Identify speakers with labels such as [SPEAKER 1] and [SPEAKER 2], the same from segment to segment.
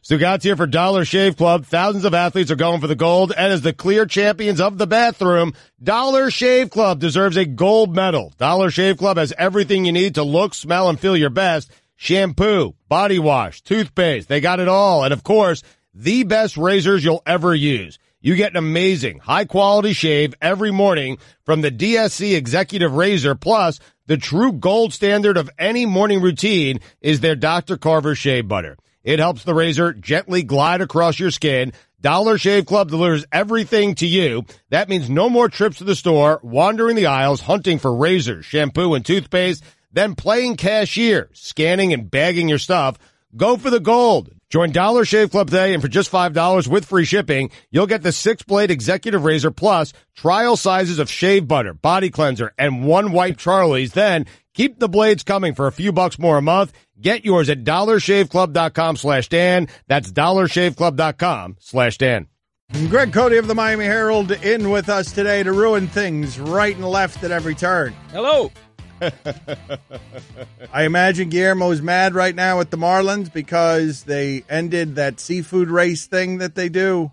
[SPEAKER 1] Stugotz here for Dollar Shave Club. Thousands of athletes are going for the gold, and as the clear champions of the bathroom, Dollar Shave Club deserves a gold medal. Dollar Shave Club has everything you need to look, smell, and feel your best. Shampoo, body wash, toothpaste, they got it all. And of course, the best razors you'll ever use. You get an amazing, high-quality shave every morning from the DSC Executive Razor. Plus, the true gold standard of any morning routine is their Dr. Carver Shave Butter. It helps the razor gently glide across your skin. Dollar Shave Club delivers everything to you. That means no more trips to the store, wandering the aisles, hunting for razors, shampoo, and toothpaste, then playing cashier, scanning and bagging your stuff. Go for the gold. Join Dollar Shave Club today, and for just $5 with free shipping, you'll get the 6-blade Executive Razor plus trial sizes of shave butter, body cleanser, and one white Charlie's. Then keep the blades coming for a few bucks more a month. Get yours at dollarshaveclub.com/Dan. That's dollarshaveclub.com/Dan.
[SPEAKER 2] Greg Cote of the Miami Herald in with us today to ruin things right and left at every turn.
[SPEAKER 3] Hello.
[SPEAKER 2] I imagine Guillermo's mad right now at the Marlins because they ended that seafood race thing that they do.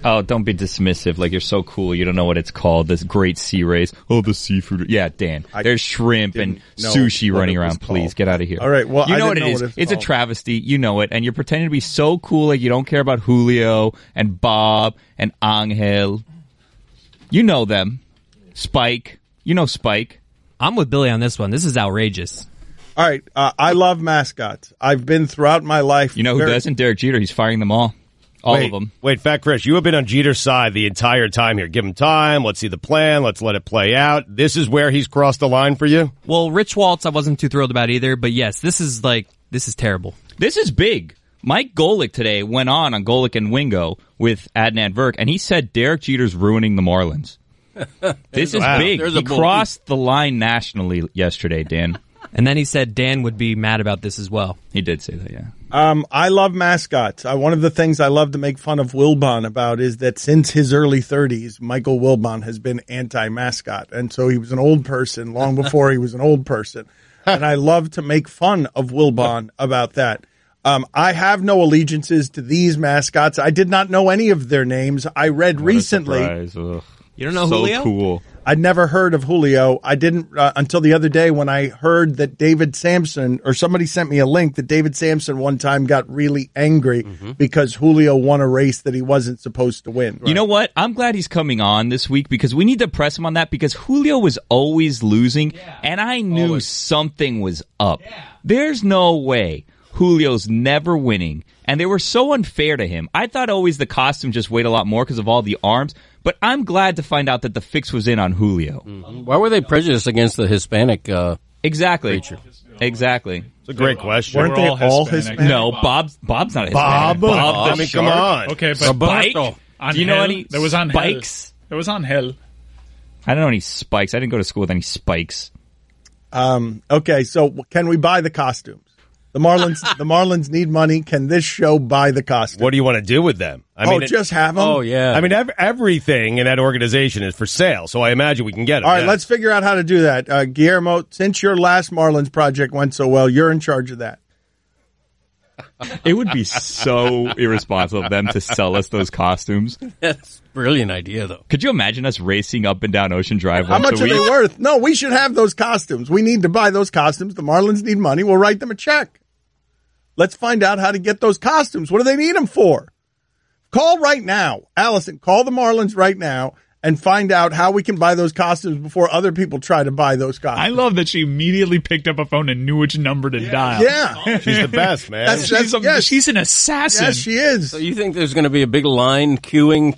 [SPEAKER 3] Oh, don't be dismissive. Like, you're so cool. You don't know what it's called. This great sea race. Oh, the seafood. Yeah, Dan. There's shrimp and sushi running around. Please, get out of here.
[SPEAKER 2] All right. Well,
[SPEAKER 3] you know what it is. It's a travesty. You know it. And you're pretending to be so cool like you don't care about Julio and Bob and Angel. You know them. Spike. You know Spike.
[SPEAKER 4] I'm with Billy on this one. This is outrageous.
[SPEAKER 2] All right. I love mascots. I've been throughout my life.
[SPEAKER 3] You know who doesn't? Derek Jeter. He's firing them all. All of them.
[SPEAKER 1] Wait, Fat Chris, you have been on Jeter's side the entire time here. Give him time. Let's see the plan. Let's let it play out. This is where he's crossed the line for you?
[SPEAKER 4] Well, Rich Waltz I wasn't too thrilled about either, but yes, this is terrible.
[SPEAKER 3] This is big. Mike Golick today went on Golick and Wingo with Adnan Virk, and he said Derek Jeter's ruining the Marlins. This is big. He crossed the line nationally yesterday, Dan.
[SPEAKER 4] And then he said Dan would be mad about this as well.
[SPEAKER 3] He did say that, yeah.
[SPEAKER 2] I love mascots. One of the things I love to make fun of Wilbon about is that since his early 30s, Michael Wilbon has been anti-mascot. And so he was an old person long before he was an old person. And I love to make fun of Wilbon about that. I have no allegiances to these mascots. I did not know any of their names. I read recently.
[SPEAKER 4] You don't know Julio?
[SPEAKER 3] So cool.
[SPEAKER 2] I'd never heard of Julio. I didn't until the other day when I heard that David Sampson, or somebody sent me a link that David Sampson one time got really angry because Julio won a race that he wasn't supposed to win.
[SPEAKER 3] You know what? I'm glad he's coming on this week because we need to press him on that because Julio was always losing, and I knew something was up. There's no way Julio's never winning, and they were so unfair to him. I thought always the costume just weighed a lot more because of all the arms, but I'm glad to find out that the fix was in on Julio.
[SPEAKER 5] Why were they prejudiced against the Hispanic
[SPEAKER 3] Exactly.
[SPEAKER 5] creature?
[SPEAKER 3] Exactly.
[SPEAKER 1] It's a great question.
[SPEAKER 2] Weren't they all Hispanic?
[SPEAKER 3] No, Bob's not a Hispanic.
[SPEAKER 1] Bob, I mean, come on.
[SPEAKER 6] Okay, but
[SPEAKER 3] Spike? Do you know any
[SPEAKER 6] There was on
[SPEAKER 3] spikes?
[SPEAKER 6] There was on Hell.
[SPEAKER 3] I don't know any spikes. I didn't go to school with any spikes.
[SPEAKER 2] Okay, so can we buy the costumes? The Marlins need money. Can this show buy the costumes?
[SPEAKER 1] What do you want to do with them?
[SPEAKER 2] Just have them?
[SPEAKER 5] Oh, yeah.
[SPEAKER 1] I mean, everything in that organization is for sale, so I imagine we can get them.
[SPEAKER 2] All right, let's figure out how to do that. Guillermo, since your last Marlins project went so well, you're in charge of that.
[SPEAKER 3] It would be so irresponsible of them to sell us those costumes.
[SPEAKER 5] That's a brilliant idea, though.
[SPEAKER 3] Could you imagine us racing up and down Ocean Drive
[SPEAKER 2] How
[SPEAKER 3] once
[SPEAKER 2] much
[SPEAKER 3] a
[SPEAKER 2] are
[SPEAKER 3] week?
[SPEAKER 2] they worth? No, we should have those costumes. We need to buy those costumes. The Marlins need money. We'll write them a check. Let's find out how to get those costumes. What do they need them for? Call right now. Allison, call the Marlins right now and find out how we can buy those costumes before other people try to buy those costumes.
[SPEAKER 6] I love that she immediately picked up a phone and knew which number to dial.
[SPEAKER 2] Yeah.
[SPEAKER 1] She's the best, man.
[SPEAKER 6] She's an assassin.
[SPEAKER 2] Yes, she is.
[SPEAKER 5] So you think there's going to be a big line queuing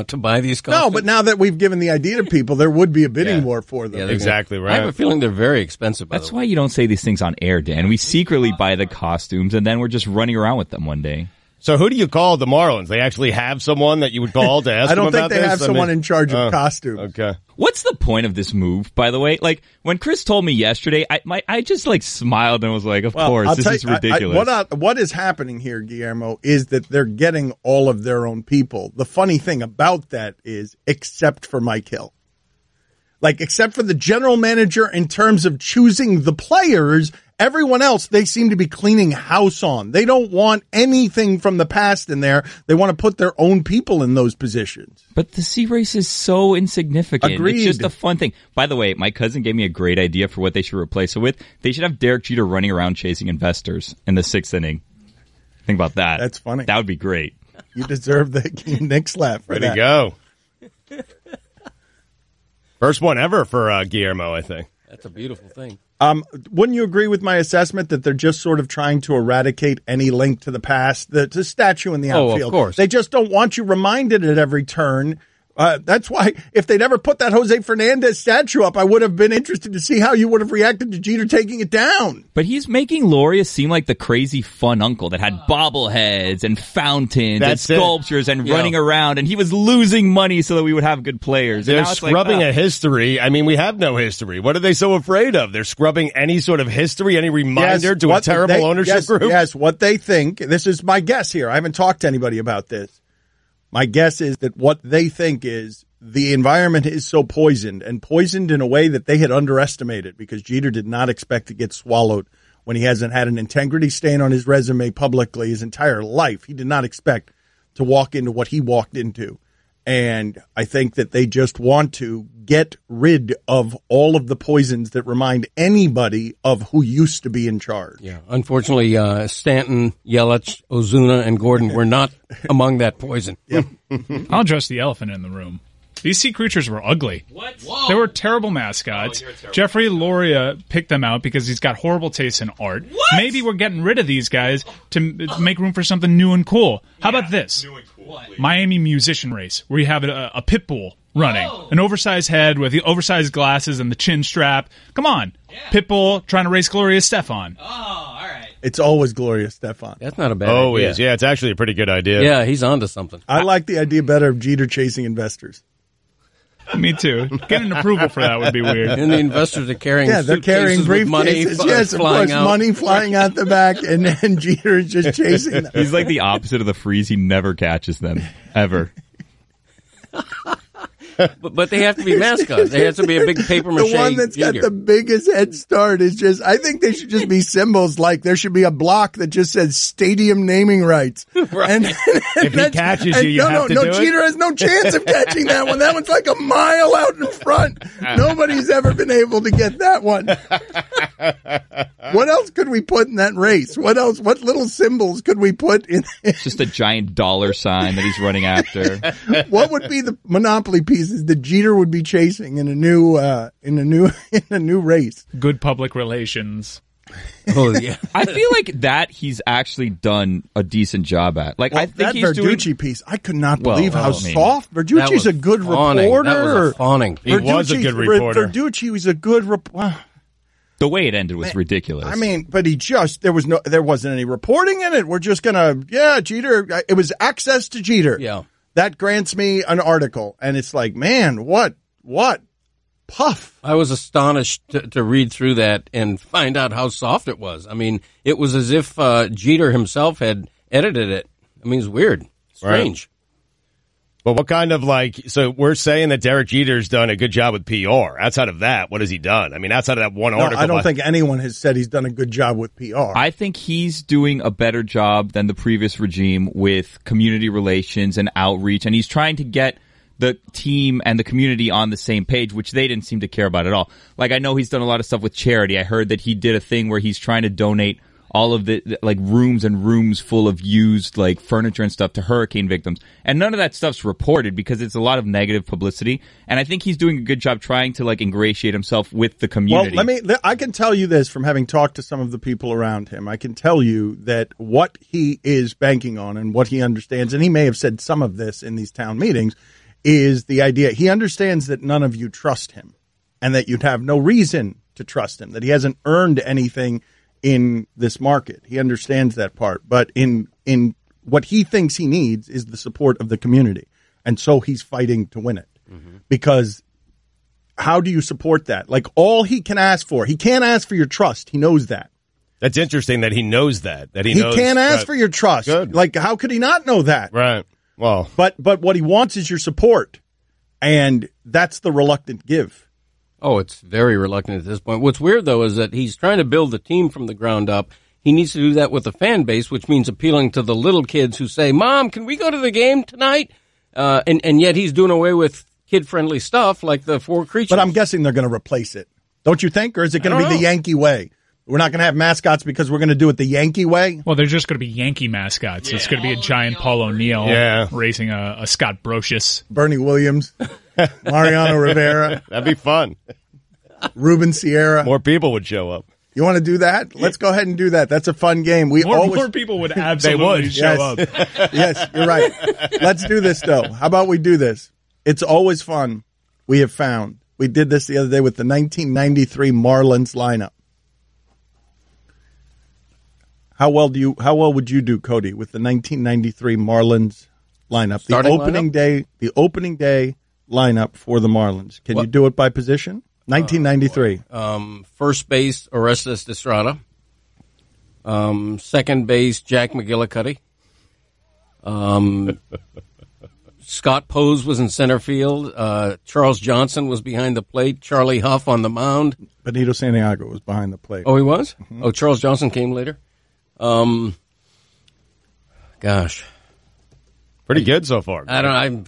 [SPEAKER 5] to buy these costumes?
[SPEAKER 2] No, but now that we've given the idea to people, there would be a bidding war for them.
[SPEAKER 5] Yeah,
[SPEAKER 1] Exactly right.
[SPEAKER 5] I have a feeling they're very expensive.
[SPEAKER 3] That's why you don't say these things on air, Dan. We secretly buy the costumes, and then we're just running around with them one day.
[SPEAKER 1] So who do you call at the Marlins? They actually have someone that you would call to ask
[SPEAKER 2] I don't
[SPEAKER 1] them
[SPEAKER 2] think
[SPEAKER 1] about
[SPEAKER 2] they
[SPEAKER 1] this?
[SPEAKER 2] have someone in charge of costumes.
[SPEAKER 1] Okay.
[SPEAKER 3] What's the point of this move, by the way? Like, when Chris told me yesterday, I just, smiled and was like, of course, this is ridiculous.
[SPEAKER 2] What is happening here, Guillermo, is that they're getting all of their own people. The funny thing about that is, except for Mike Hill. Except for the general manager in terms of choosing the players, Everyone else, they seem to be cleaning house on. They don't want anything from the past in there. They want to put their own people in those positions.
[SPEAKER 3] But the C race is so insignificant.
[SPEAKER 2] Agreed.
[SPEAKER 3] It's just a fun thing. By the way, my cousin gave me a great idea for what they should replace it with. They should have Derek Jeter running around chasing investors in the 6th inning. Think about that.
[SPEAKER 2] That's funny.
[SPEAKER 3] That would be great.
[SPEAKER 2] You deserve the Nick slap for
[SPEAKER 1] Way
[SPEAKER 2] that.
[SPEAKER 1] to go. First one ever for Guillermo, I think.
[SPEAKER 5] That's a beautiful thing.
[SPEAKER 2] Wouldn't you agree with my assessment that they're just sort of trying to eradicate any link to the past? The statue in the outfield.
[SPEAKER 5] Oh, of course.
[SPEAKER 2] They just don't want you reminded at every turn. That's why if they'd ever put that Jose Fernandez statue up, I would have been interested to see how you would have reacted to Jeter taking it down.
[SPEAKER 3] But he's making Loria seem like the crazy fun uncle that had bobbleheads and fountains and sculptures and running around, and he was losing money so that we would have good players.
[SPEAKER 1] They're scrubbing a history. I mean, we have no history. What are they so afraid of? They're scrubbing any sort of history, any reminder to a terrible ownership group?
[SPEAKER 2] Yes, what they think, this is my guess here. I haven't talked to anybody about this. My guess is that what they think is the environment is so poisoned, and poisoned in a way that they had underestimated, because Jeter did not expect to get swallowed when he hasn't had an integrity stain on his resume publicly his entire life. He did not expect to walk into what he walked into. And I think that they just want to get rid of all of the poisons that remind anybody of who used to be in charge.
[SPEAKER 5] Yeah, unfortunately, Stanton, Yelich, Ozuna, and Gordon were not among that poison.
[SPEAKER 2] Yep.
[SPEAKER 6] I'll address the elephant in the room. These sea creatures were ugly.
[SPEAKER 3] What?
[SPEAKER 6] They were terrible mascots. Jeffrey Loria picked them out because he's got horrible taste in art.
[SPEAKER 3] What?
[SPEAKER 6] Maybe we're getting rid of these guys to make room for something new and cool. How about this? Miami musician race, where you have a pit bull running. An oversized head with the oversized glasses and the chin strap. Come on. Pit bull trying to race Gloria Estefan.
[SPEAKER 2] It's always Gloria Estefan.
[SPEAKER 5] That's not a bad
[SPEAKER 1] Always.
[SPEAKER 5] idea.
[SPEAKER 1] Yeah, it's actually a pretty good idea.
[SPEAKER 5] Yeah, he's onto something.
[SPEAKER 2] I like the idea better of Jeter chasing investors.
[SPEAKER 6] Me too. Getting approval for that would be weird.
[SPEAKER 5] And the investors are carrying
[SPEAKER 2] they're carrying
[SPEAKER 5] suitcases with money
[SPEAKER 2] briefcases. Yes, of
[SPEAKER 5] flying
[SPEAKER 2] course,
[SPEAKER 5] out.
[SPEAKER 2] money flying out the back, and then Jeter is just chasing them.
[SPEAKER 3] He's like the opposite of the freeze. He never catches them, ever.
[SPEAKER 5] But they have to be mascots. They have to be a big paper mache.
[SPEAKER 2] The one that's got the biggest head start is just, I think they should just be symbols. Like there should be a block that just says stadium naming rights.
[SPEAKER 5] Right.
[SPEAKER 2] And
[SPEAKER 1] If he catches you, you have to do it?
[SPEAKER 2] Jeter has no chance of catching that one. That one's like a mile out in front. Nobody's ever been able to get that one. What else could we put in that race? What else? What little symbols could we put in?
[SPEAKER 3] It's just a giant dollar sign that he's running after.
[SPEAKER 2] What would be the Monopoly pieces that Jeter would be chasing in a new race?
[SPEAKER 6] Good public relations.
[SPEAKER 5] Oh, yeah.
[SPEAKER 3] I feel like that he's actually done a decent job at. Like,
[SPEAKER 2] Well,
[SPEAKER 3] I think
[SPEAKER 2] that
[SPEAKER 3] he's
[SPEAKER 2] Verducci
[SPEAKER 3] doing.
[SPEAKER 2] piece, I could not believe how
[SPEAKER 3] I mean,
[SPEAKER 2] soft. Verducci's a good
[SPEAKER 5] fawning.
[SPEAKER 2] reporter.
[SPEAKER 5] That was a fawning.
[SPEAKER 1] He was a good reporter.
[SPEAKER 2] Verducci was a good reporter.
[SPEAKER 3] The way it ended was ridiculous.
[SPEAKER 2] I mean, but there wasn't any reporting in it. We're just Jeter. It was access to Jeter.
[SPEAKER 5] Yeah.
[SPEAKER 2] That grants me an article, and it's like, man, what puff.
[SPEAKER 5] I was astonished to read through that and find out how soft it was. I mean, it was as if Jeter himself had edited it. I mean, it's weird. Strange.
[SPEAKER 1] Right. But what kind of so we're saying that Derek Jeter's done a good job with PR. Outside of that, what has he done? I mean, outside of that one article.
[SPEAKER 2] I don't think anyone has said he's done a good job with PR.
[SPEAKER 3] I think he's doing a better job than the previous regime with community relations and outreach, and he's trying to get the team and the community on the same page, which they didn't seem to care about at all. Like, I know he's done a lot of stuff with charity. I heard that he did a thing where he's trying to donate all of the rooms and rooms full of used furniture and stuff to hurricane victims. And none of that stuff's reported because it's a lot of negative publicity. And I think he's doing a good job trying to ingratiate himself with the community.
[SPEAKER 2] Well, I can tell you this from having talked to some of the people around him. I can tell you that what he is banking on and what he understands, and he may have said some of this in these town meetings, is the idea. He understands that none of you trust him and that you'd have no reason to trust him, that he hasn't earned anything in this market. He understands that part. But in what he thinks he needs is the support of the community. And so he's fighting to win it. Mm-hmm. Because how do you support that? All he can ask for, he can't ask for your trust. He knows that.
[SPEAKER 1] That's interesting that he knows that. He knows
[SPEAKER 2] can't ask for your trust.
[SPEAKER 1] Good.
[SPEAKER 2] How could he not know that?
[SPEAKER 1] Right. Well.
[SPEAKER 2] But what he wants is your support. And that's the reluctant give.
[SPEAKER 5] Oh, it's very reluctant at this point. What's weird, though, is that he's trying to build the team from the ground up. He needs to do that with the fan base, which means appealing to the little kids who say, Mom, can we go to the game tonight? And yet he's doing away with kid-friendly stuff like the Four Creatures.
[SPEAKER 2] But I'm guessing they're going to replace it. Don't you think? Or is it going to be the Yankee way? We're not going to have mascots because we're going to do it the Yankee way?
[SPEAKER 6] Well, they're just going to be Yankee mascots. It's going to be a giant Paul O'Neill racing a Scott Brocious.
[SPEAKER 2] Bernie Williams, Mariano Rivera.
[SPEAKER 1] That'd be fun.
[SPEAKER 2] Ruben Sierra.
[SPEAKER 1] More people would show up.
[SPEAKER 2] You want to do that? Let's go ahead and do that. That's a fun game.
[SPEAKER 6] More people would absolutely show up.
[SPEAKER 2] Yes, you're right. Let's do this, though. How about we do this? It's always fun, we have found. We did this the other day with the 1993 Marlins lineup. How well would you do, Cody, with the 1993 Marlins lineup? The opening day lineup for the Marlins. Can you do it by position? 1993.
[SPEAKER 5] First base, Orestes Estrada. Second base, Jack McGillicuddy. Scott Pose was in center field. Charles Johnson was behind the plate. Charlie Huff on the mound.
[SPEAKER 2] Benito Santiago was behind the plate.
[SPEAKER 5] Oh, he was? Mm-hmm. Oh, Charles Johnson came later. Gosh,
[SPEAKER 1] pretty good so far.
[SPEAKER 5] I don't know.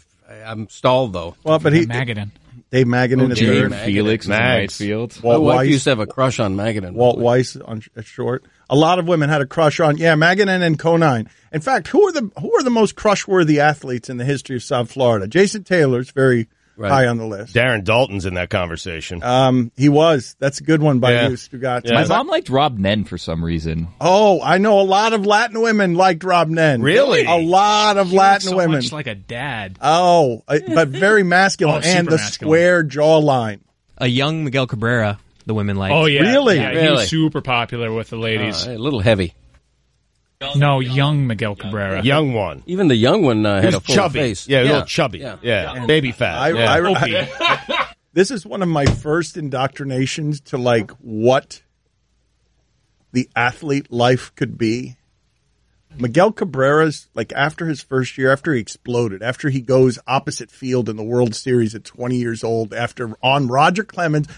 [SPEAKER 5] I'm stalled though.
[SPEAKER 2] Well, but
[SPEAKER 6] Magadan.
[SPEAKER 2] Dave Magadan is
[SPEAKER 3] Dave
[SPEAKER 2] third.
[SPEAKER 3] Felix in right field.
[SPEAKER 5] My wife used to have a crush on Magadan.
[SPEAKER 2] Walt Weiss on short. A lot of women had a crush on Magadan and Conine. In fact, who are the most crush-worthy athletes in the history of South Florida? Jason Taylor's very high on the list.
[SPEAKER 1] Darren Dalton's in that conversation.
[SPEAKER 2] He was. That's a good one by you, Stugotz.
[SPEAKER 3] Yeah. My mom liked Rob Nen for some reason.
[SPEAKER 2] Oh, I know a lot of Latin women liked Rob Nen.
[SPEAKER 1] Really?
[SPEAKER 2] A lot of Latin women.
[SPEAKER 6] Much like a dad.
[SPEAKER 2] Oh, but very masculine and the square jawline.
[SPEAKER 4] A young Miguel Cabrera, the women liked.
[SPEAKER 6] Oh yeah,
[SPEAKER 2] really?
[SPEAKER 6] Yeah, he was super popular with the ladies.
[SPEAKER 5] A little heavy.
[SPEAKER 6] No, young Miguel Cabrera.
[SPEAKER 1] Young one.
[SPEAKER 5] Even the young one had a full
[SPEAKER 1] chubby.
[SPEAKER 5] face.
[SPEAKER 1] Yeah, a little chubby. Yeah. Baby fat.
[SPEAKER 2] This is one of my first indoctrinations to like what the athlete life could be. Miguel Cabrera's, like after his first year, after he exploded, after he goes opposite field in the World Series at 20 years old, after Roger Clemens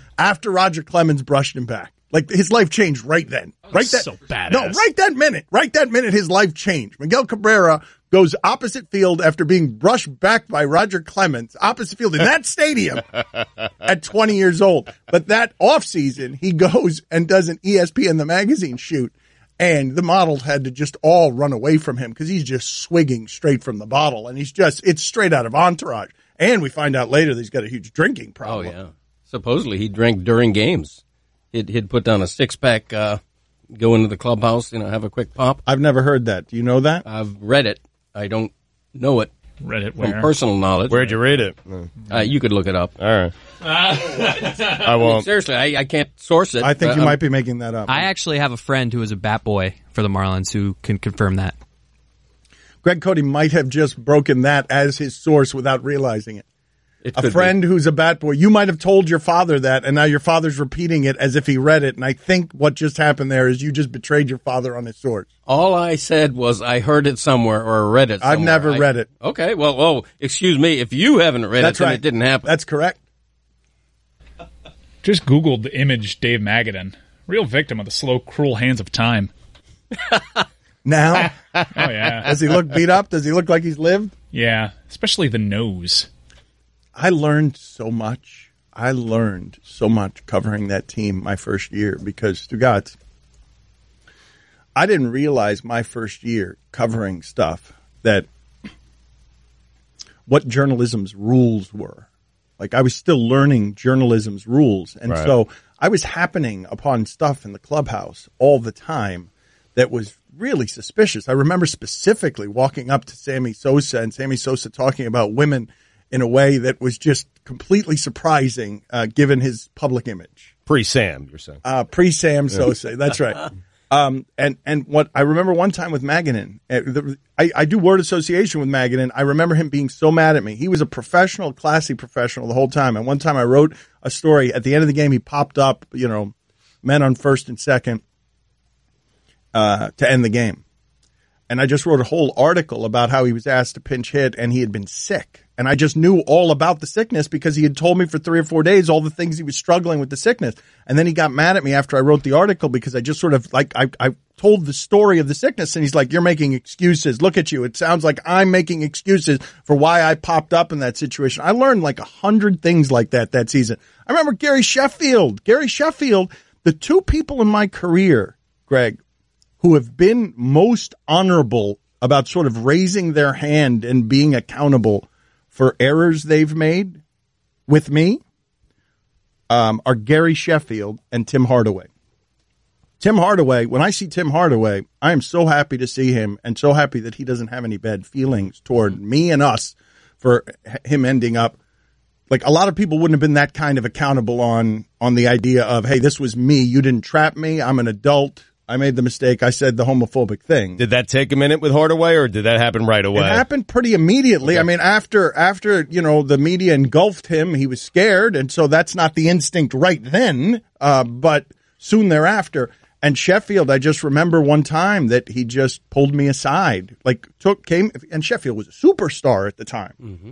[SPEAKER 2] brushed him back. Like his life changed right then.
[SPEAKER 6] So badass.
[SPEAKER 2] No, right that minute his life changed. Miguel Cabrera goes opposite field after being brushed back by Roger Clemens, opposite field in that stadium at 20 years old. But that offseason, he goes and does an ESPN the Magazine shoot, and the models had to just all run away from him because he's just swigging straight from the bottle, and it's straight out of Entourage. And we find out later that he's got a huge drinking problem.
[SPEAKER 5] Oh, yeah. Supposedly he drank during games. He'd put down a six-pack, go into the clubhouse, have a quick pop.
[SPEAKER 2] I've never heard that. Do you know that?
[SPEAKER 5] I've read it. I don't know it.
[SPEAKER 6] Read it where?
[SPEAKER 5] From personal knowledge.
[SPEAKER 1] Where'd you read it?
[SPEAKER 5] You could look it up.
[SPEAKER 1] All right. I won't.
[SPEAKER 5] Seriously, I can't source it.
[SPEAKER 2] I think you might be making that up.
[SPEAKER 4] I actually have a friend who is a bat boy for the Marlins who can confirm that.
[SPEAKER 2] Greg Cote might have just broken that as his source without realizing it. A friend who's a bat boy. You might have told your father that, and now your father's repeating it as if he read it. And I think what just happened there is you just betrayed your father on his source.
[SPEAKER 5] All I said was I heard it somewhere or read it somewhere.
[SPEAKER 2] I've never read it.
[SPEAKER 5] Okay, well, excuse me. If you haven't read it, then it didn't happen.
[SPEAKER 2] That's correct.
[SPEAKER 6] Just Googled the image Dave Magadan. Real victim of the slow, cruel hands of time.
[SPEAKER 2] Now?
[SPEAKER 6] Oh, yeah.
[SPEAKER 2] Does he look beat up? Does he look like he's lived?
[SPEAKER 6] Yeah, especially the nose.
[SPEAKER 2] I learned so much. Covering that team my first year because, Stugotz, I didn't realize my first year covering stuff that what journalism's rules were. Like I was still learning journalism's rules. And so I was happening upon stuff in the clubhouse all the time that was really suspicious. I remember specifically walking up to Sammy Sosa and Sammy Sosa talking about women in a way that was just completely surprising, given his public image.
[SPEAKER 1] Pre-Sam, you're saying.
[SPEAKER 2] Pre-Sam Sosa, that's right. And what I remember one time with Magadan, I do word association with Magadan. I remember him being so mad at me. He was a professional, classy professional the whole time. And one time I wrote a story. At the end of the game, he popped up, men on first and second to end the game. And I just wrote a whole article about how he was asked to pinch hit and he had been sick. And I just knew all about the sickness because he had told me for 3 or 4 days all the things he was struggling with the sickness. And then he got mad at me after I wrote the article because I just sort of like, I told the story of the sickness, and he's like, you're making excuses. Look at you. It sounds like I'm making excuses for why I popped up in that situation. I learned like 100 things like that season. I remember Gary Sheffield, the two people in my career, Greg, who have been most honorable about sort of raising their hand and being accountable for errors they've made with me, are Gary Sheffield and Tim Hardaway. Tim Hardaway, when I see Tim Hardaway, I am so happy to see him and so happy that he doesn't have any bad feelings toward me and us for him ending up. Like, a lot of people wouldn't have been that kind of accountable on the idea of, hey, this was me. You didn't trap me. I'm an adult. I made the mistake. I said the homophobic thing.
[SPEAKER 1] Did that take a minute with Hardaway, or did that happen right away?
[SPEAKER 2] It happened pretty immediately. Okay. I mean, after the media engulfed him, he was scared, and so that's not the instinct right then, but soon thereafter. And Sheffield, I just remember one time that he just pulled me aside, and Sheffield was a superstar at the time. Mm-hmm.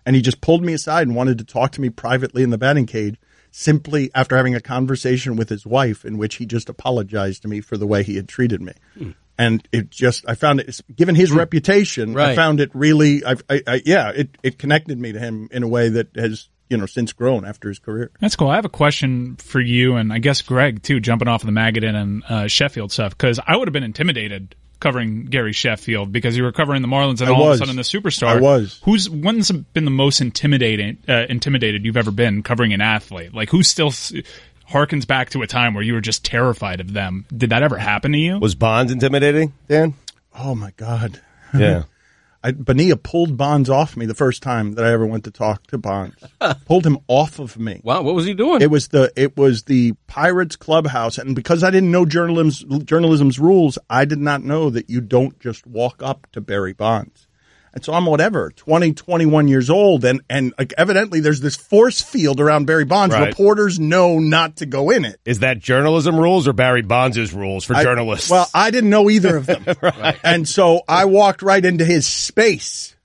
[SPEAKER 2] And he just pulled me aside and wanted to talk to me privately in the batting cage, simply after having a conversation with his wife in which he just apologized to me for the way he had treated me. And I found it, given his reputation, right. I found it really, it connected me to him in a way that has, since grown after his career.
[SPEAKER 6] That's cool. I have a question for you, and I guess Greg, too, jumping off of the Magadan and Sheffield stuff, because I would have been intimidated covering Gary Sheffield because you were covering the Marlins and all of a sudden the superstar.
[SPEAKER 2] I was.
[SPEAKER 6] When's been the most intimidated you've ever been covering an athlete? Like, who still harkens back to a time where you were just terrified of them? Did that ever happen to you?
[SPEAKER 1] Was Bonds intimidating, Dan?
[SPEAKER 2] Oh, my God.
[SPEAKER 1] Yeah.
[SPEAKER 2] Bonilla pulled Bonds off me the first time that I ever went to talk to Bonds. Pulled him off of me.
[SPEAKER 5] Wow, what was he doing?
[SPEAKER 2] It was the Pirates clubhouse, and because I didn't know journalism's rules, I did not know that you don't just walk up to Barry Bonds. And so I'm 21 years old, and like evidently there's this force field around Barry Bonds. Right. Reporters know not to go in it.
[SPEAKER 1] Is that journalism rules or Barry Bonds' rules for journalists?
[SPEAKER 2] Well, I didn't know either of them. Right. And so I walked right into his space.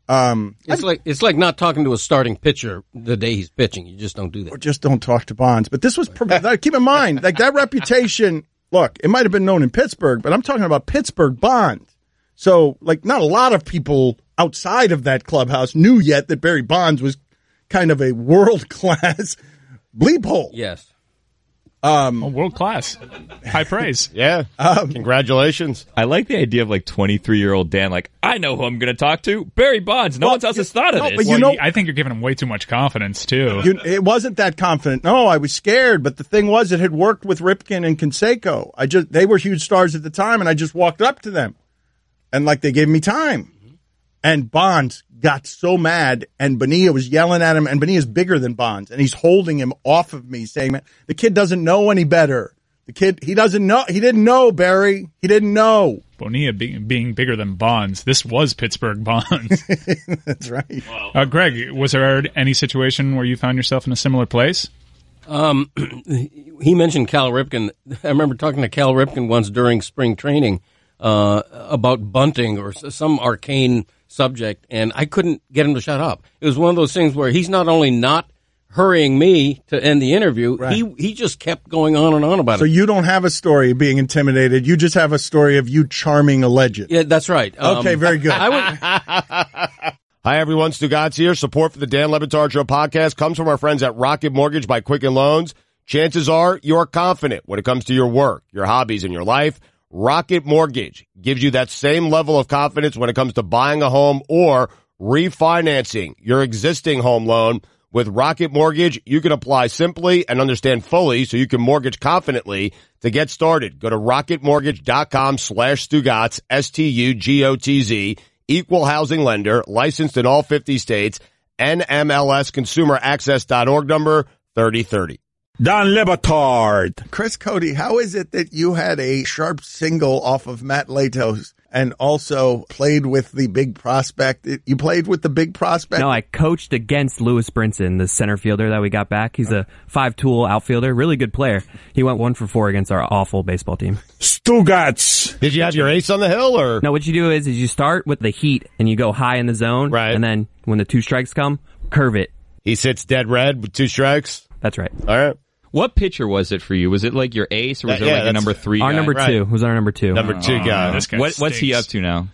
[SPEAKER 5] It's like not talking to a starting pitcher the day he's pitching. You just don't do that.
[SPEAKER 2] Or just don't talk to Bonds. But this was keep in mind, like, that reputation. Look, it might have been known in Pittsburgh, but I'm talking about Pittsburgh Bonds. So, like, not a lot of people outside of that clubhouse knew yet that Barry Bonds was kind of a world-class bleep hole.
[SPEAKER 5] Yes.
[SPEAKER 6] World-class. High praise.
[SPEAKER 1] Yeah. Congratulations.
[SPEAKER 3] I like the idea of, like, 23-year-old Dan, like, I know who I'm going to talk to. Barry Bonds. No one else has thought of this.
[SPEAKER 6] But I think you're giving him way too much confidence, too.
[SPEAKER 2] It wasn't that confident. No, I was scared. But the thing was, it had worked with Ripken and Canseco. They were huge stars at the time, and I just walked up to them. And, like, they gave me time. And Bonds got so mad, and Bonilla was yelling at him, and Bonilla's bigger than Bonds, and he's holding him off of me, saying, man, the kid doesn't know any better. He doesn't know. He didn't know, Barry. He didn't know.
[SPEAKER 6] Bonilla being bigger than Bonds. This was Pittsburgh Bonds.
[SPEAKER 2] That's right.
[SPEAKER 6] Wow. Greg, was there any situation where you found yourself in a similar place?
[SPEAKER 5] He mentioned Cal Ripken. I remember talking to Cal Ripken once during spring training about bunting or some arcane subject, and I couldn't get him to shut up. It was one of those things where he's not only not hurrying me to end the interview, right. he just kept going on and on about it.
[SPEAKER 2] So you don't have a story of being intimidated. You just have a story of you charming a legend.
[SPEAKER 5] Yeah, that's right.
[SPEAKER 2] Okay, very good.
[SPEAKER 1] Hi, everyone. Stugotz here. Support for the Dan Le Batard Show podcast comes from our friends at Rocket Mortgage by Quicken Loans. Chances are you're confident when it comes to your work, your hobbies, and your life. Rocket Mortgage gives you that same level of confidence when it comes to buying a home or refinancing your existing home loan. With Rocket Mortgage, you can apply simply and understand fully so you can mortgage confidently. To get started, go to rocketmortgage.com/Stugotz, Stugotz, equal housing lender, licensed in all 50 states, NMLSconsumeraccess.org number 3030.
[SPEAKER 2] Dan Le Batard. Chris Cote, how is it that you had a sharp single off of Matt Lato's and also played with the big prospect. You played with the big prospect?
[SPEAKER 4] No, I coached against Lewis Brinson, the center fielder that we got back. He's a 5-tool outfielder, really good player. He went 1 for 4 against our awful baseball team.
[SPEAKER 2] Stugotz.
[SPEAKER 1] Did you have your ace on the hill, or?
[SPEAKER 4] No, what you do is you start with the heat and you go high in the zone.
[SPEAKER 1] Right.
[SPEAKER 4] And then when the 2 strikes come, curve it.
[SPEAKER 1] He sits dead red with 2 strikes?
[SPEAKER 4] That's right.
[SPEAKER 1] All right.
[SPEAKER 3] What pitcher was it for you? Was it like your ace, or was it like a number 3
[SPEAKER 4] Our
[SPEAKER 3] guy?
[SPEAKER 4] number 2 was our number 2.
[SPEAKER 1] Number 2 guy.
[SPEAKER 6] This guy
[SPEAKER 3] What's he
[SPEAKER 6] stinks.
[SPEAKER 3] up to now?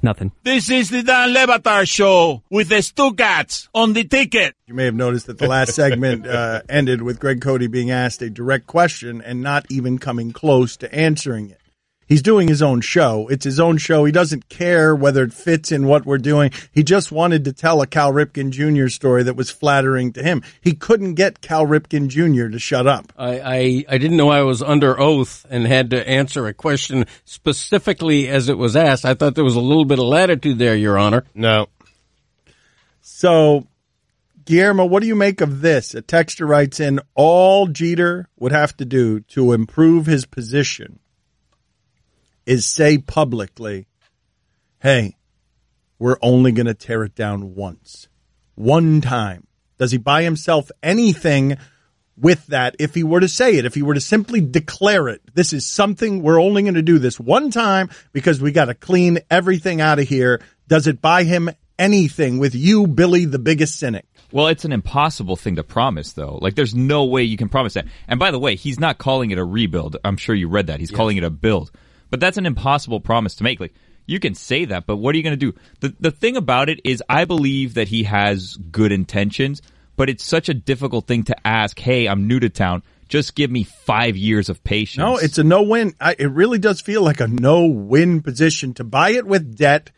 [SPEAKER 4] Nothing.
[SPEAKER 7] This is the Dan Lebatard Show with the Stugotz on the ticket.
[SPEAKER 2] You may have noticed that the last segment ended with Greg Cote being asked a direct question and not even coming close to answering it. He's doing his own show. It's his own show. He doesn't care whether it fits in what we're doing. He just wanted to tell a Cal Ripken Jr. story that was flattering to him. He couldn't get Cal Ripken Jr. to shut up.
[SPEAKER 5] I didn't know I was under oath and had to answer a question specifically as it was asked. I thought there was a little bit of latitude there, Your Honor.
[SPEAKER 1] No.
[SPEAKER 2] So, Guillermo, what do you make of this? A texter writes in, all Jeter would have to do to improve his position is say publicly, hey, we're only going to tear it down once. One time. Does he buy himself anything with that if he were to say it? If he were to simply declare it, this is something, we're only going to do this one time because we got to clean everything out of here. Does it buy him anything with you, Billy, the biggest cynic?
[SPEAKER 3] Well, it's an impossible thing to promise, though. Like, there's no way you can promise that. And by the way, he's not calling it a rebuild. I'm sure you read that. He's calling it a build. But that's an impossible promise to make. Like, you can say that, but what are you going to do? The thing about it is I believe that he has good intentions, but it's such a difficult thing to ask, hey, I'm new to town. Just give me 5 years of patience.
[SPEAKER 2] No, it's a no-win. It really does feel like a no-win position to buy it with debt,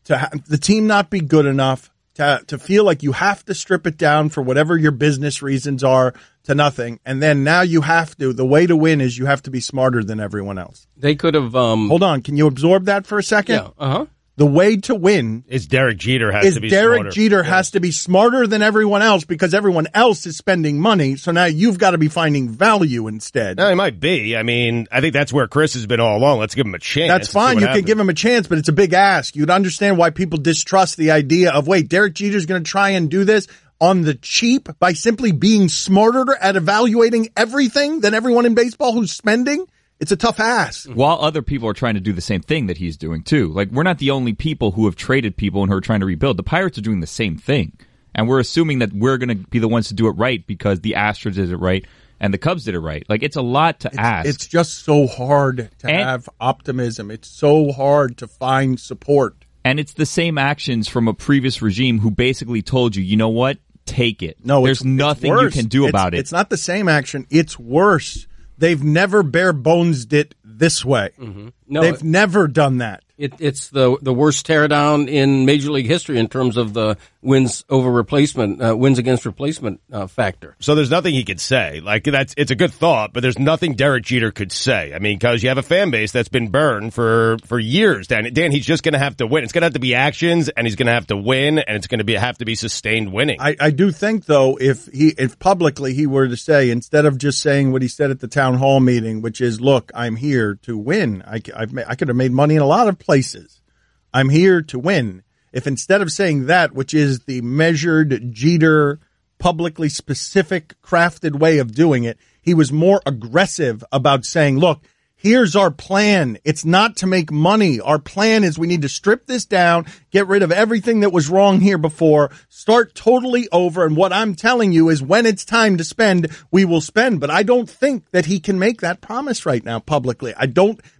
[SPEAKER 2] to have the team not be good enough, to feel like you have to strip it down for whatever your business reasons are to nothing. And then now you have to, the way to win is you have to be smarter than everyone else.
[SPEAKER 5] They could have...
[SPEAKER 2] Hold on. Can you absorb that for a second?
[SPEAKER 5] Yeah, uh-huh.
[SPEAKER 2] The way to win
[SPEAKER 1] is Derek Jeter has to be smarter.
[SPEAKER 2] Jeter has to be smarter than everyone else because everyone else is spending money. So now you've got to be finding value instead.
[SPEAKER 1] No, he might be. I mean, I think that's where Chris has been all along. Let's give him a chance.
[SPEAKER 2] That's fine. You can give him a chance, but it's a big ask. You'd understand why people distrust the idea of, wait, Derek Jeter's going to try and do this on the cheap by simply being smarter at evaluating everything than everyone in baseball who's spending. It's a tough ask.
[SPEAKER 3] While other people are trying to do the same thing that he's doing, too. Like, we're not the only people who have traded people and who are trying to rebuild. The Pirates are doing the same thing. And we're assuming that we're going to be the ones to do it right because the Astros did it right and the Cubs did it right. Like, it's a lot to ask.
[SPEAKER 2] It's just so hard to have optimism. It's so hard to find support.
[SPEAKER 3] And it's the same actions from a previous regime who basically told you, you know what? Take it.
[SPEAKER 2] No,
[SPEAKER 3] there's nothing you can do about it.
[SPEAKER 2] It's not the same action. It's worse. They've never bare-bonesed it this way.
[SPEAKER 5] Mm-hmm. No,
[SPEAKER 2] they've never done that.
[SPEAKER 5] It's the worst teardown in Major League history in terms of the wins against replacement factor.
[SPEAKER 1] So there's nothing he could say. Like, it's a good thought, but there's nothing Derek Jeter could say. I mean, because you have a fan base that's been burned for years, Dan. Dan, he's just going to have to win. It's going to have to be actions, and he's going to have to win, and it's going to have to be sustained winning.
[SPEAKER 2] I do think, though, if publicly he were to say, instead of just saying what he said at the town hall meeting, which is, look, I'm here to win. I could have made money in a lot of places. I'm here to win. If instead of saying that, which is the measured Jeter, publicly specific, crafted way of doing it, he was more aggressive about saying, look, here's our plan. It's not to make money. Our plan is we need to strip this down, get rid of everything that was wrong here before, start totally over. And what I'm telling you is when it's time to spend, we will spend. But I don't think that he can make that promise right now publicly.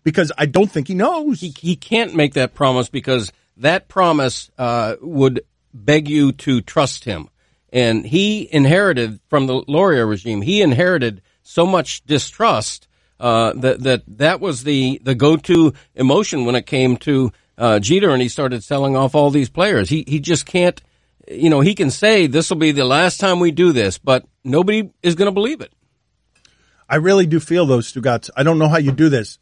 [SPEAKER 2] Because I don't think he knows.
[SPEAKER 5] He can't make that promise because that promise would beg you to trust him. And he inherited from the Loria regime, he inherited so much distrust that was the go-to emotion when it came to Jeter, and he started selling off all these players. He just can't, he can say this will be the last time we do this, but nobody is going to believe it.
[SPEAKER 2] I really do feel those, Stugotz. I don't know how you do this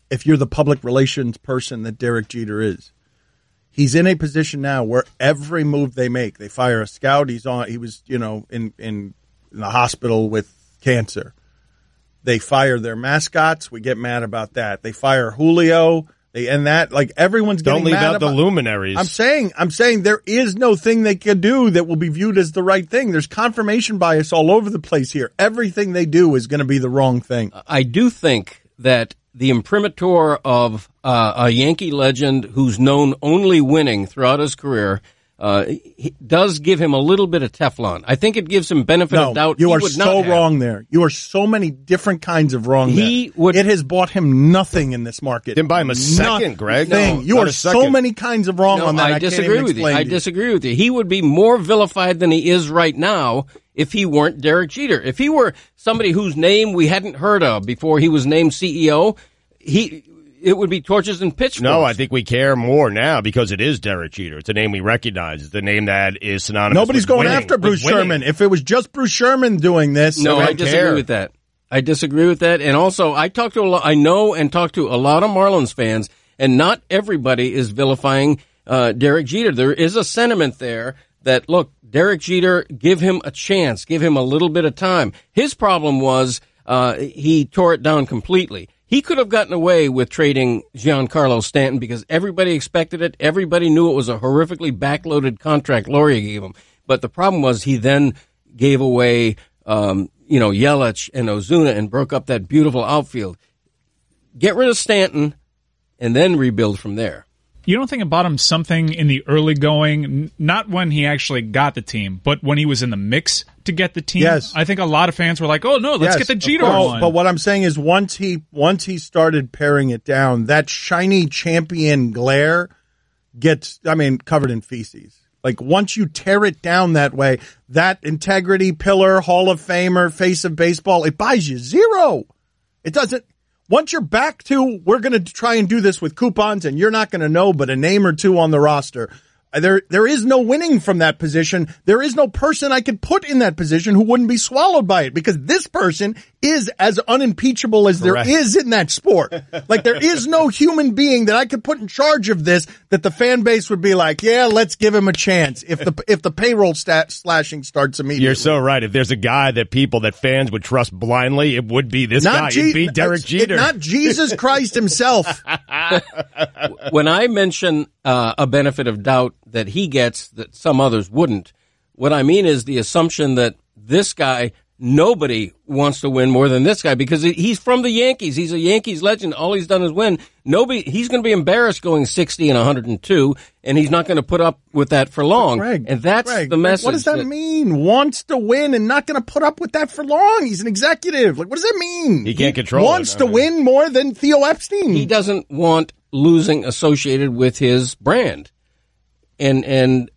[SPEAKER 2] if you're the public relations person that Derek Jeter is. He's in a position now where every move they make, they fire a scout. He was, in the hospital with cancer. They fire their mascots. We get mad about that. They fire Julio. They end that. Like, everyone's getting mad.
[SPEAKER 1] Don't leave out
[SPEAKER 2] about
[SPEAKER 1] the luminaries.
[SPEAKER 2] I'm saying there is no thing they can do that will be viewed as the right thing. There's confirmation bias all over the place here. Everything they do is going to be the wrong thing.
[SPEAKER 5] I do think that the imprimatur of a Yankee legend who's known only winning throughout his career does give him a little bit of Teflon. I think it gives him benefit of doubt.
[SPEAKER 2] You are so wrong there. You are so many different kinds of wrong there. It has bought him nothing in this market.
[SPEAKER 1] Didn't buy him a second, Greg.
[SPEAKER 2] You are so many kinds of wrong on that.
[SPEAKER 5] I disagree with you. I disagree with you. He would be more vilified than he is right now if he weren't Derek Jeter. If he were somebody whose name we hadn't heard of before he was named CEO, it would be torches and pitchforks.
[SPEAKER 1] No, I think we care more now because it is Derek Jeter. It's a name we recognize. It's a name that is synonymous
[SPEAKER 2] Nobody's
[SPEAKER 1] with
[SPEAKER 2] going
[SPEAKER 1] winning,
[SPEAKER 2] after Bruce Sherman. If it was just Bruce Sherman doing this,
[SPEAKER 5] no, I disagree with that. I disagree with that. And also, I talk to I know and talk to a lot of Marlins fans, and not everybody is vilifying Derek Jeter. There is a sentiment there that, look, Derek Jeter, give him a chance, give him a little bit of time. His problem was he tore it down completely. He could have gotten away with trading Giancarlo Stanton because everybody expected it. Everybody knew it was a horrifically backloaded contract Loria gave him. But the problem was he then gave away, Yelich and Ozuna and broke up that beautiful outfield. Get rid of Stanton and then rebuild from there.
[SPEAKER 6] You don't think it bought him something in the early going, not when he actually got the team, but when he was in the mix to get the team?
[SPEAKER 2] Yes.
[SPEAKER 6] I think a lot of fans were like, oh, no, let's get the Jeter one.
[SPEAKER 2] But what I'm saying is once he started paring it down, that shiny champion glare gets, covered in feces. Like, once you tear it down that way, that integrity pillar, Hall of Famer, face of baseball, it buys you zero. It doesn't. Once you're back to, we're going to try and do this with coupons, and you're not going to know but a name or two on the roster. There is no winning from that position. There is no person I could put in that position who wouldn't be swallowed by it, because this person is as unimpeachable as there is in that sport. Like, there is no human being that I could put in charge of this that the fan base would be like, yeah, let's give him a chance if the payroll slashing starts immediately.
[SPEAKER 1] You're so right. If there's a guy that fans would trust blindly, it would be this guy. It'd be Derek Jeter.
[SPEAKER 2] Not Jesus Christ himself.
[SPEAKER 5] When I mention a benefit of doubt that he gets that some others wouldn't, what I mean is the assumption that this guy, nobody wants to win more than this guy because he's from the Yankees. He's a Yankees legend. All he's done is win. He's going to be embarrassed going 60 and 102, and he's not going to put up with that for long. And that's the message.
[SPEAKER 2] What does that mean? Wants to win and not going to put up with that for long. He's an executive. Like, what does that mean?
[SPEAKER 1] He can't control it.
[SPEAKER 2] Wants to win more than Theo Epstein.
[SPEAKER 5] He doesn't want losing associated with his brand. And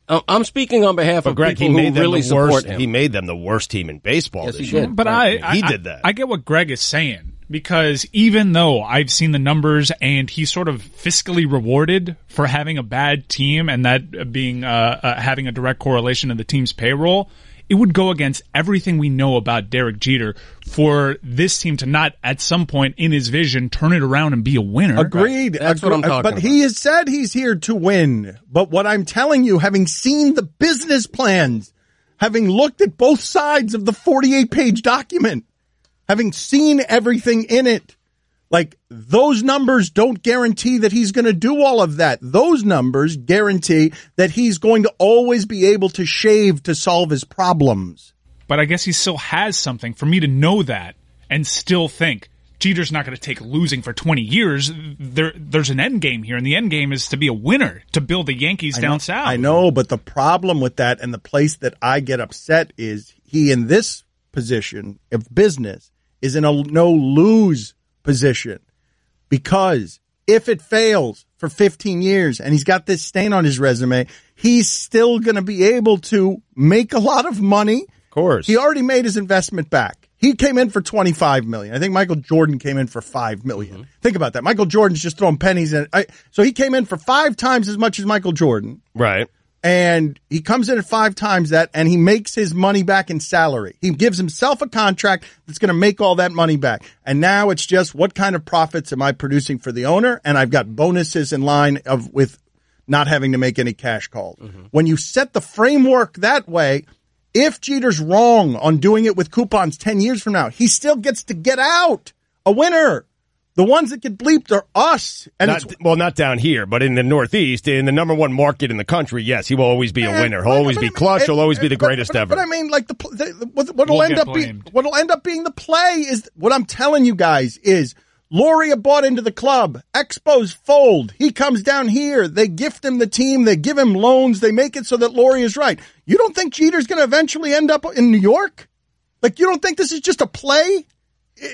[SPEAKER 5] I'm speaking on behalf of
[SPEAKER 1] Greg,
[SPEAKER 5] people who really support him.
[SPEAKER 1] He made them the worst team in baseball
[SPEAKER 5] Yes,
[SPEAKER 1] this
[SPEAKER 5] he
[SPEAKER 1] year.
[SPEAKER 5] did.
[SPEAKER 6] But
[SPEAKER 1] He did that.
[SPEAKER 6] I get what Greg is saying, because even though I've seen the numbers and he's sort of fiscally rewarded for having a bad team and that being having a direct correlation to the team's payroll, it would go against everything we know about Derek Jeter for this team to not, at some point in his vision, turn it around and be a winner.
[SPEAKER 2] Agreed.
[SPEAKER 5] That's what I'm talking about.
[SPEAKER 2] But he has said he's here to win. But what I'm telling you, having seen the business plans, having looked at both sides of the 48-page document, having seen everything in it, like, those numbers don't guarantee that he's going to do all of that. Those numbers guarantee that he's going to always be able to shave to solve his problems.
[SPEAKER 6] But I guess he still has something for me to know that and still think Jeter's not going to take losing for 20 years. There's an end game here, and the end game is to be a winner, to build the Yankees down south.
[SPEAKER 2] I know, but the problem with that and the place that I get upset is he, in this position of business, is in a no-lose position, because if it fails for 15 years and he's got this stain on his resume, he's still going to be able to make a lot of money.
[SPEAKER 1] Of course.
[SPEAKER 2] He already made his investment back. He came in for $25 million. I think Michael Jordan came in for $5 million. Mm-hmm. Think about that. Michael Jordan's just throwing pennies in it. So he came in for 5 times as much as Michael Jordan.
[SPEAKER 1] Right.
[SPEAKER 2] And he comes in at 5 times that, and he makes his money back in salary. He gives himself a contract that's going to make all that money back. And now it's just, what kind of profits am I producing for the owner? And I've got bonuses in line with not having to make any cash calls. Mm-hmm. When you set the framework that way, If Jeter's wrong on doing it with coupons 10 years from now, he still gets to get out a winner. The ones that get bleeped are us. And
[SPEAKER 1] not down here, but in the Northeast, in the number one market in the country, yes, he will always be a winner. He'll always be clutch. He'll always be the greatest ever.
[SPEAKER 2] But I mean, like, what'll end up being the play is, what I'm telling you guys is, Loria bought into the club. Expos fold. He comes down here. They gift him the team. They give him loans. They make it so that Loria is right. You don't think Jeter's going to eventually end up in New York? Like, you don't think this is just a play?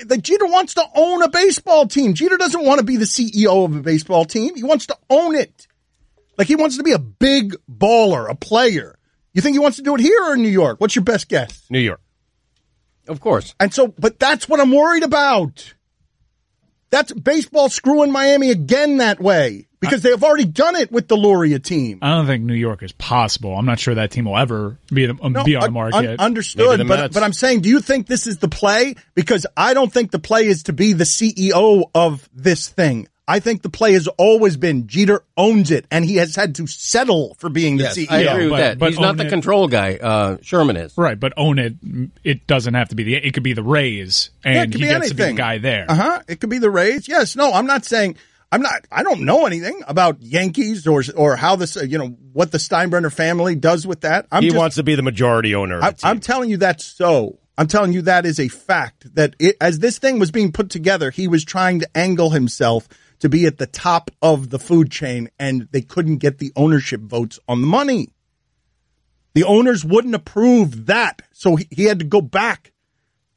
[SPEAKER 2] Like, Jeter wants to own a baseball team. Jeter doesn't want to be the CEO of a baseball team. He wants to own it. Like, he wants to be a big baller, a player. You think he wants to do it here or in New York? What's your best guess?
[SPEAKER 1] New York.
[SPEAKER 5] Of course.
[SPEAKER 2] And so, but that's what I'm worried about. That's baseball screwing Miami again that way because they have already done it with the Loria team.
[SPEAKER 6] I don't think New York is possible. I'm not sure that team will ever be on the market.
[SPEAKER 2] Understood, but I'm saying, do you think this is the play? Because I don't think the play is to be the CEO of this thing. I think the play has always been Jeter owns it, and he has had to settle for being the CEO.
[SPEAKER 5] I agree with that. But he's not the control guy. Sherman is.
[SPEAKER 6] Right, but own it. It doesn't have to be it could be the Rays, and he gets to be the guy there.
[SPEAKER 2] It could be the Rays. Yes. No, I'm not saying. I don't know anything about Yankees or how this. What the Steinbrenner family does with that.
[SPEAKER 1] He wants to be the majority owner.
[SPEAKER 2] I'm telling you that's so. I'm telling you that is a fact. That as this thing was being put together, he was trying to angle himself to be at the top of the food chain, and they couldn't get the ownership votes on the money. The owners wouldn't approve that, so he had to go back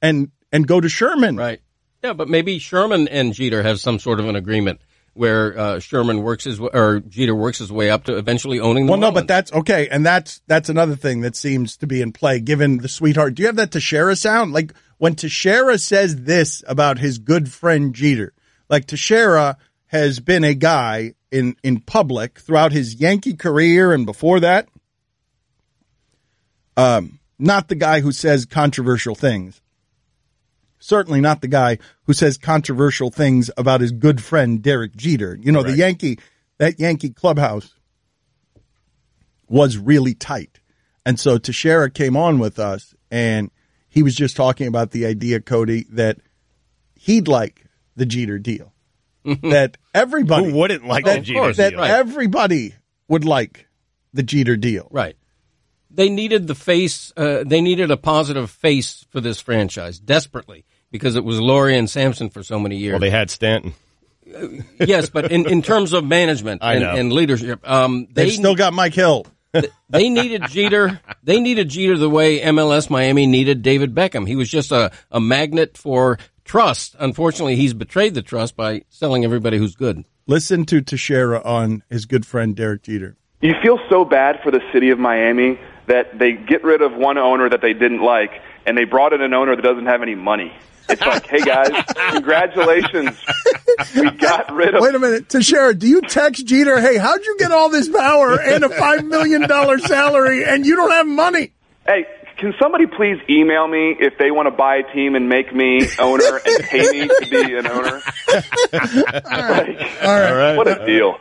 [SPEAKER 2] and go to Sherman.
[SPEAKER 5] Right. Yeah, but maybe Sherman and Jeter have some sort of an agreement where Jeter works his way up to eventually owning the Marlins.
[SPEAKER 2] No, but that's okay, and that's another thing that seems to be in play, given the sweetheart. Do you have that Teixeira sound? Like, when Teixeira says this about his good friend Jeter, like, Teixeira has been a guy in public throughout his Yankee career and before that. Not the guy who says controversial things. Certainly not the guy who says controversial things about his good friend Derek Jeter. That Yankee clubhouse was really tight. And so Teixeira came on with us, and he was just talking about the idea, Cody, that he'd like the Jeter deal. That everybody
[SPEAKER 1] who wouldn't like the Jeter deal.
[SPEAKER 2] That everybody would like the Jeter deal.
[SPEAKER 5] Right. They needed the face. They needed a positive face for this franchise desperately because it was Loria and Sampson for so many years.
[SPEAKER 1] Well, they had Stanton.
[SPEAKER 5] Yes, but in terms of management and leadership,
[SPEAKER 2] they've still got Mike Hill.
[SPEAKER 5] They needed Jeter. They needed Jeter the way MLS Miami needed David Beckham. He was just a magnet for trust. Unfortunately, he's betrayed the trust by selling everybody who's good.
[SPEAKER 2] Listen to Teixeira on his good friend Derek Jeter.
[SPEAKER 8] You feel so bad for the city of Miami that they get rid of one owner that they didn't like, and they brought in an owner that doesn't have any money. It's like, hey, guys, congratulations. We got rid of...
[SPEAKER 2] Wait a minute. Teixeira, do you text Jeter, hey, how'd you get all this power and a $5 million salary, and you don't have money?
[SPEAKER 8] Hey, can somebody please email me if they want to buy a team and make me owner and pay me to be an owner?
[SPEAKER 2] All right.
[SPEAKER 8] What a deal.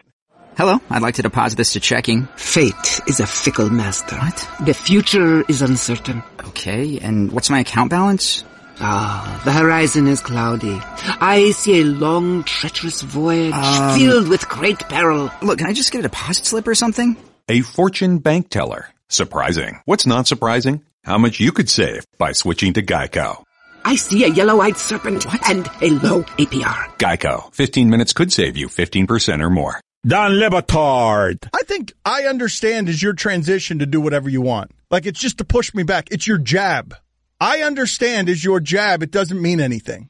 [SPEAKER 9] Hello, I'd like to deposit this to checking.
[SPEAKER 10] Fate is a fickle master.
[SPEAKER 9] What?
[SPEAKER 10] The future is uncertain.
[SPEAKER 9] Okay, and what's my account balance?
[SPEAKER 10] The horizon is cloudy. I see a long, treacherous voyage filled with great peril.
[SPEAKER 9] Look, can I just get a deposit slip or something?
[SPEAKER 11] A fortune bank teller. Surprising. What's not surprising? How much you could save by switching to Geico.
[SPEAKER 10] I see a yellow-eyed serpent and a low APR.
[SPEAKER 11] Geico. 15 minutes could save you 15% or more.
[SPEAKER 7] Dan Batard.
[SPEAKER 2] I think I understand is your transition to do whatever you want. Like, it's just to push me back. It's your jab. I understand is your jab. It doesn't mean anything.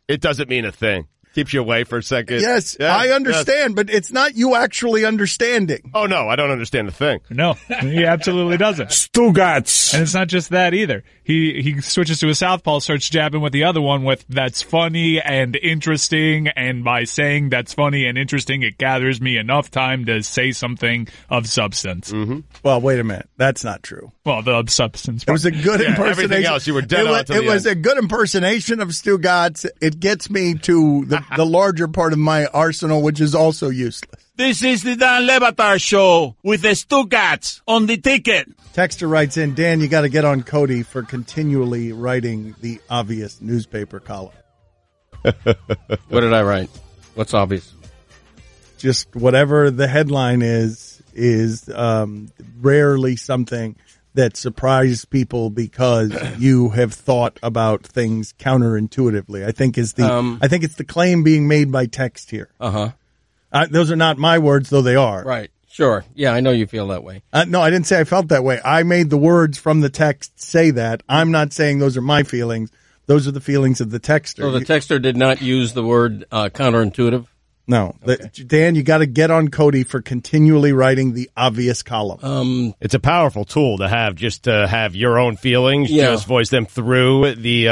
[SPEAKER 1] It doesn't mean a thing. Keeps you away for a second.
[SPEAKER 2] Yes, I understand, but it's not you actually understanding.
[SPEAKER 1] Oh, no, I don't understand a thing.
[SPEAKER 6] No, he absolutely doesn't.
[SPEAKER 7] Stugotz.
[SPEAKER 6] And it's not just that either. He switches to a southpaw, starts jabbing with the other one with that's funny and interesting, and by saying that's funny and interesting, it gathers me enough time to say something of substance.
[SPEAKER 1] Mm-hmm.
[SPEAKER 2] Well, wait a minute. That's not true.
[SPEAKER 6] Well, the of substance part.
[SPEAKER 2] It was a good impersonation.
[SPEAKER 1] Everything else, you were dead on to the end.
[SPEAKER 2] It was a good impersonation of Stugotz. It gets me to the larger part of my arsenal, which is also useless.
[SPEAKER 7] This is the Dan Le Batard Show with the Stugotz on the ticket.
[SPEAKER 2] Texter writes in, Dan, you got to get on Cote for continually writing the obvious newspaper column.
[SPEAKER 5] What did I write? What's obvious?
[SPEAKER 2] Just whatever the headline is rarely something that surprises people because you have thought about things counterintuitively. I think it's the claim being made by text here. Those are not my words, though they are.
[SPEAKER 5] Right. Sure. Yeah, I know you feel that way.
[SPEAKER 2] No, I didn't say I felt that way. I made the words from the text say that. I'm not saying those are my feelings. Those are the feelings of the texter.
[SPEAKER 5] So the texter did not use the word counterintuitive?
[SPEAKER 2] No. Okay. Dan, you got to get on Cote for continually writing the obvious column.
[SPEAKER 1] It's a powerful tool to have, just to have your own feelings, just voice them through the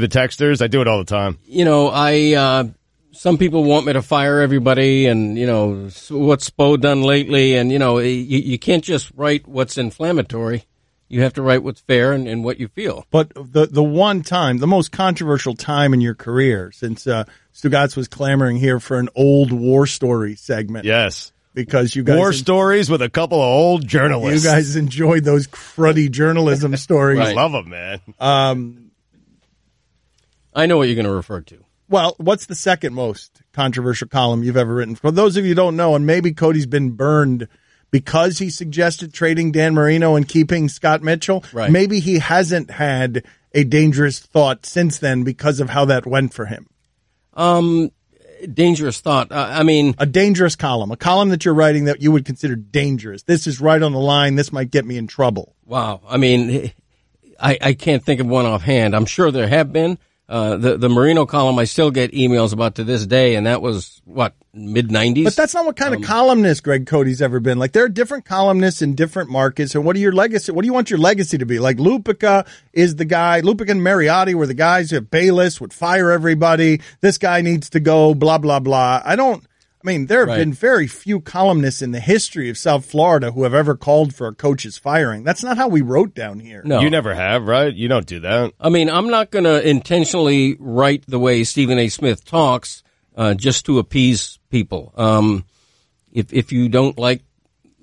[SPEAKER 1] texters. I do it all the time.
[SPEAKER 5] You know, some people want me to fire everybody and, you know, what's Spo done lately? And, you know, you can't just write what's inflammatory. You have to write what's fair and what you feel.
[SPEAKER 2] But the one time, the most controversial time in your career, since Stugotz was clamoring here for an old war story segment.
[SPEAKER 1] Yes.
[SPEAKER 2] Because you guys...
[SPEAKER 1] War stories with a couple of old journalists.
[SPEAKER 2] You guys enjoyed those cruddy journalism stories.
[SPEAKER 1] I love them, man.
[SPEAKER 5] I know what you're going to refer to.
[SPEAKER 2] Well, what's the second most controversial column you've ever written? For those of you who don't know, and maybe Cody's been burned because he suggested trading Dan Marino and keeping Scott Mitchell.
[SPEAKER 5] Right.
[SPEAKER 2] Maybe he hasn't had a dangerous thought since then because of how that went for him.
[SPEAKER 5] Dangerous thought. I mean,
[SPEAKER 2] a dangerous column, a column that you're writing that you would consider dangerous. This is right on the line. This might get me in trouble.
[SPEAKER 5] Wow. I mean, I can't think of one offhand. I'm sure there have been. The Marino column, I still get emails about to this day, and that was, what, mid-'90s?
[SPEAKER 2] But that's not what kind of columnist Greg Cote's ever been. Like, there are different columnists in different markets, and what are your legacy? What do you want your legacy to be? Like, Lupica is the guy, Lupica and Mariotti were the guys who Bayless would fire everybody. This guy needs to go, blah, blah, blah. There have been very few columnists in the history of South Florida who have ever called for a coach's firing. That's not how we wrote down here.
[SPEAKER 5] No.
[SPEAKER 1] You never have, right? You don't do that.
[SPEAKER 5] I mean, I'm not going to intentionally write the way Stephen A. Smith talks just to appease people. If you don't like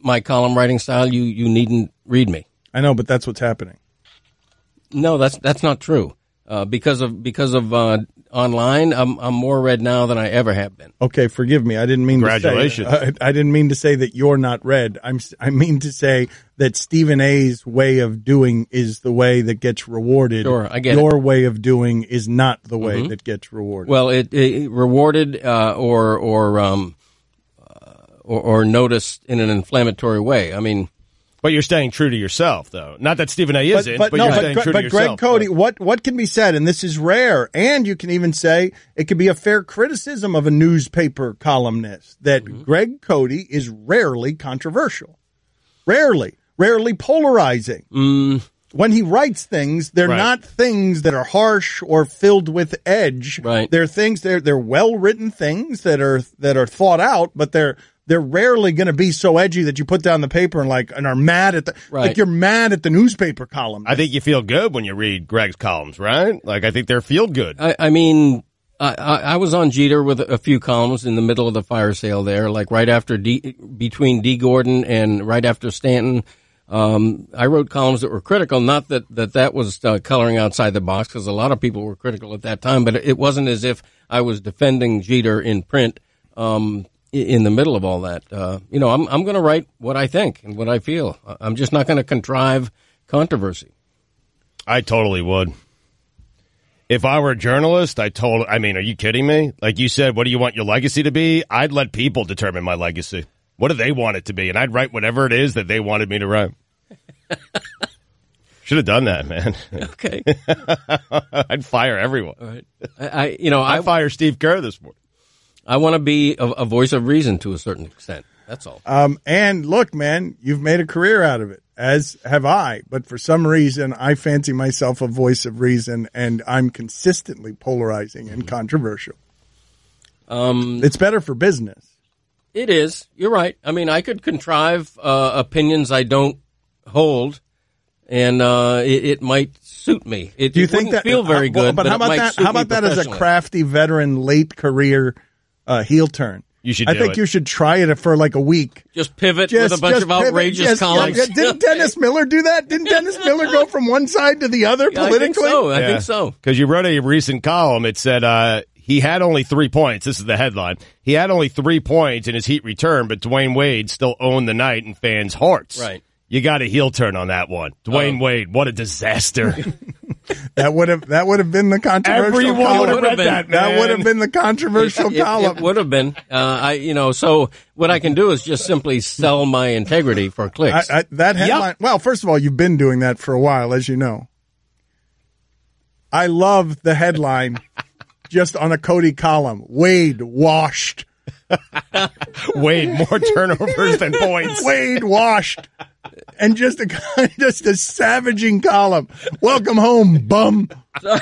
[SPEAKER 5] my column writing style, you needn't read me.
[SPEAKER 2] I know, but that's what's happening.
[SPEAKER 5] No, that's not true. Because of online, I'm more read now than I ever have been.
[SPEAKER 2] Okay, forgive me. I didn't mean
[SPEAKER 1] Congratulations.
[SPEAKER 2] to say I didn't mean to say that you're not read. I mean to say that Stephen A.'s way of doing is the way that gets rewarded.
[SPEAKER 5] Sure, I get
[SPEAKER 2] Your way of doing is not the way that gets rewarded.
[SPEAKER 5] Well, it rewarded or noticed in an inflammatory way. I mean.
[SPEAKER 1] But you're staying true to yourself, though. Not that Stephen A. isn't, but you're staying true to yourself.
[SPEAKER 2] But Greg Cote, what can be said, and this is rare, and you can even say it could be a fair criticism of a newspaper columnist, that Greg Cote is rarely controversial. Rarely polarizing. When he writes things, they're not things that are harsh or filled with edge.
[SPEAKER 5] Right.
[SPEAKER 2] They're things, they're well-written things that are thought out, but they're rarely going to be so edgy that you put down the paper and are mad at like you're mad at the newspaper column.
[SPEAKER 1] I think you feel good when you read Greg's columns, right? Like, I think they're feel good.
[SPEAKER 5] I mean, I was on Jeter with a few columns in the middle of the fire sale there, like right after between D. Gordon and right after Stanton. I wrote columns that were critical, not that was coloring outside the box, because a lot of people were critical at that time, but it wasn't as if I was defending Jeter in print. In the middle of all that, I'm going to write what I think and what I feel. I'm just not going to contrive controversy.
[SPEAKER 1] I totally would. If I were a journalist, are you kidding me? Like you said, what do you want your legacy to be? I'd let people determine my legacy. What do they want it to be? And I'd write whatever it is that they wanted me to write. Should have done that, man.
[SPEAKER 5] Okay. I'd
[SPEAKER 1] fire everyone.
[SPEAKER 5] All right. I'd
[SPEAKER 1] fire Steve Kerr this morning.
[SPEAKER 5] I want to be a voice of reason to a certain extent. That's all.
[SPEAKER 2] And look, man, you've made a career out of it, as have I. But for some reason, I fancy myself a voice of reason, and I'm consistently polarizing and controversial. It's better for business.
[SPEAKER 5] It is. You're right. I mean, I could contrive opinions I don't hold, and it might suit me. Do you think that feel very good?
[SPEAKER 2] But how about that? How about that as a crafty veteran, late career heel turn?
[SPEAKER 1] You should.
[SPEAKER 2] I think you should try it for like a week.
[SPEAKER 5] Just pivot with a bunch of outrageous columns.
[SPEAKER 2] Yeah. Didn't Dennis Miller do that? Didn't Dennis Miller go from one side to the other politically?
[SPEAKER 5] I think so.
[SPEAKER 1] Because you wrote a recent column. It said he had only 3 points. This is the headline. He had only 3 points in his Heat return, but Dwayne Wade still owned the night in fans' hearts.
[SPEAKER 5] Right.
[SPEAKER 1] You got a heel turn on that one. Dwayne Wade, what a disaster.
[SPEAKER 2] That would have been the controversial
[SPEAKER 1] Everyone
[SPEAKER 2] column.
[SPEAKER 1] would have read that, man.
[SPEAKER 2] That would have been the controversial column.
[SPEAKER 5] It would have been. So what I can do is just simply sell my integrity for clicks.
[SPEAKER 2] That headline. Yep. Well, first of all, you've been doing that for a while, as you know. I love the headline just on a Cote column. Wade washed.
[SPEAKER 1] Wade, more turnovers than points.
[SPEAKER 2] Wade washed. And just a savaging column. Welcome home, bum.
[SPEAKER 1] Wade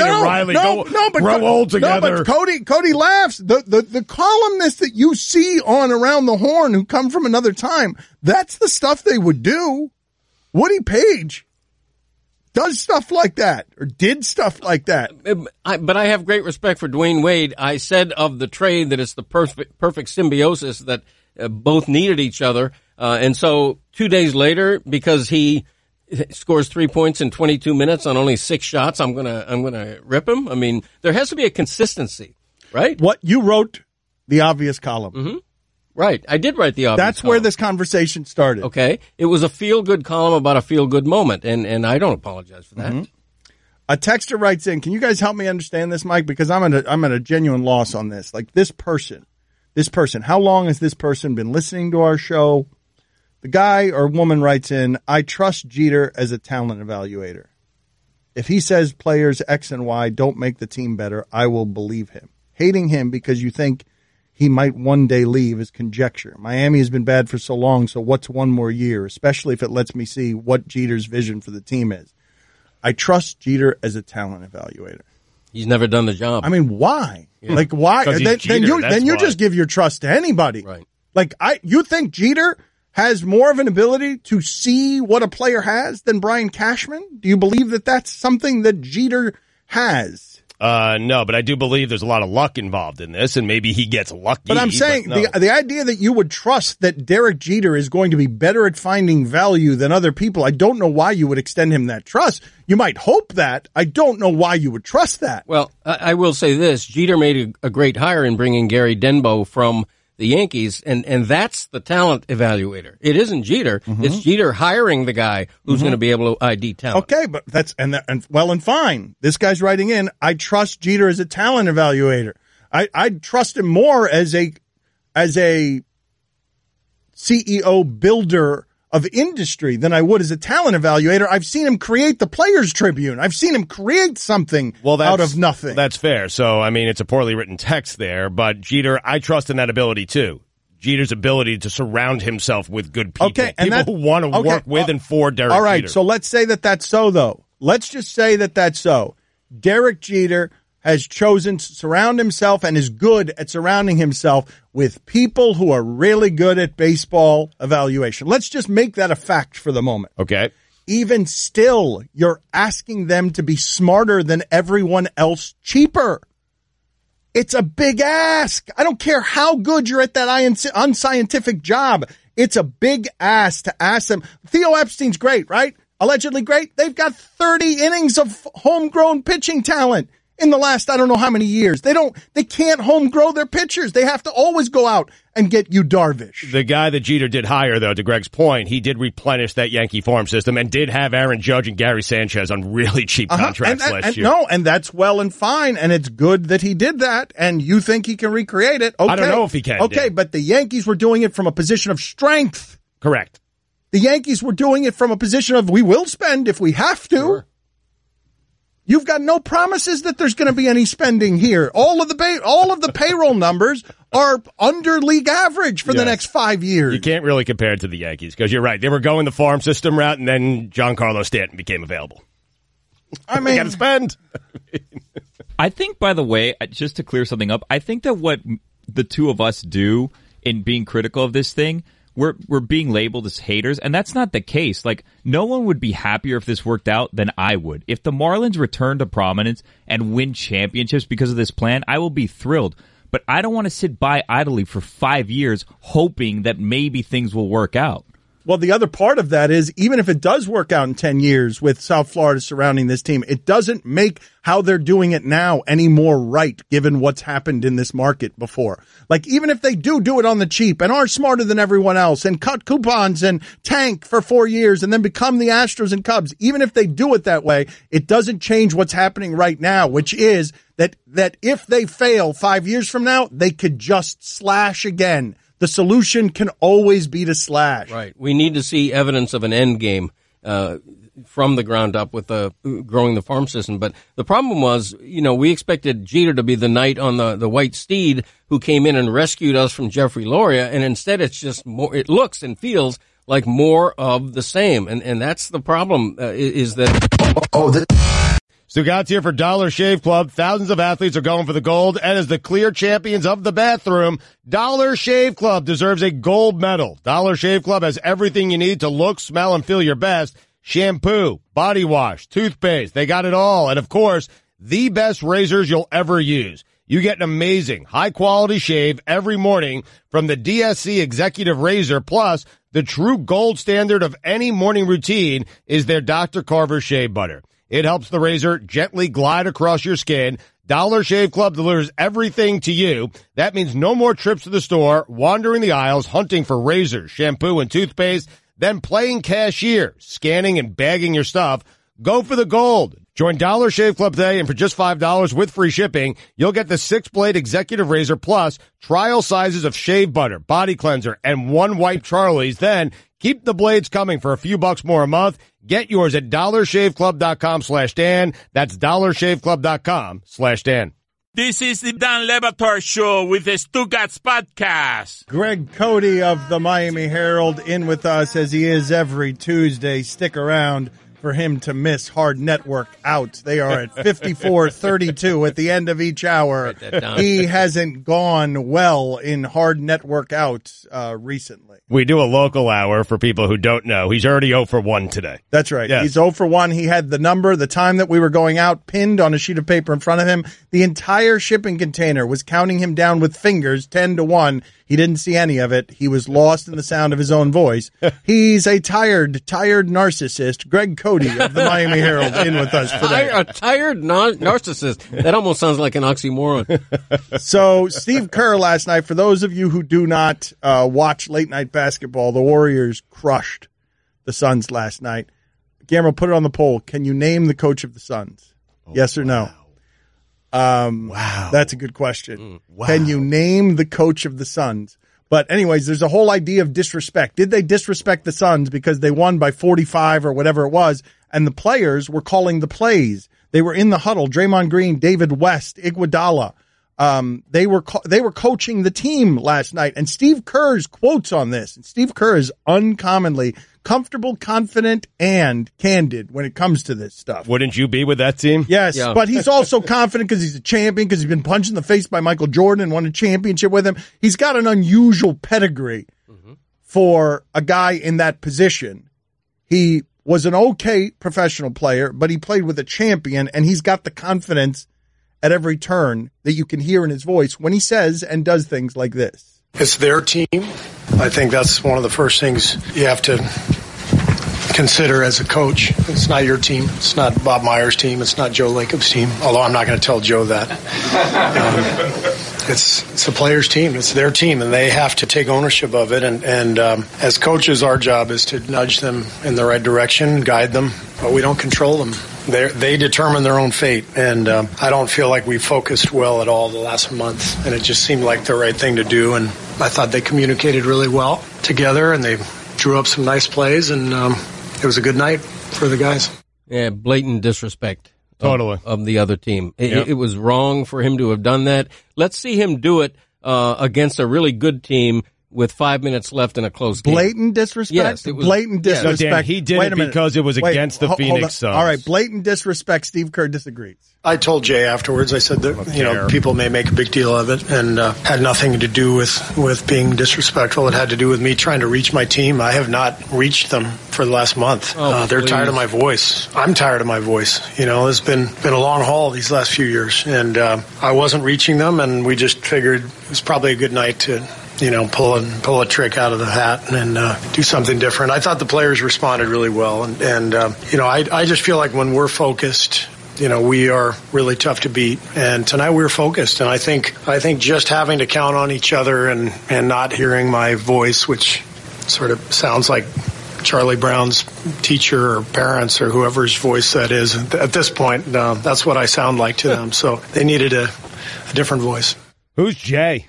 [SPEAKER 1] and Riley grow old together.
[SPEAKER 2] No, but Cote laughs. The columnists that you see on Around the Horn who come from another time, that's the stuff they would do. Woody Page does stuff like that, or did stuff like that.
[SPEAKER 5] But I have great respect for Dwayne Wade. I said of the trade that it's the perfect symbiosis, that both needed each other. And so 2 days later, because he scores 3 points in 22 minutes on only 6 shots, I'm gonna rip him. I mean, there has to be a consistency, right?
[SPEAKER 2] What you wrote, the obvious column.
[SPEAKER 5] Mm-hmm. Right. I did write the obvious
[SPEAKER 2] That's
[SPEAKER 5] column.
[SPEAKER 2] where this conversation started.
[SPEAKER 5] Okay. It was a feel-good column about a feel-good moment, and I don't apologize for that.
[SPEAKER 2] Mm-hmm. A texter writes in, can you guys help me understand this, Mike? Because I'm at a genuine loss on this. Like, this person, how long has this person been listening to our show? The guy or woman writes in, I trust Jeter as a talent evaluator. If he says players X and Y don't make the team better, I will believe him. Hating him because you think he might one day leave is conjecture. Miami has been bad for so long, so what's one more year, especially if it lets me see what Jeter's vision for the team is. I trust Jeter as a talent evaluator.
[SPEAKER 5] He's never done the job.
[SPEAKER 2] I mean, why? Yeah. Like, why? Then you just give your trust to anybody.
[SPEAKER 5] Right.
[SPEAKER 2] Like, you think Jeter has more of an ability to see what a player has than Brian Cashman? Do you believe that that's something that Jeter has?
[SPEAKER 1] No, but I do believe there's a lot of luck involved in this, and maybe he gets lucky.
[SPEAKER 2] But I'm saying the idea that you would trust that Derek Jeter is going to be better at finding value than other people, I don't know why you would extend him that trust. You might hope that. I don't know why you would trust that.
[SPEAKER 5] Well, I will say this. Jeter made a great hire in bringing Gary Denbo from the Yankees, and that's the talent evaluator. It isn't Jeter. Mm-hmm. It's Jeter hiring the guy who's going to be able to ID talent.
[SPEAKER 2] Okay, but that's well and fine. This guy's writing in, I trust Jeter as a talent evaluator. I'd trust him more as a CEO builder of industry than I would as a talent evaluator. I've seen him create the Players Tribune. I've seen him create something out of nothing.
[SPEAKER 1] That's fair. So, I mean, it's a poorly written text there, but Jeter, I trust in that ability too. Jeter's ability to surround himself with good people.
[SPEAKER 2] Okay,
[SPEAKER 1] people who want to work with and for Derek Jeter.
[SPEAKER 2] All right, so let's say that that's so, though. Let's just say that that's so. Derek Jeter has chosen to surround himself and is good at surrounding himself with people who are really good at baseball evaluation. Let's just make that a fact for the moment.
[SPEAKER 1] Okay.
[SPEAKER 2] Even still, you're asking them to be smarter than everyone else, cheaper. It's a big ask. I don't care how good you're at that unscientific job. It's a big ask to ask them. Theo Epstein's great, right? Allegedly great. They've got 30 innings of homegrown pitching talent in the last, I don't know how many years. They can't home grow their pitchers. They have to always go out and get Yu Darvish.
[SPEAKER 1] The guy that Jeter did hire, though, to Greg's point, he did replenish that Yankee farm system and did have Aaron Judge and Gary Sanchez on really cheap contracts last year.
[SPEAKER 2] No, and that's well and fine, and it's good that he did that, and you think he can recreate it. Okay.
[SPEAKER 1] I don't know if he can.
[SPEAKER 2] Okay, but the Yankees were doing it from a position of strength.
[SPEAKER 1] Correct.
[SPEAKER 2] The Yankees were doing it from a position of we will spend if we have to. Sure. You've got no promises that there's going to be any spending here. All of the payroll numbers are under league average for the next 5 years.
[SPEAKER 1] You can't really compare it to the Yankees because you're right. They were going the farm system route, and then Giancarlo Stanton became available. I mean, got to spend.
[SPEAKER 3] I think, by the way, just to clear something up, I think that what the two of us do in being critical of this thing, we're being labeled as haters, and that's not the case. Like, no one would be happier if this worked out than I would. If the Marlins return to prominence and win championships because of this plan, I will be thrilled. but I don't want to sit by idly for 5 years hoping that maybe things will work out.
[SPEAKER 2] Well, the other part of that is, even if it does work out in 10 years with South Florida surrounding this team, it doesn't make how they're doing it now any more right, given what's happened in this market before. Like, even if they do it on the cheap and are smarter than everyone else and cut coupons and tank for 4 years and then become the Astros and Cubs, even if they do it that way, it doesn't change what's happening right now, which is that if they fail 5 years from now, they could just slash again. The solution can always be to slash.
[SPEAKER 5] Right. We need to see evidence of an end game from the ground up with growing the farm system. But the problem was, we expected Jeter to be the knight on the white steed who came in and rescued us from Jeffrey Loria, and instead it's just more. It looks and feels like more of the same, and that's the problem. Is that
[SPEAKER 1] Stugotz here for Dollar Shave Club. Thousands of athletes are going for the gold, and as the clear champions of the bathroom, Dollar Shave Club deserves a gold medal. Dollar Shave Club has everything you need to look, smell, and feel your best. Shampoo, body wash, toothpaste, they got it all. And of course, the best razors you'll ever use. You get an amazing, high-quality shave every morning from the DSC Executive Razor. Plus, the true gold standard of any morning routine is their Dr. Carver Shave Butter. It helps the razor gently glide across your skin. Dollar Shave Club delivers everything to you. That means no more trips to the store, wandering the aisles, hunting for razors, shampoo, and toothpaste, then playing cashier, scanning and bagging your stuff. Go for the gold. Join Dollar Shave Club today, and for just $5 with free shipping, you'll get the 6-blade Executive Razor plus trial sizes of shave butter, body cleanser, and one wipe Charlie's. Then keep the blades coming for a few bucks more a month. Get yours at dollarshaveclub.com/Dan. That's dollarshaveclub.com/Dan.
[SPEAKER 7] This is the Dan Le Batard Show with the Stugotz podcast.
[SPEAKER 2] Greg Cote of the Miami Herald in with us as he is every Tuesday. Stick around for him to miss Hard Network out. They are at 54-32 at the end of each hour. He hasn't gone well in Hard Network out recently.
[SPEAKER 1] We do a local hour for people who don't know. He's already 0 for 1 today.
[SPEAKER 2] That's right.
[SPEAKER 1] Yes.
[SPEAKER 2] He's 0 for 1. He had the number, the time that we were going out, pinned on a sheet of paper in front of him. The entire shipping container was counting him down with fingers, 10-1. He didn't see any of it. He was lost in the sound of his own voice. He's a tired narcissist. Greg Cote of the Miami Herald in with us today.
[SPEAKER 5] A tired narcissist. That almost sounds like an oxymoron.
[SPEAKER 2] So Steve Kerr last night, for those of you who do not watch late night basketball, the Warriors crushed the Suns last night. Guillermo, put it on the poll. Can you name the coach of the Suns? Yes or no? Wow. That's a good question. Wow. Can you name the coach of the Suns? But anyways, there's a whole idea of disrespect. Did they disrespect the Suns because they won by 45 or whatever it was, and the players were calling the plays? They were in the huddle. Draymond Green, David West, Iguodala. They were coaching the team last night, and Steve Kerr's quotes on this. And Steve Kerr is uncommonly comfortable, confident, and candid when it comes to this stuff.
[SPEAKER 1] Wouldn't you be with that team?
[SPEAKER 2] Yes, yeah. But he's also confident because he's a champion, because he's been punched in the face by Michael Jordan and won a championship with him. He's got an unusual pedigree for a guy in that position. He was an okay professional player, but he played with a champion, and he's got the confidence at every turn that you can hear in his voice when he says and does things like this.
[SPEAKER 12] It's their team. I think that's one of the first things you have to consider as a coach. It's not your team. It's not Bob Myers' team. It's not Joe Lacob's team, although I'm not going to tell Joe that. It's a player's team. It's their team, and they have to take ownership of it. And as coaches, our job is to nudge them in the right direction, guide them, but we don't control them. They determine their own fate, and I don't feel like we focused well at all the last month, and it just seemed like the right thing to do, and I thought they communicated really well together, and they drew up some nice plays, and it was a good night for the guys.
[SPEAKER 5] Yeah, blatant disrespect.
[SPEAKER 1] Totally.
[SPEAKER 5] Of the other team. It was wrong for him to have done that. Let's see him do it against a really good team with 5 minutes left in a close game.
[SPEAKER 2] Blatant disrespect?
[SPEAKER 5] Yes, it was
[SPEAKER 2] blatant disrespect.
[SPEAKER 1] No, Dan, he did it because it was against the Phoenix Suns.
[SPEAKER 2] All right, blatant disrespect. Steve Kerr disagrees.
[SPEAKER 12] I told Jay afterwards, I said that, people may make a big deal of it and had nothing to do with being disrespectful. It had to do with me trying to reach my team. I have not reached them for the last month. They're tired of my voice. I'm tired of my voice. It's been a long haul these last few years, and I wasn't reaching them, and we just figured it was probably a good night to pull a trick out of the hat and do something different. I thought the players responded really well, and I just feel like when we're focused, we are really tough to beat. And tonight we were focused, and I think just having to count on each other and not hearing my voice, which sort of sounds like Charlie Brown's teacher or parents or whoever's voice that is at this point, that's what I sound like to them. So they needed a different voice.
[SPEAKER 1] Who's Jay?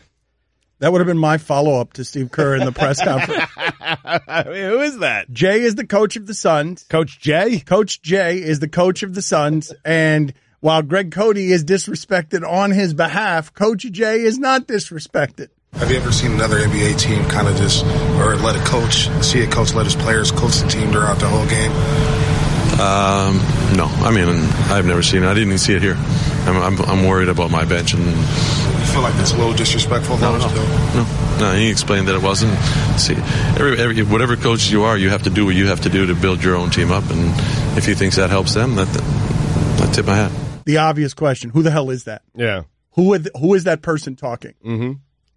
[SPEAKER 2] That would have been my follow-up to Steve Kerr in the press conference.
[SPEAKER 1] I mean, who is that?
[SPEAKER 2] Jay is the coach of the Suns.
[SPEAKER 1] Coach Jay?
[SPEAKER 2] Coach Jay is the coach of the Suns. And while Greg Cote is disrespected on his behalf, Coach Jay is not disrespected.
[SPEAKER 13] Have you ever seen another NBA team kind of or let a coach let his players coach the team throughout the whole game?
[SPEAKER 14] No. I mean, I've never seen it. I didn't even see it here. I'm worried about my bench. And
[SPEAKER 13] you feel like that's a little disrespectful?
[SPEAKER 14] No. He explained that it wasn't. See, whatever coaches you are, you have to do what you have to do to build your own team up. And if he thinks that helps them, I tip my hat.
[SPEAKER 2] The obvious question: who the hell is that?
[SPEAKER 1] Yeah.
[SPEAKER 2] Who is that person talking?
[SPEAKER 1] Mm-hmm.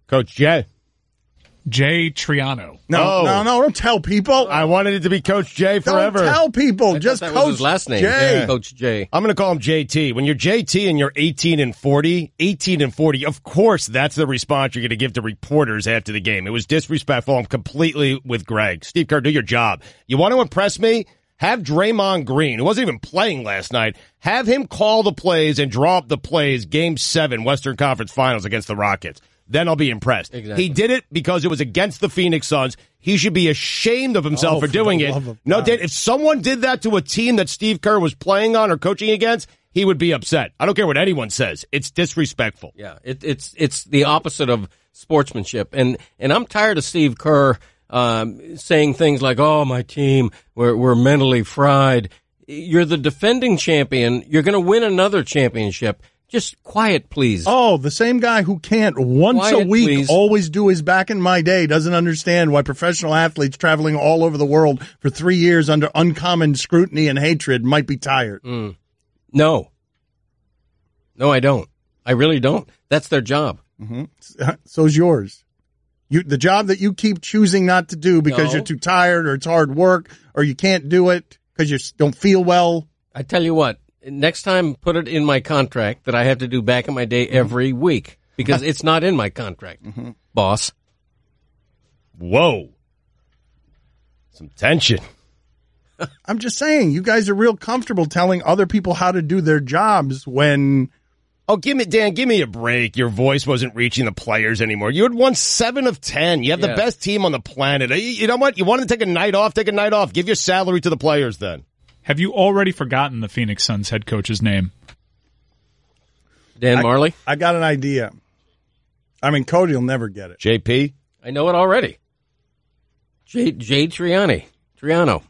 [SPEAKER 1] Coach Jay.
[SPEAKER 6] Jay Triano.
[SPEAKER 2] No, don't tell people.
[SPEAKER 1] I wanted it to be Coach Jay forever.
[SPEAKER 2] Don't tell people.
[SPEAKER 5] Just
[SPEAKER 2] Coach
[SPEAKER 5] was his last name.
[SPEAKER 2] Jay.
[SPEAKER 5] Yeah. Coach Jay.
[SPEAKER 1] I'm going to call him JT. When you're JT and you're 18-40, of course that's the response you're going to give to reporters after the game. It was disrespectful. I'm completely with Greg. Steve Kerr, do your job. You want to impress me? Have Draymond Green, who wasn't even playing last night, have him call the plays and draw up the plays Game 7 Western Conference Finals against the Rockets. Then I'll be impressed.
[SPEAKER 5] Exactly.
[SPEAKER 1] He did it because it was against the Phoenix Suns. He should be ashamed of himself for doing it. No, Dan, if someone did that to a team that Steve Kerr was playing on or coaching against, he would be upset. I don't care what anyone says. It's disrespectful.
[SPEAKER 5] Yeah, it's the opposite of sportsmanship. And I'm tired of Steve Kerr saying things like, "Oh, my team, we're mentally fried." You're the defending champion. You're going to win another championship. Just quiet, please.
[SPEAKER 2] Oh, the same guy who can't once a week
[SPEAKER 5] please.
[SPEAKER 2] always do his back in my day doesn't understand why professional athletes traveling all over the world for 3 years under uncommon scrutiny and hatred might be tired.
[SPEAKER 5] No, I don't. I really don't. That's their job.
[SPEAKER 2] Mm-hmm. So's yours. The job that you keep choosing not to do because you're too tired or it's hard work or you can't do it because you don't feel well.
[SPEAKER 5] I tell you what. Next time, put it in my contract that I have to do back in my day every week because it's not in my contract, boss.
[SPEAKER 1] Whoa. Some tension.
[SPEAKER 2] I'm just saying, you guys are real comfortable telling other people how to do their jobs when...
[SPEAKER 1] Oh, give me a break. Your voice wasn't reaching the players anymore. You had won 7 of 10. You have the best team on the planet. You know what? You want to take a night off? Take a night off. Give your salary to the players then.
[SPEAKER 6] Have you already forgotten the Phoenix Suns head coach's name?
[SPEAKER 5] Dan Marley?
[SPEAKER 2] I got an idea. I mean, Cody will never get it.
[SPEAKER 1] JP?
[SPEAKER 5] I know it already. Jay Triano.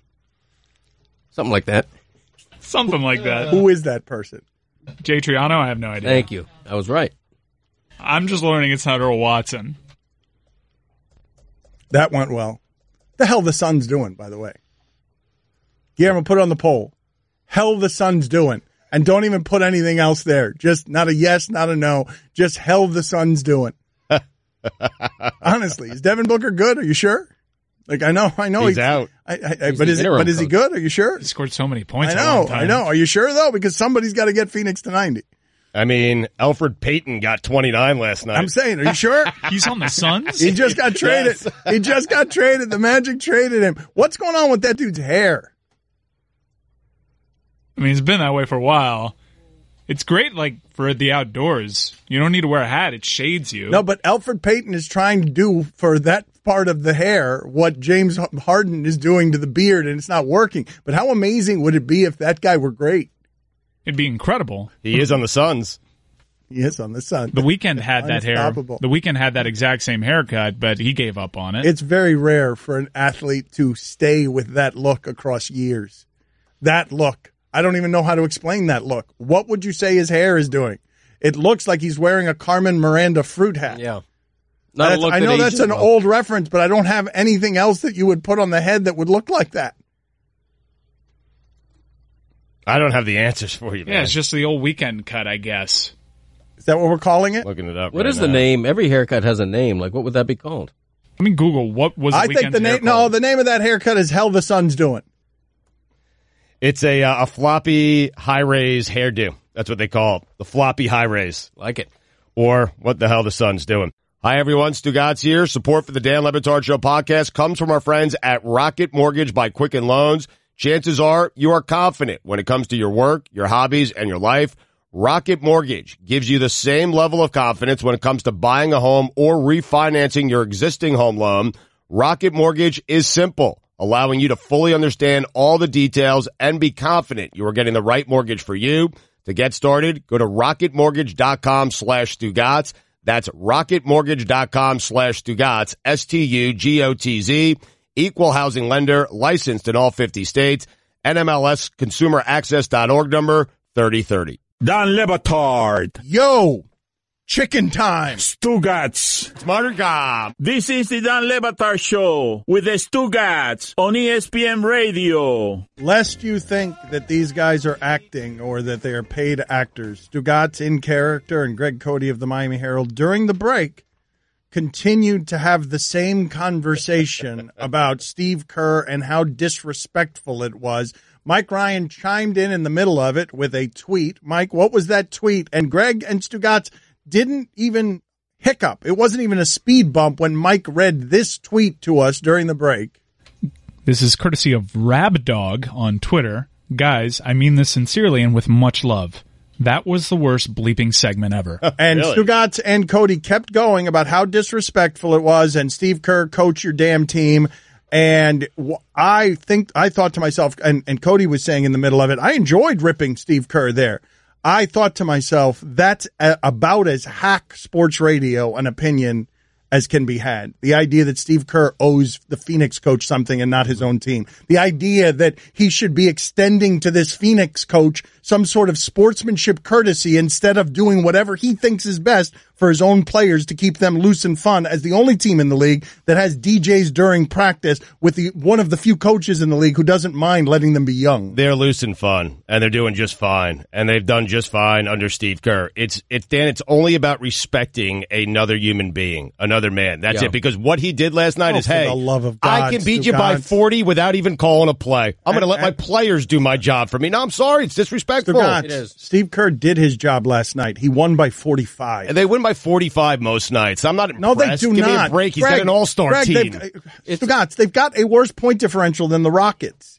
[SPEAKER 5] Something like that.
[SPEAKER 6] Something like that.
[SPEAKER 2] Who is that person?
[SPEAKER 6] Jay Triano? I have no idea.
[SPEAKER 5] Thank you. I was right.
[SPEAKER 6] I'm just learning it's not Earl Watson.
[SPEAKER 2] That went well. The hell the Suns doing, by the way? Guillermo, put it on the poll. Hell the Suns doing. And don't even put anything else there. Just not a yes, not a no. Just hell the Suns doing. Honestly, is Devin Booker good? Are you sure? Like, I know
[SPEAKER 1] he's out.
[SPEAKER 2] But is he good? Are you sure?
[SPEAKER 6] He scored so many points.
[SPEAKER 2] I know. Are you sure though? Because somebody's got to get Phoenix to 90.
[SPEAKER 1] I mean, Elfrid Payton got 29 last night.
[SPEAKER 2] I'm saying, are you sure?
[SPEAKER 6] He's on the Suns?
[SPEAKER 2] He just got traded. Yes. He just got traded. The Magic traded him. What's going on with that dude's hair?
[SPEAKER 6] I mean, it's been that way for a while. It's great, like, for the outdoors. You don't need to wear a hat. It shades you.
[SPEAKER 2] No, but Elfrid Payton is trying to do for that part of the hair what James Harden is doing to the beard, and it's not working. But how amazing would it be if that guy were great?
[SPEAKER 6] It'd be incredible.
[SPEAKER 1] He is on the Suns.
[SPEAKER 2] He is on the Suns.
[SPEAKER 6] The Weeknd had that hair.
[SPEAKER 2] Unstoppable.
[SPEAKER 6] The Weeknd had that exact same haircut, but he gave up on it.
[SPEAKER 2] It's very rare for an athlete to stay with that look across years. That look. I don't even know how to explain that look. What would you say his hair is doing? It looks like he's wearing a Carmen Miranda fruit hat.
[SPEAKER 5] Yeah.
[SPEAKER 2] I know that's an old reference, but I don't have anything else that you would put on the head that would look like that.
[SPEAKER 1] I don't have the answers for you, man.
[SPEAKER 6] Yeah, it's just the old Weeknd cut, I guess.
[SPEAKER 2] Is that what we're calling it?
[SPEAKER 1] Looking it up.
[SPEAKER 5] What is the name? Every haircut has a name. Like, what would that be called?
[SPEAKER 6] Let me Google what was the
[SPEAKER 2] I think the name. No, the name of that haircut is Hell the Sun's Doing.
[SPEAKER 1] It's a floppy high raise hairdo. That's what they call it. The floppy high raise.
[SPEAKER 5] Like it.
[SPEAKER 1] Or what the hell the sun's doing. Hi, everyone. Stugotz here. Support for the Dan Le Batard Show podcast comes from our friends at Rocket Mortgage by Quicken Loans. Chances are you are confident when it comes to your work, your hobbies, and your life. Rocket Mortgage gives you the same level of confidence when it comes to buying a home or refinancing your existing home loan. Rocket Mortgage is simple, allowing you to fully understand all the details and be confident you are getting the right mortgage for you. To get started, go to rocketmortgage.com/Stugotz. That's rocketmortgage.com/Stugotz, STUGOTZ. Equal housing lender, licensed in all 50 states. NMLS consumeraccess.org number 3030.
[SPEAKER 7] Dan Le Batard.
[SPEAKER 2] Yo, chicken time.
[SPEAKER 7] Stugotz.
[SPEAKER 1] Smarter God.
[SPEAKER 7] This is the Dan Le Batard Show with the Stugotz on ESPN Radio.
[SPEAKER 2] Lest you think that these guys are acting or that they are paid actors, Stugotz in character and Greg Cote of the Miami Herald during the break continued to have the same conversation about Steve Kerr and how disrespectful it was. Mike Ryan chimed in the middle of it with a tweet. Mike, what was that tweet? And Greg and Stugotz didn't even hiccup. It wasn't even a speed bump when Mike read this tweet to us during the break.
[SPEAKER 6] This is courtesy of Rabdog on Twitter. Guys, I mean this sincerely and with much love. That was the worst bleeping segment ever.
[SPEAKER 2] And
[SPEAKER 1] Really?
[SPEAKER 2] Stugotz and Cote kept going about how disrespectful it was, and Steve Kerr, coach your damn team. And I thought to myself, and Cote was saying in the middle of it, I enjoyed ripping Steve Kerr there. I thought to myself, that's about as hack sports radio an opinion as can be had. The idea that Steve Kerr owes the Phoenix coach something and not his own team. The idea that he should be extending to this Phoenix coach some sort of sportsmanship courtesy instead of doing whatever he thinks is best for his own players to keep them loose and fun as the only team in the league that has DJs during practice with one of the few coaches in the league who doesn't mind letting them be young.
[SPEAKER 1] They're loose and fun, and they're doing just fine, and they've done just fine under Steve Kerr. It's Dan, it's only about respecting another human being, another man. That's it, because what he did last night is,
[SPEAKER 2] for
[SPEAKER 1] hey,
[SPEAKER 2] the love of God,
[SPEAKER 1] I can beat you by 40 without even calling a play. I'm going to let my players do my job for me. No, I'm sorry. It's disrespectful.
[SPEAKER 2] It is. Steve Kerr did his job last night. He won by 45.
[SPEAKER 1] And they win by 45 most nights. I'm not impressed.
[SPEAKER 2] No, they do
[SPEAKER 1] Give
[SPEAKER 2] not.
[SPEAKER 1] me a break. He's
[SPEAKER 2] Greg,
[SPEAKER 1] got an all-star team.
[SPEAKER 2] Stugotz, they've got a worse point differential than the Rockets.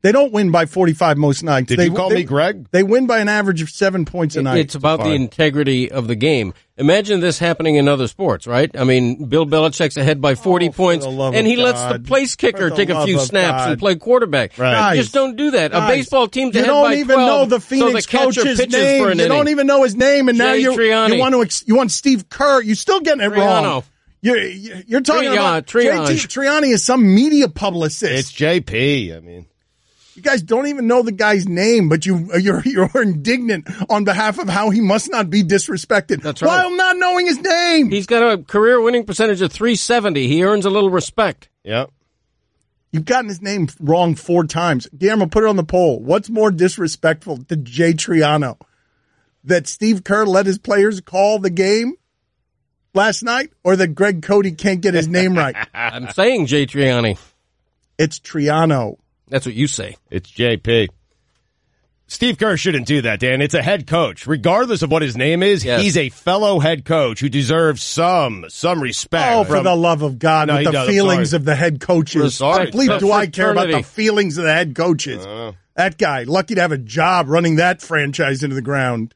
[SPEAKER 2] They don't win by 45 most nights.
[SPEAKER 1] Did you call me Greg?
[SPEAKER 2] They win by an average of 7 points a night.
[SPEAKER 5] It's about the integrity of the game. Imagine this happening in other sports, right? I mean, Bill Belichick's ahead by 40 points, and he lets the place kicker take a few snaps and play quarterback.
[SPEAKER 2] Right.
[SPEAKER 5] You just don't do that. A baseball team's
[SPEAKER 2] you
[SPEAKER 5] ahead
[SPEAKER 2] don't
[SPEAKER 5] by
[SPEAKER 2] even
[SPEAKER 5] 12,
[SPEAKER 2] know the Phoenix
[SPEAKER 5] so the catcher
[SPEAKER 2] coach's
[SPEAKER 5] pitches
[SPEAKER 2] name.
[SPEAKER 5] for an
[SPEAKER 2] You
[SPEAKER 5] inning.
[SPEAKER 2] don't even know his name, and now
[SPEAKER 5] Jay
[SPEAKER 2] you
[SPEAKER 5] Triani.
[SPEAKER 2] want Steve Kerr. You're still getting it wrong. You're talking about JT Triani is some media publicist.
[SPEAKER 1] It's JP. I mean,
[SPEAKER 2] you guys don't even know the guy's name, but you're indignant on behalf of how he must not be disrespected.
[SPEAKER 5] That's right.
[SPEAKER 2] While not knowing his name.
[SPEAKER 5] He's got a career winning percentage of .370. He earns a little respect.
[SPEAKER 1] Yep.
[SPEAKER 2] You've gotten his name wrong 4 times. Guillermo, put it on the poll. What's more disrespectful to Jay Triano? That Steve Kerr let his players call the game last night, or that Greg Cote can't get his name right?
[SPEAKER 5] I'm saying Jay Triani.
[SPEAKER 2] It's Triano.
[SPEAKER 5] That's what you say.
[SPEAKER 1] It's JP. Steve Kerr shouldn't do that, Dan. It's a head coach. Regardless of what his name is, he's a fellow head coach who deserves some respect.
[SPEAKER 2] Oh, for the love of God,
[SPEAKER 1] No,
[SPEAKER 2] with
[SPEAKER 1] he
[SPEAKER 2] the
[SPEAKER 1] does.
[SPEAKER 2] feelings
[SPEAKER 1] Sorry.
[SPEAKER 2] of the head coaches.
[SPEAKER 1] Sorry.
[SPEAKER 2] Bleep do I care about the
[SPEAKER 5] Fraternity.
[SPEAKER 2] feelings of the head coaches. That guy, lucky to have a job running that franchise into the ground.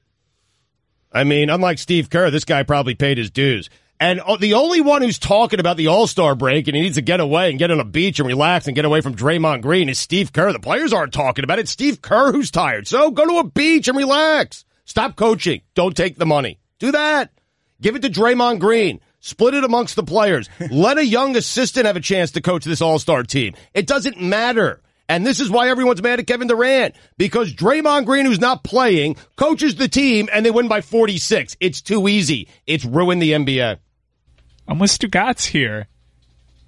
[SPEAKER 1] I mean, unlike Steve Kerr, this guy probably paid his dues. And the only one who's talking about the All-Star break and he needs to get away and get on a beach and relax and get away from Draymond Green is Steve Kerr. The players aren't talking about it. It's Steve Kerr who's tired. So go to a beach and relax. Stop coaching. Don't take the money. Do that. Give it to Draymond Green. Split it amongst the players. Let a young assistant have a chance to coach this all-star team. It doesn't matter. And this is why everyone's mad at Kevin Durant, because Draymond Green, who's not playing, coaches the team, and they win by 46. It's too easy. It's ruined the NBA.
[SPEAKER 6] I'm with Stugotz here.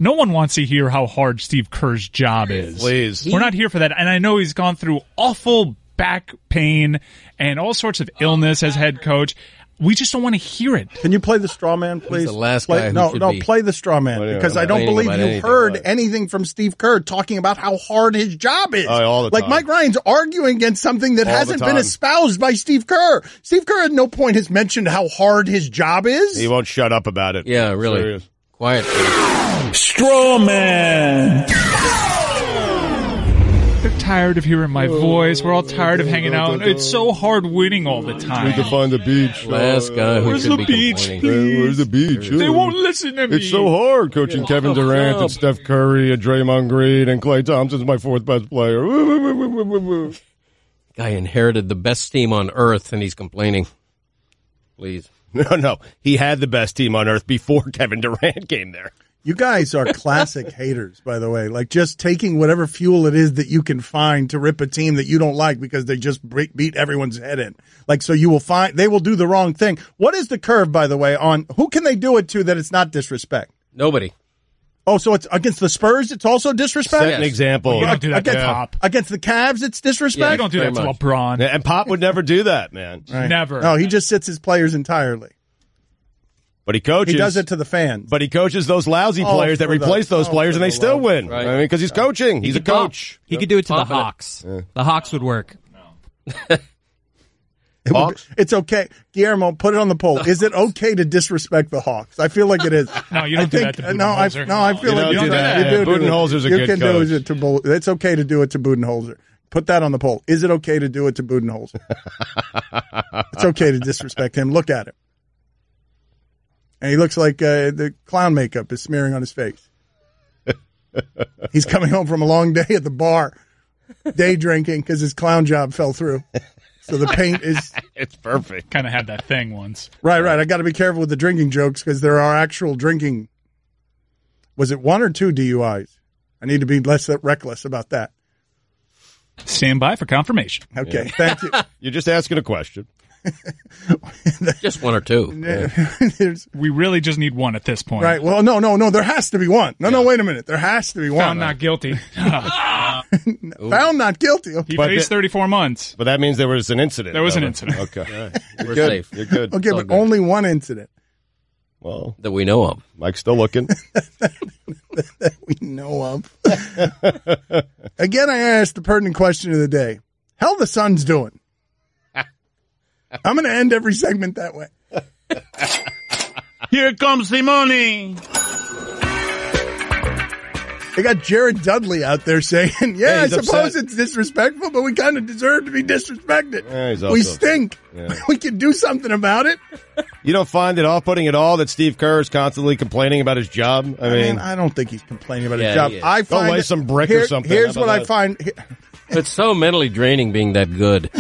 [SPEAKER 6] No one wants to hear how hard Steve Kerr's job is.
[SPEAKER 1] Please.
[SPEAKER 6] We're not here for that. And I know he's gone through awful back pain and all sorts of illness as head coach. We just don't want to hear it.
[SPEAKER 2] Can you play the straw man, please?
[SPEAKER 5] He's the last guy
[SPEAKER 2] play the straw man, because I don't believe you heard anything from Steve Kerr talking about how hard his job is.
[SPEAKER 1] All the time.
[SPEAKER 2] Mike Ryan's arguing against something that hasn't been espoused by Steve Kerr. Steve Kerr at no point has mentioned how hard his job is.
[SPEAKER 1] He won't shut up about it.
[SPEAKER 5] Yeah, really.
[SPEAKER 1] Serious.
[SPEAKER 5] Quiet.
[SPEAKER 7] Straw man.
[SPEAKER 6] They're tired of hearing my voice. We're all tired of hanging out. It's so hard winning all the time.
[SPEAKER 1] Need to find the beach.
[SPEAKER 5] Last guy who
[SPEAKER 6] Where's
[SPEAKER 5] should
[SPEAKER 6] the
[SPEAKER 5] be
[SPEAKER 6] beach,
[SPEAKER 5] complaining.
[SPEAKER 6] please?
[SPEAKER 1] Where's the beach?
[SPEAKER 6] They won't listen to me.
[SPEAKER 1] It's so hard coaching Kevin Durant and Steph Curry and Draymond Green and Klay Thompson's my fourth best player.
[SPEAKER 5] Guy inherited the best team on earth, and he's complaining. Please.
[SPEAKER 1] No. He had the best team on earth before Kevin Durant came there.
[SPEAKER 2] You guys are classic haters, by the way. Like, just taking whatever fuel it is that you can find to rip a team that you don't like because they just beat everyone's head in. Like, so you will find they will do the wrong thing. What is the curve, by the way, on who can they do it to that it's not disrespect?
[SPEAKER 5] Nobody.
[SPEAKER 2] Oh, so it's against the Spurs, it's also disrespect?
[SPEAKER 1] Set an example.
[SPEAKER 6] Well, you don't do that to Pop.
[SPEAKER 2] Against the Cavs, it's disrespect?
[SPEAKER 6] Yeah, you don't do that to LeBron.
[SPEAKER 1] And Pop would never do that, man.
[SPEAKER 2] Right.
[SPEAKER 6] Never.
[SPEAKER 2] No, he just sits his players entirely.
[SPEAKER 1] But he coaches.
[SPEAKER 2] He does it to the fans.
[SPEAKER 1] But he coaches those lousy players that replace those players, and they still win.
[SPEAKER 5] Right.
[SPEAKER 1] I mean, because he's coaching. He's a coach.
[SPEAKER 4] He could do it to the Hawks.
[SPEAKER 1] Yeah.
[SPEAKER 4] The Hawks would work.
[SPEAKER 2] It's okay. Guillermo, put it on the poll. Is it okay to disrespect the Hawks? I feel like it is.
[SPEAKER 6] No, you don't do that to Budenholzer.
[SPEAKER 2] I feel like you do that.
[SPEAKER 1] You do. Budenholzer's a good coach.
[SPEAKER 2] It's okay to do it to Budenholzer. Put that on the poll. Is it okay to do it to Budenholzer? It's okay to disrespect him. Look at him. And he looks like the clown makeup is smearing on his face. He's coming home from a long day at the bar, day drinking because his clown job fell through. So the paint is...
[SPEAKER 1] It's perfect.
[SPEAKER 6] Kind of had that thing once.
[SPEAKER 2] Right. I got to be careful with the drinking jokes because there are actual drinking... Was it 1 or 2 DUIs? I need to be less reckless about that.
[SPEAKER 6] Stand by for confirmation.
[SPEAKER 2] Okay, thank you.
[SPEAKER 1] You're just asking a question.
[SPEAKER 5] Just 1 or 2.
[SPEAKER 6] We really just need one at this point.
[SPEAKER 2] Right. Well, no. There has to be one. No, wait a minute. There has to be one.
[SPEAKER 6] Found not guilty.
[SPEAKER 2] Found not guilty.
[SPEAKER 6] He faced 34 months.
[SPEAKER 1] But that means there was an incident.
[SPEAKER 6] There was an incident.
[SPEAKER 1] Okay.
[SPEAKER 5] We're safe.
[SPEAKER 1] You're good.
[SPEAKER 2] Okay, but only one incident.
[SPEAKER 1] Well,
[SPEAKER 5] that we know of.
[SPEAKER 1] Mike's still looking.
[SPEAKER 2] That we know of. Again, I asked the pertinent question of the day. How the Suns doing? I'm going to end every segment that way.
[SPEAKER 7] Here comes the money.
[SPEAKER 2] They got Jared Dudley out there saying, yeah, I suppose
[SPEAKER 1] upset.
[SPEAKER 2] it's disrespectful, but we kind of deserve to be disrespected.
[SPEAKER 1] Yeah,
[SPEAKER 2] we stink.
[SPEAKER 1] Yeah.
[SPEAKER 2] We can do something about it.
[SPEAKER 1] You don't find it off-putting at all that Steve Kerr is constantly complaining about his job? I mean,
[SPEAKER 2] I don't think he's complaining about his job. I
[SPEAKER 1] Go
[SPEAKER 2] find
[SPEAKER 1] lay some brick or something.
[SPEAKER 2] Here's
[SPEAKER 1] How
[SPEAKER 2] what
[SPEAKER 1] about
[SPEAKER 2] I find.
[SPEAKER 5] It's so mentally draining being that good.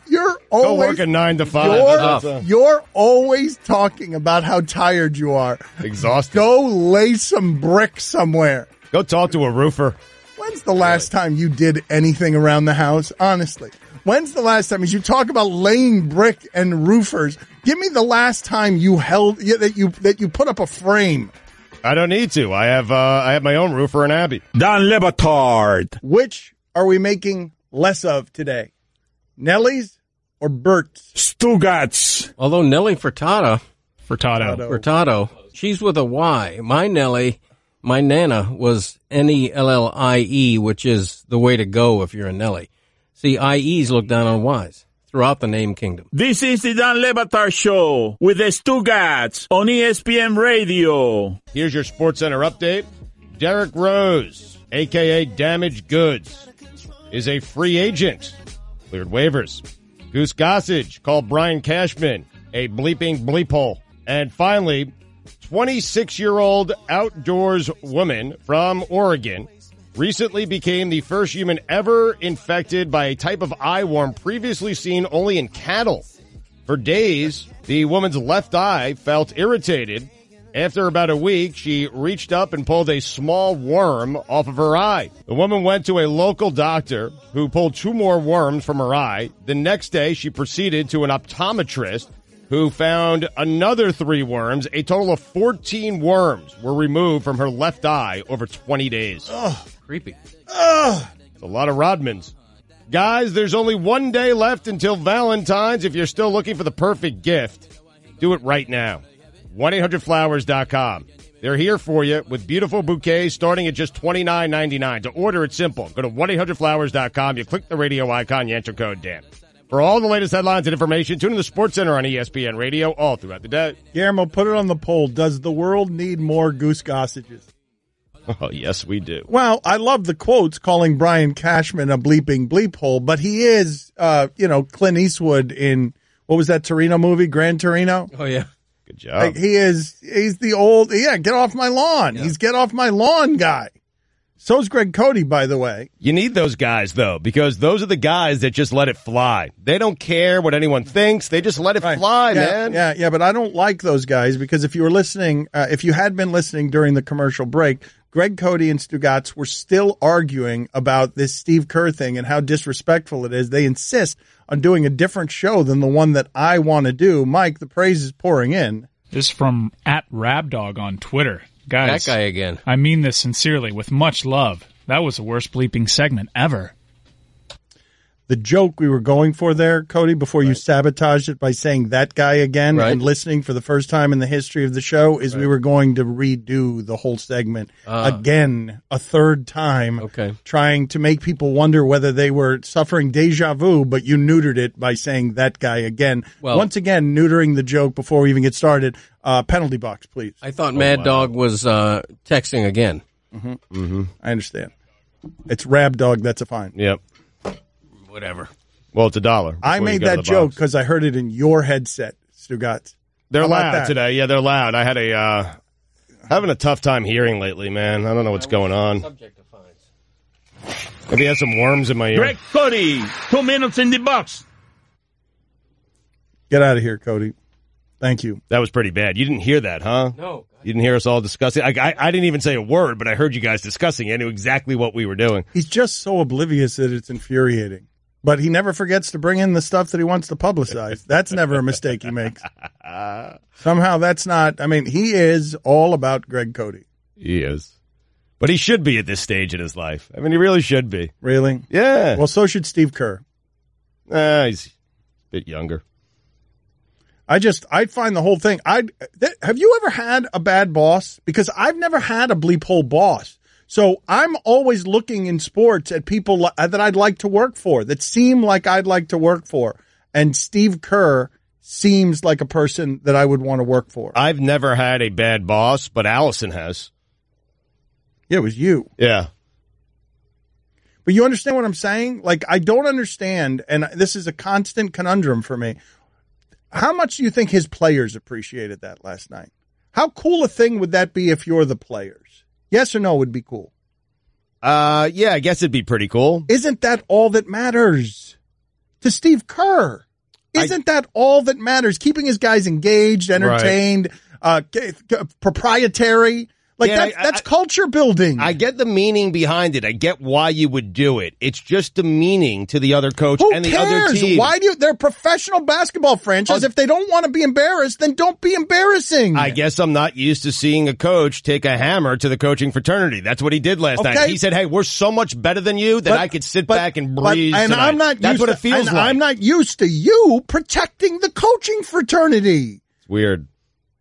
[SPEAKER 2] You're
[SPEAKER 1] Go
[SPEAKER 2] always
[SPEAKER 1] work a 9 to 5.
[SPEAKER 2] You're always talking about how tired you are.
[SPEAKER 1] Exhausted.
[SPEAKER 2] Go lay some brick somewhere.
[SPEAKER 1] Go talk to a roofer.
[SPEAKER 2] When's the last time you did anything around the house? Honestly. When's the last time, as you talk about laying brick and roofers, give me the last time you that you put up a frame.
[SPEAKER 1] I don't need to. I have my own roofer in Abbey.
[SPEAKER 7] Dan Le Batard.
[SPEAKER 2] Which are we making less of today? Nellie's or Bert's?
[SPEAKER 7] Stugotz.
[SPEAKER 5] Although Nellie Furtado, she's with a Y. My Nellie, my Nana was Nellie, which is the way to go if you're a Nellie. See, IEs look down on Ys throughout the name kingdom.
[SPEAKER 7] This is the Dan Le Batard Show with the Stugotz on ESPN Radio.
[SPEAKER 1] Here's your SportsCenter update. Derrick Rose, a.k.a. Damaged Goods, is a free agent. Cleared waivers. Goose Gossage called Brian Cashman a bleeping bleep hole. And finally, 26-year-old outdoors woman from Oregon recently became the first human ever infected by a type of eyeworm previously seen only in cattle. For days, the woman's left eye felt irritated. After about a week, she reached up and pulled a small worm off of her eye. The woman went to a local doctor who pulled 2 more worms from her eye. The next day, she proceeded to an optometrist who found another 3 worms. A total of 14 worms were removed from her left eye over 20 days.
[SPEAKER 5] Ugh. Creepy.
[SPEAKER 1] Ugh. It's a lot of Rodmans. Guys, there's only 1 day left until Valentine's. If you're still looking for the perfect gift, do it right now. 1-800-Flowers.com. They're here for you with beautiful bouquets starting at just $29.99. To order, it's simple. Go to 1-800-Flowers.com. You click the radio icon, you enter code Dan. For all the latest headlines and information, tune in to the Sports Center on ESPN Radio all throughout the day.
[SPEAKER 2] Guillermo, put it on the poll. Does the world need more Goose Gossages?
[SPEAKER 1] Oh, yes, we do.
[SPEAKER 2] Well, I love the quotes calling Brian Cashman a bleeping bleep hole, but he is, Clint Eastwood in, what was that Torino movie, Gran Torino?
[SPEAKER 5] Oh, yeah.
[SPEAKER 1] Good job.
[SPEAKER 2] Like he's the old, get off my lawn. Yeah. He's get off my lawn guy. So's Greg Cote, by the way.
[SPEAKER 1] You need those guys, though, because those are the guys that just let it fly. They don't care what anyone thinks. They just let it fly, man.
[SPEAKER 2] Yeah, but I don't like those guys because if you were listening, if you had been listening during the commercial break, Greg Cote and Stugotz were still arguing about this Steve Kerr thing and how disrespectful it is. They insist on doing a different show than the one that I want to do. Mike, the praise is pouring in.
[SPEAKER 6] This is from @Rabdog on Twitter. Guys,
[SPEAKER 5] that guy again.
[SPEAKER 6] I mean this sincerely, with much love. That was the worst bleeping segment ever.
[SPEAKER 2] The joke we were going for there, Cody, before you sabotaged it by saying that guy again and listening for the first time in the history of the show is we were going to redo the whole segment again, a third time, trying to make people wonder whether they were suffering deja vu, but you neutered it by saying that guy again. Well, once again, neutering the joke before we even get started. Penalty box, please.
[SPEAKER 5] I thought Mad Dog was texting again.
[SPEAKER 2] I understand. It's Rabdog, that's a fine.
[SPEAKER 1] Yep.
[SPEAKER 5] Whatever.
[SPEAKER 1] Well, it's $1.
[SPEAKER 2] I made that joke because I heard it in your headset, Stugotz.
[SPEAKER 1] They're loud today. Yeah, they're loud. I had having a tough time hearing lately, man. I don't know what's going on. Maybe I have some worms in my ear.
[SPEAKER 7] Greg Cote, 2 minutes in the box.
[SPEAKER 2] Get out of here, Cody. Thank you.
[SPEAKER 1] That was pretty bad. You didn't hear that, huh?
[SPEAKER 5] No.
[SPEAKER 1] You didn't hear us all discussing. I didn't even say a word, but I heard you guys discussing it. I knew exactly what we were doing.
[SPEAKER 2] He's just so oblivious that it's infuriating. But he never forgets to bring in the stuff that he wants to publicize. That's never a mistake he makes. Somehow that's not, he is all about Greg Cote.
[SPEAKER 1] He is. But he should be at this stage in his life. He really should be.
[SPEAKER 2] Really?
[SPEAKER 1] Yeah.
[SPEAKER 2] Well, so should Steve Kerr.
[SPEAKER 1] He's a bit younger.
[SPEAKER 2] I'd find the whole thing. Have you ever had a bad boss? Because I've never had a bleep hole boss. So I'm always looking in sports at people that I'd like to work for, that seem like I'd like to work for. And Steve Kerr seems like a person that I would want to work for.
[SPEAKER 1] I've never had a bad boss, but Allison has.
[SPEAKER 2] Yeah, it was you.
[SPEAKER 1] Yeah.
[SPEAKER 2] But you understand what I'm saying? Like, I don't understand, and this is a constant conundrum for me. How much do you think his players appreciated that last night? How cool a thing would that be if you're the players? Yes or no would be cool?
[SPEAKER 1] Yeah, I guess it'd be pretty cool.
[SPEAKER 2] Isn't that all that matters to Steve Kerr? Isn't that all that matters? Keeping his guys engaged, entertained, proprietary. Like that's culture building.
[SPEAKER 1] I get the meaning behind it. I get why you would do it. It's just the meaning to the other coach and the other team.
[SPEAKER 2] Why they're a professional basketball franchise. If they don't want to be embarrassed, then don't be embarrassing.
[SPEAKER 1] I guess I'm not used to seeing a coach take a hammer to the coaching fraternity. That's what he did last night. He said, "Hey, we're so much better than you that I could sit back and breathe."
[SPEAKER 2] And
[SPEAKER 1] tonight.
[SPEAKER 2] I'm not.
[SPEAKER 1] That's what it feels like.
[SPEAKER 2] I'm not used to you protecting the coaching fraternity.
[SPEAKER 1] It's weird.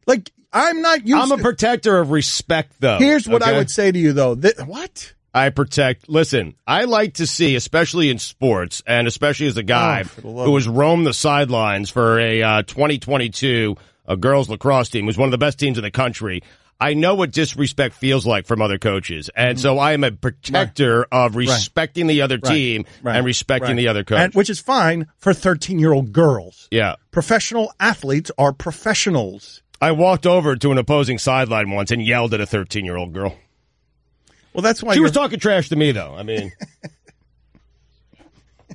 [SPEAKER 2] Like. I'm not used
[SPEAKER 1] I'm a protector of respect, though.
[SPEAKER 2] Here's what I would say to you, though. What?
[SPEAKER 1] I protect. Listen, I like to see, especially in sports, and especially as a guy who has roamed the sidelines for a 2022 girls lacrosse team, who's one of the best teams in the country. I know what disrespect feels like from other coaches, and so I am a protector of respecting the other team and respecting the other coach.
[SPEAKER 2] Which is fine for 13-year-old girls.
[SPEAKER 1] Yeah.
[SPEAKER 2] Professional athletes are professionals.
[SPEAKER 1] I walked over to an opposing sideline once and yelled at a 13-year-old girl.
[SPEAKER 2] Well, that's why
[SPEAKER 1] she was talking trash to me, though.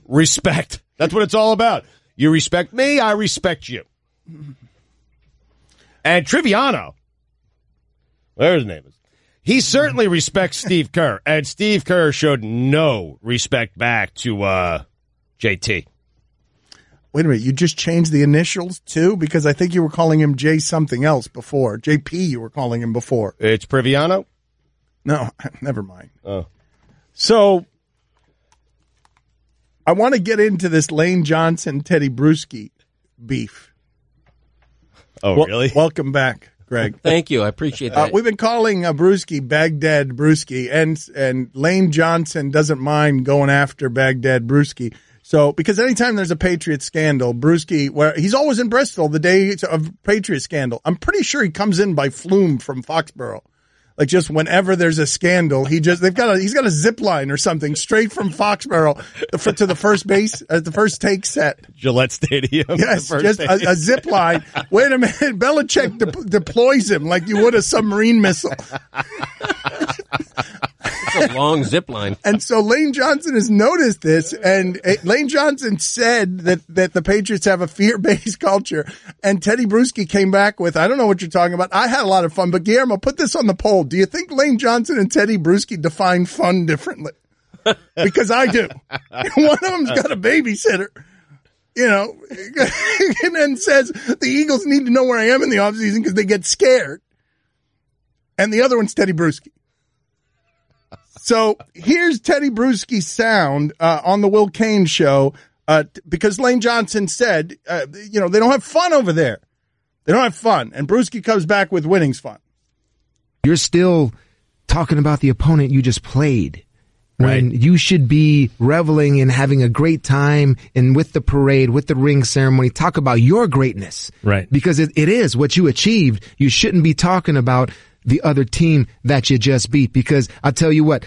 [SPEAKER 1] Respect. That's what it's all about. You respect me, I respect you. And Triviano, whatever his name is, he certainly respects Steve Kerr, and Steve Kerr showed no respect back to JT.
[SPEAKER 2] Wait a minute, you just changed the initials too? Because I think you were calling him J something else before. JP you were calling him before.
[SPEAKER 1] It's Priviano?
[SPEAKER 2] No, never mind.
[SPEAKER 1] Oh.
[SPEAKER 2] So, I want to get into this Lane Johnson, Teddy Bruschi beef.
[SPEAKER 1] Oh, really?
[SPEAKER 2] Welcome back, Greg.
[SPEAKER 5] Thank you. I appreciate that.
[SPEAKER 2] We've been calling Bruschi Baghdad Bruschi, and Lane Johnson doesn't mind going after Baghdad Bruschi. So, because anytime there's a Patriot scandal, Bruschi, where he's always in Bristol the day of Patriot scandal, I'm pretty sure he comes in by flume from Foxborough. Like just whenever there's a scandal, he's got a zip line or something straight from Foxborough to the first base, the first take set.
[SPEAKER 1] Gillette Stadium.
[SPEAKER 2] Yes, just a zip line. Wait a minute, Belichick deploys him like you would a submarine missile.
[SPEAKER 5] It's a long zip line.
[SPEAKER 2] And so Lane Johnson has noticed this, and Lane Johnson said that the Patriots have a fear-based culture, and Teddy Bruschi came back with, I don't know what you're talking about. I had a lot of fun, but Guillermo, put this on the poll. Do you think Lane Johnson and Teddy Bruschi define fun differently? Because I do. One of them's got a babysitter, and then says the Eagles need to know where I am in the offseason because they get scared. And the other one's Teddy Bruschi. So here's Teddy Bruschi's sound on the Will Cain show because Lane Johnson said, they don't have fun over there. They don't have fun. And Bruschi comes back with winning's fun.
[SPEAKER 15] You're still talking about the opponent you just played. When you should be reveling and having a great time and with the parade, with the ring ceremony, talk about your greatness.
[SPEAKER 16] Right.
[SPEAKER 15] Because it is what you achieved. You shouldn't be talking about the other team that you just beat, because I'll tell you what,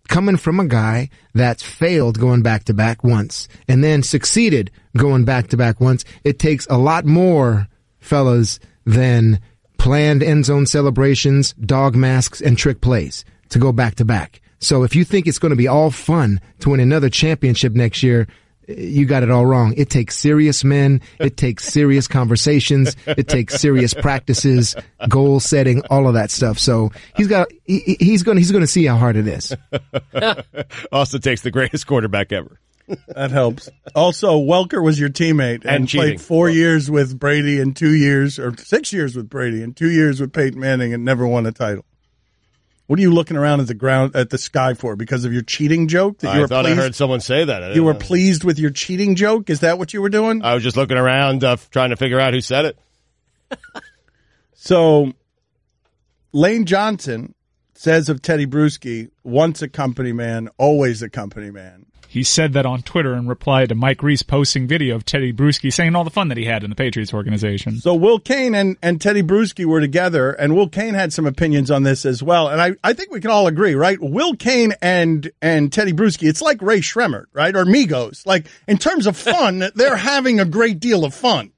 [SPEAKER 15] coming from a guy that's failed going back-to-back once and then succeeded going back-to-back once, it takes a lot more, fellas, than planned end zone celebrations, dog masks, and trick plays to go back-to-back. So if you think it's going to be all fun to win another championship next year, you got it all wrong. It takes serious men. It takes serious conversations. It takes serious practices, goal setting, all of that stuff. So he's going to see how hard it is.
[SPEAKER 1] Also takes the greatest quarterback ever.
[SPEAKER 2] That helps. Also, Welker was your teammate and played 4 years with Brady and 2 years, or 6 years with Brady and 2 years with Peyton Manning and never won a title. What are you looking around at the sky for? Because of your cheating joke?
[SPEAKER 1] I thought I heard someone say that.
[SPEAKER 2] You were pleased with your cheating joke? Is that what you were doing?
[SPEAKER 1] I was just looking around trying to figure out who said it.
[SPEAKER 2] So, Lane Johnson says of Teddy Bruschi, once a company man, always a company man.
[SPEAKER 6] He said that on Twitter in reply to Mike Reese posting video of Teddy Bruschi saying all the fun that he had in the Patriots organization.
[SPEAKER 2] So Will Cain and Teddy Bruschi were together, and Will Cain had some opinions on this as well. And I think we can all agree, right? Will Cain and Teddy Bruschi, it's like Ray Shremmerd, right? Or Migos. Like, in terms of fun, they're having a great deal of fun.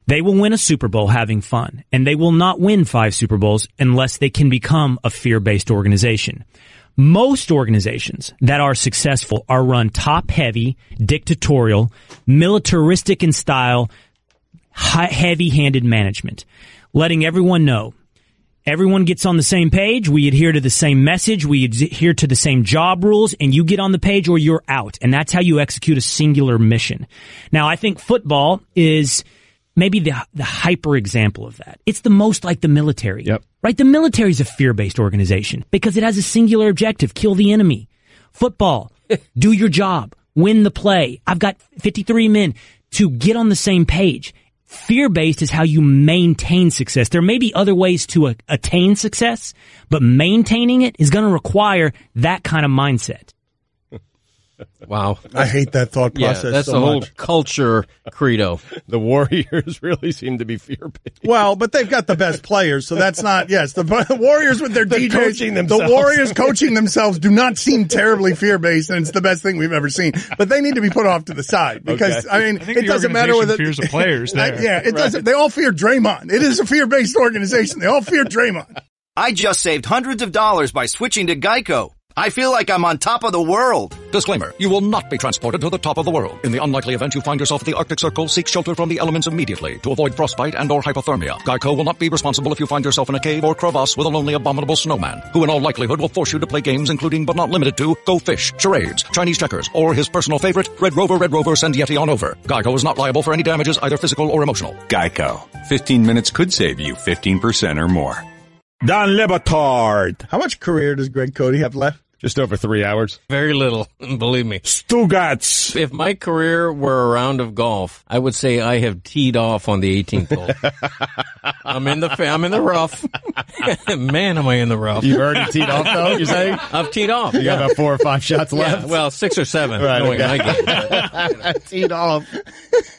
[SPEAKER 16] They will win a Super Bowl having fun, and they will not win 5 Super Bowls unless they can become a fear-based organization. Most organizations that are successful are run top-heavy, dictatorial, militaristic in style, heavy-handed management, letting everyone know. Everyone gets on the same page, we adhere to the same message, we adhere to the same job rules, and you get on the page or you're out. And that's how you execute a singular mission. Now, I think football is maybe the hyper example of that. It's the most like the military.
[SPEAKER 1] Yep.
[SPEAKER 16] Right? The military is a fear-based organization because it has a singular objective, kill the enemy. Football, do your job, win the play. I've got 53 men to get on the same page. Fear-based is how you maintain success. There may be other ways to attain success, but maintaining it is going to require that kind of mindset.
[SPEAKER 5] Wow.
[SPEAKER 2] I hate that thought process.
[SPEAKER 5] Yeah, that's
[SPEAKER 2] so
[SPEAKER 5] the whole
[SPEAKER 2] much.
[SPEAKER 5] culture credo.
[SPEAKER 1] The Warriors really seem to be fear-based.
[SPEAKER 2] Well, but they've got the best players, so that's not, yes, the Warriors with their DJs,
[SPEAKER 1] coaching themselves.
[SPEAKER 2] the Warriors coaching themselves do not seem terribly fear-based, and it's the best thing we've ever seen. But they need to be put off to the side because,
[SPEAKER 6] Okay.
[SPEAKER 2] I mean,
[SPEAKER 6] I think
[SPEAKER 2] it
[SPEAKER 6] the
[SPEAKER 2] doesn't matter whether
[SPEAKER 6] fears the players there.
[SPEAKER 2] Yeah, it doesn't. They all fear Draymond. It is a fear-based organization. They all fear Draymond.
[SPEAKER 17] I just saved hundreds of dollars by switching to Geico. I feel like I'm on top of the world.
[SPEAKER 18] Disclaimer, you will not be transported to the top of the world. In the unlikely event you find yourself at the Arctic Circle, seek shelter from the elements immediately to avoid frostbite and or hypothermia. Geico will not be responsible if you find yourself in a cave or crevasse with a lonely abominable snowman, who in all likelihood will force you to play games including but not limited to Go Fish, charades, Chinese checkers, or his personal favorite, Red Rover, send Yeti on over. Geico is not liable for any damages, either physical or emotional.
[SPEAKER 11] Geico. 15 minutes could save you 15% or more.
[SPEAKER 7] Don Le Batard.
[SPEAKER 2] How much career does Greg Cote have left?
[SPEAKER 1] Just over 3 hours.
[SPEAKER 5] Very little, believe me.
[SPEAKER 7] Stugotz.
[SPEAKER 5] If my career were a round of golf, I would say I have teed off on the 18th hole. I'm in the rough. Man, am I in the rough.
[SPEAKER 1] You've already teed off, though, you're saying?
[SPEAKER 5] I've teed off.
[SPEAKER 1] You got about 4 or 5 shots left?
[SPEAKER 5] Yeah, well, 6 or 7.
[SPEAKER 1] Right,
[SPEAKER 5] knowing
[SPEAKER 1] okay.
[SPEAKER 5] my game.
[SPEAKER 1] Teed off.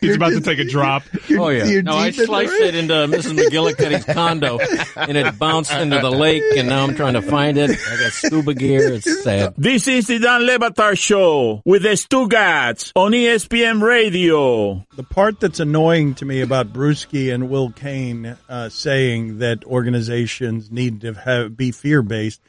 [SPEAKER 6] He's about to take a drop.
[SPEAKER 5] Oh, yeah. No, I sliced it into Mrs. McGillicuddy's condo, and it bounced into the lake, and now I'm trying to find it. I got scuba gear. It's sad.
[SPEAKER 7] This is the Don Le Batard Show with the Stugotz on ESPN Radio.
[SPEAKER 2] The part that's annoying to me about Brewski and Will Kane saying that organizations need to be fear-based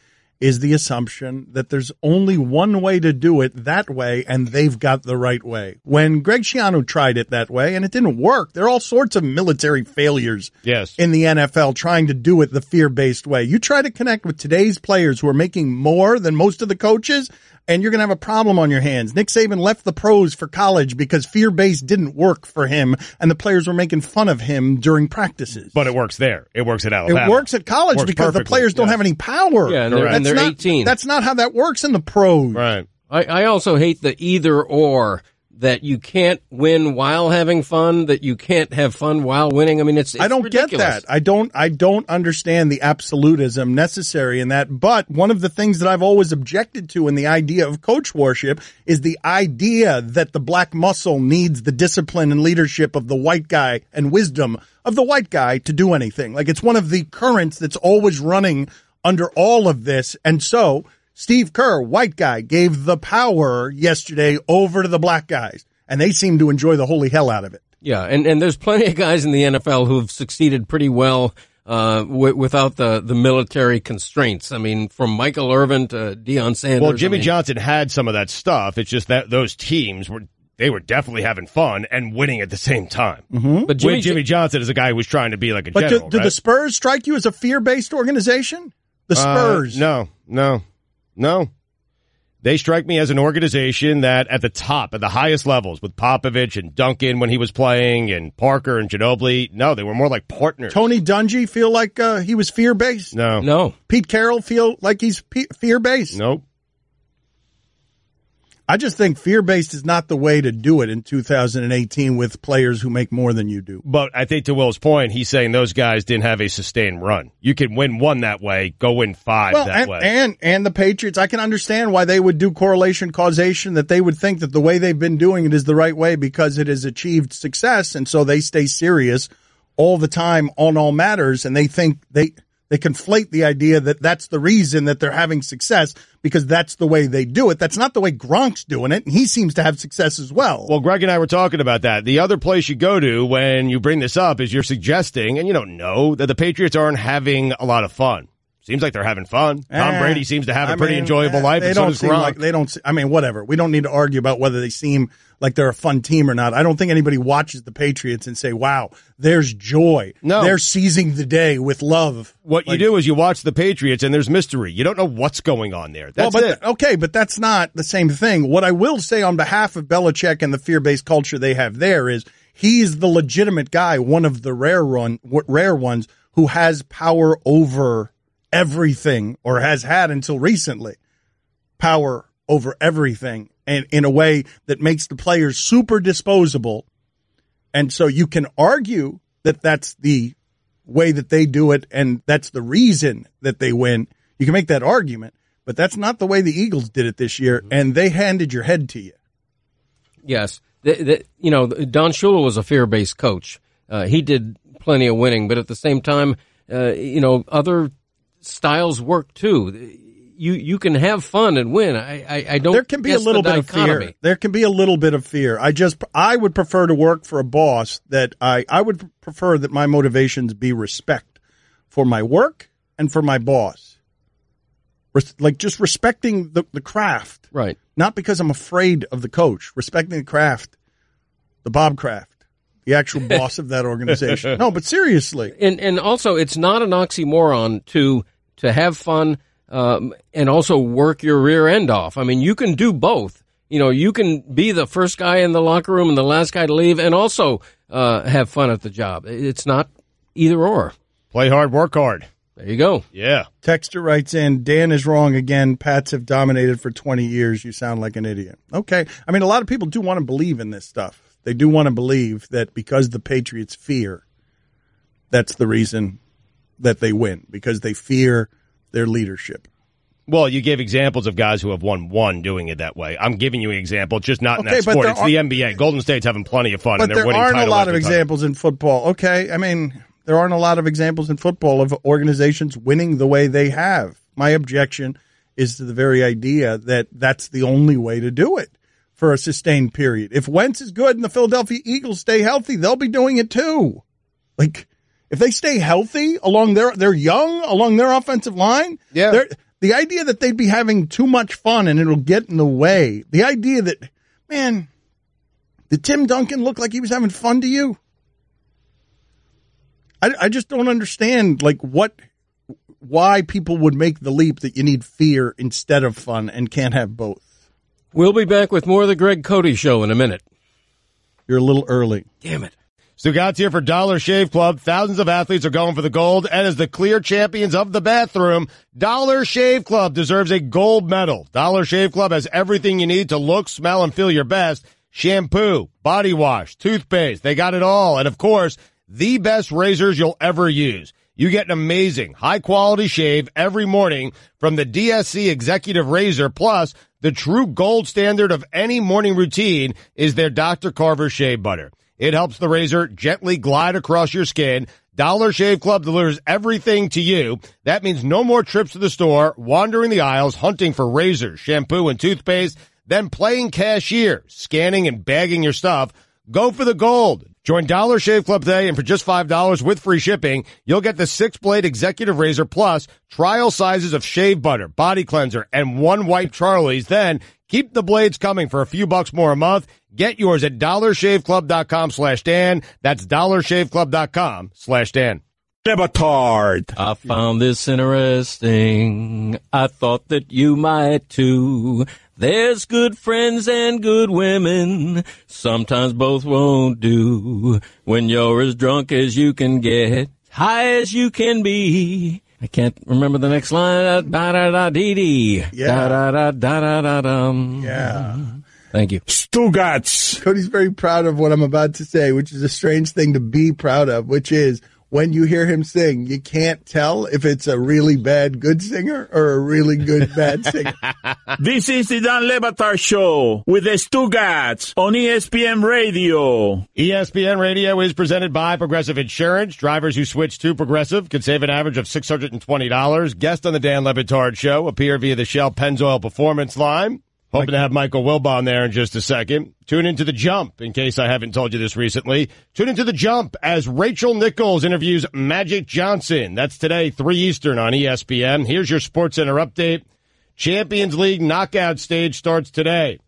[SPEAKER 2] is the assumption that there's only one way to do it that way, and they've got the right way. When Greg Schiano tried it that way, and it didn't work, there are all sorts of military failures in the NFL trying to do it the fear-based way. You try to connect with today's players who are making more than most of the coaches, and you're going to have a problem on your hands. Nick Saban left the pros for college because fear-based didn't work for him, and the players were making fun of him during practices.
[SPEAKER 1] But it works there. It works at Alabama.
[SPEAKER 2] It works at college because the players don't have any power.
[SPEAKER 5] Yeah, and they're 18.
[SPEAKER 2] That's not how that works in the pros.
[SPEAKER 1] Right.
[SPEAKER 5] I also hate the either or, that you can't win while having fun, that you can't have fun while winning. I mean, it's
[SPEAKER 2] I don't
[SPEAKER 5] ridiculous.
[SPEAKER 2] get that. I don't understand the absolutism necessary in that. But one of the things that I've always objected to in the idea of coach worship is the idea that the black muscle needs the discipline and leadership of the white guy and wisdom of the white guy to do anything. Like, it's one of the currents that's always running under all of this. And so Steve Kerr, white guy, gave the power yesterday over to the black guys, and they seem to enjoy the holy hell out of it.
[SPEAKER 5] Yeah, and there's plenty of guys in the NFL who've succeeded pretty well without the military constraints. I mean, from Michael Irvin to Deion Sanders.
[SPEAKER 1] Well, Jimmy Johnson had some of that stuff. It's just that those teams were definitely having fun and winning at the same time.
[SPEAKER 2] Mm-hmm.
[SPEAKER 5] But
[SPEAKER 1] Jimmy Johnson is a guy who was trying to be like a general.
[SPEAKER 2] But do the Spurs strike you as a fear-based organization? The Spurs?
[SPEAKER 1] No. They strike me as an organization that at the top, at the highest levels, with Popovich and Duncan when he was playing, and Parker and Ginobili, no, they were more like partners.
[SPEAKER 2] Tony Dungy feel like he was fear-based?
[SPEAKER 1] No.
[SPEAKER 2] Pete Carroll feel like he's fear-based?
[SPEAKER 1] Nope.
[SPEAKER 2] I just think fear-based is not the way to do it in 2018 with players who make more than you do.
[SPEAKER 1] But I think to Will's point, he's saying those guys didn't have a sustained run. You can win one that way, go win 5 that way.
[SPEAKER 2] And the Patriots, I can understand why they would do correlation causation, that they would think that the way they've been doing it is the right way because it has achieved success, and so they stay serious all the time on all matters, and they think they conflate the idea that that's the reason that they're having success because that's the way they do it. That's not the way Gronk's doing it, and he seems to have success as well.
[SPEAKER 1] Well, Greg and I were talking about that. The other place you go to when you bring this up is you're suggesting, and you don't know, that the Patriots aren't having a lot of fun. Seems like they're having fun. Tom Brady seems to have a pretty enjoyable life, and so does Gronk.
[SPEAKER 2] Whatever. We don't need to argue about whether they seem like they're a fun team or not. I don't think anybody watches the Patriots and say, wow, there's joy.
[SPEAKER 1] No.
[SPEAKER 2] They're seizing the day with love.
[SPEAKER 1] What you do is you watch the Patriots, and there's mystery. You don't know what's going on there. That's it.
[SPEAKER 2] Okay, but that's not the same thing. What I will say on behalf of Belichick and the fear-based culture they have there is he's the legitimate guy, one of the rare ones who has power over everything, or has had until recently, power over everything, and in a way that makes the players super disposable. And so you can argue that that's the way that they do it, and that's the reason that they win. You can make that argument, but that's not the way the Eagles did it this year, and they handed your head to you.
[SPEAKER 5] Yes. Don Shula was a fear-based coach. He did plenty of winning, but at the same time, other styles work too. You can have fun and win. I don't.
[SPEAKER 2] There can be a little bit of fear. There can be a little bit of fear. I would prefer to work for a boss that I would prefer that my motivations be respect for my work and for my boss. Like just respecting the craft.
[SPEAKER 5] Right.
[SPEAKER 2] Not because I'm afraid of the coach. Respecting the craft, the Bob Kraft, the actual boss of that organization. No, but seriously.
[SPEAKER 5] And also, it's not an oxymoron to have fun and also work your rear end off. I mean, you can do both. You know, you can be the first guy in the locker room and the last guy to leave and also have fun at the job. It's not either or.
[SPEAKER 1] Play hard, work hard.
[SPEAKER 5] There you go.
[SPEAKER 1] Yeah.
[SPEAKER 2] Texter writes in, Dan is wrong again. Pats have dominated for 20 years. You sound like an idiot. Okay. I mean, a lot of people do want to believe in this stuff. They do want to believe that because the Patriots fear, that's the reason that they win, because they fear their leadership.
[SPEAKER 1] Well, you gave examples of guys who have won one doing it that way. I'm giving you an example, just not in that sport. It's the NBA. Golden State's having plenty of fun, and they're winning titles.
[SPEAKER 2] But there aren't a lot of examples in football. Okay, I mean, there aren't a lot of examples in football of organizations winning the way they have. My objection is to the very idea that that's the only way to do it for a sustained period. If Wentz is good and the Philadelphia Eagles stay healthy, they'll be doing it too. Like, if they stay healthy along they're young along their offensive line, the idea that they'd be having too much fun and it'll get in the way, the idea that, man, did Tim Duncan look like he was having fun to you? I just don't understand, like, why people would make the leap that you need fear instead of fun and can't have both.
[SPEAKER 5] We'll be back with more of the Greg Cote Show in a minute.
[SPEAKER 2] You're a little early.
[SPEAKER 5] Damn it.
[SPEAKER 1] Stugotz here for Dollar Shave Club. Thousands of athletes are going for the gold, and as the clear champions of the bathroom, Dollar Shave Club deserves a gold medal. Dollar Shave Club has everything you need to look, smell, and feel your best. Shampoo, body wash, toothpaste, they got it all. And of course, the best razors you'll ever use. You get an amazing, high-quality shave every morning from the DSC Executive Razor. Plus, the true gold standard of any morning routine is their Dr. Carver Shave Butter. It helps the razor gently glide across your skin. Dollar Shave Club delivers everything to you. That means no more trips to the store, wandering the aisles, hunting for razors, shampoo, and toothpaste, then playing cashier, scanning and bagging your stuff. Go for the gold. Join Dollar Shave Club today, and for just $5 with free shipping, you'll get the 6-blade Executive Razor plus trial sizes of shave butter, body cleanser, and one wipe Charlie's. Then keep the blades coming for a few bucks more a month. Get yours at dollarshaveclub.com/Dan. That's dollarshaveclub.com/Dan.
[SPEAKER 7] Batard.
[SPEAKER 5] I found this interesting. I thought that you might too. There's good friends and good women. Sometimes both won't do. When you're as drunk as you can get, high as you can be. I can't remember the next line. Da-da-da-dee-dee.
[SPEAKER 2] Yeah.
[SPEAKER 5] Da-da-da-da-da-dum.
[SPEAKER 2] Yeah.
[SPEAKER 5] Thank you.
[SPEAKER 7] Stugotz.
[SPEAKER 2] Cody's very proud of what I'm about to say, which is a strange thing to be proud of, which is when you hear him sing, you can't tell if it's a really bad good singer or a really good bad singer.
[SPEAKER 7] This is the Dan Le Batard Show with the Stugotz on ESPN Radio.
[SPEAKER 1] ESPN Radio is presented by Progressive Insurance. Drivers who switch to Progressive can save an average of $620. Guest on the Dan Le Batard Show appear via the Shell Pennzoil Performance line. Hoping to have Michael Wilbon there in just a second. Tune into The Jump, in case I haven't told you this recently. Tune into The Jump as Rachel Nichols interviews Magic Johnson. That's today, 3 Eastern on ESPN. Here's your SportsCenter update. Champions League knockout stage starts today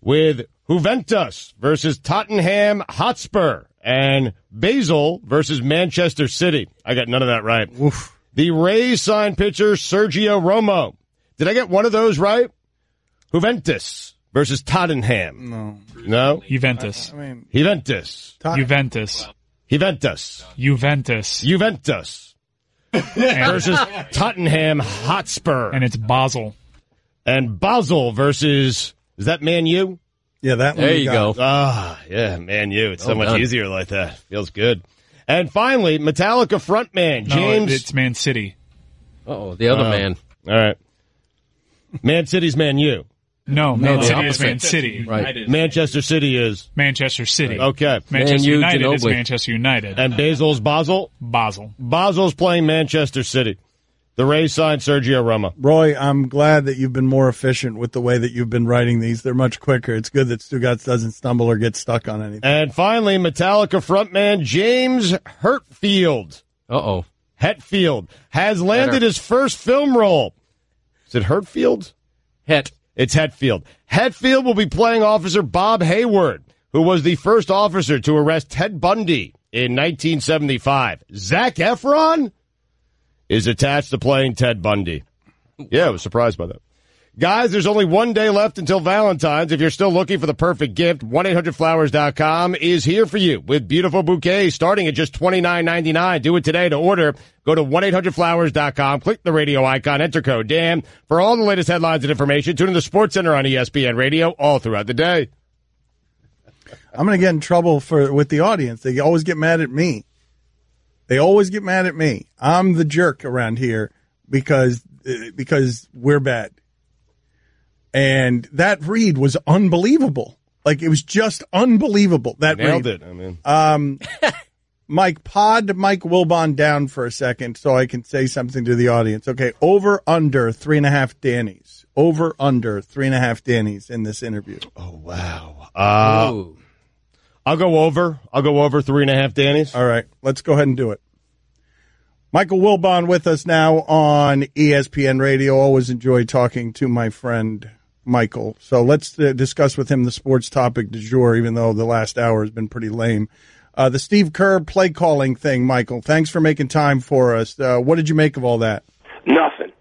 [SPEAKER 1] with Juventus versus Tottenham Hotspur and Basel versus Manchester City. I got none of that right.
[SPEAKER 2] Oof.
[SPEAKER 1] The Rays signed pitcher Sergio Romo. Did I get one of those right? Juventus versus Tottenham. No?
[SPEAKER 6] Juventus.
[SPEAKER 1] Juventus.
[SPEAKER 6] Juventus.
[SPEAKER 1] Juventus.
[SPEAKER 6] Juventus.
[SPEAKER 1] Juventus. Versus Tottenham Hotspur.
[SPEAKER 6] And it's Basel.
[SPEAKER 1] And Basel versus, is that Man U?
[SPEAKER 2] Yeah, that one.
[SPEAKER 5] There you go.
[SPEAKER 1] Ah, yeah, Man U. It's so much
[SPEAKER 5] done.
[SPEAKER 1] easier like that. Feels good. And finally, Metallica frontman James.
[SPEAKER 6] No, it's Man City.
[SPEAKER 5] Uh-oh, the other man.
[SPEAKER 1] All right. Man City's Man U.
[SPEAKER 6] No, Man City is
[SPEAKER 5] opposite.
[SPEAKER 6] Man City.
[SPEAKER 5] Right.
[SPEAKER 1] Manchester City is
[SPEAKER 6] Manchester City.
[SPEAKER 1] Okay.
[SPEAKER 6] Manchester
[SPEAKER 5] Man U,
[SPEAKER 6] United is
[SPEAKER 5] Ginobili.
[SPEAKER 6] Manchester United.
[SPEAKER 1] And Basel's Basel?
[SPEAKER 6] Basel.
[SPEAKER 1] Basel's playing Manchester City. The Rays signed Sergio Romo.
[SPEAKER 2] Roy, I'm glad that you've been more efficient with the way that you've been writing these. They're much quicker. It's good that Stugotz doesn't stumble or get stuck on anything.
[SPEAKER 1] And finally, Metallica frontman James Hetfield
[SPEAKER 5] Uh-oh.
[SPEAKER 1] has landed his first film role. Is it Hertfield? It's Hetfield. Hetfield will be playing Officer Bob Hayward, who was the first officer to arrest Ted Bundy in 1975. Zac Efron is attached to playing Ted Bundy. Yeah, I was surprised by that. Guys, there's only one day left until Valentine's. If you're still looking for the perfect gift, 1-800-Flowers.com is here for you with beautiful bouquets starting at just $29.99. Do it today to order. Go to 1-800-Flowers.com, click the radio icon, enter code DAN. For all the latest headlines and information, tune in to Sports Center on ESPN Radio all throughout the day.
[SPEAKER 2] I'm going to get in trouble with the audience. They always get mad at me. I'm the jerk around here because we're bad. And that read was unbelievable. Like, it was just unbelievable. That
[SPEAKER 1] Nailed
[SPEAKER 2] read.
[SPEAKER 1] it. I mean,
[SPEAKER 2] Mike Wilbon down for a second so I can say something to the audience. Okay, over under 3.5 Dannies. Over under 3.5 Dannies in this interview.
[SPEAKER 1] Oh, wow. I'll go over 3.5 Dannies.
[SPEAKER 2] All right, let's go ahead and do it. Michael Wilbon with us now on ESPN Radio. Always enjoy talking to my friend Michael. So let's discuss with him the sports topic du jour, even though the last hour has been pretty lame. The Steve Kerr play calling thing, Michael. Thanks for making time for us. What did you make of all that?
[SPEAKER 19] Nothing,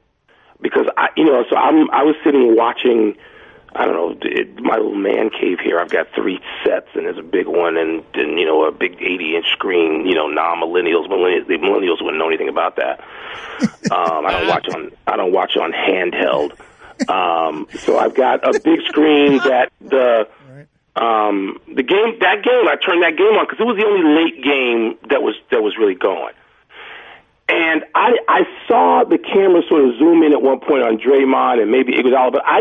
[SPEAKER 19] because I was sitting watching. I don't know, my little man cave here. I've got 3 sets, and there's a big one, and a big 80-inch screen. Non-millennials, the millennials wouldn't know anything about that. I don't watch on handheld. So I've got a big screen that the game I turned that game on because it was the only late game that was really going. And I saw the camera sort of zoom in at one point on Draymond and maybe Iguodala, but I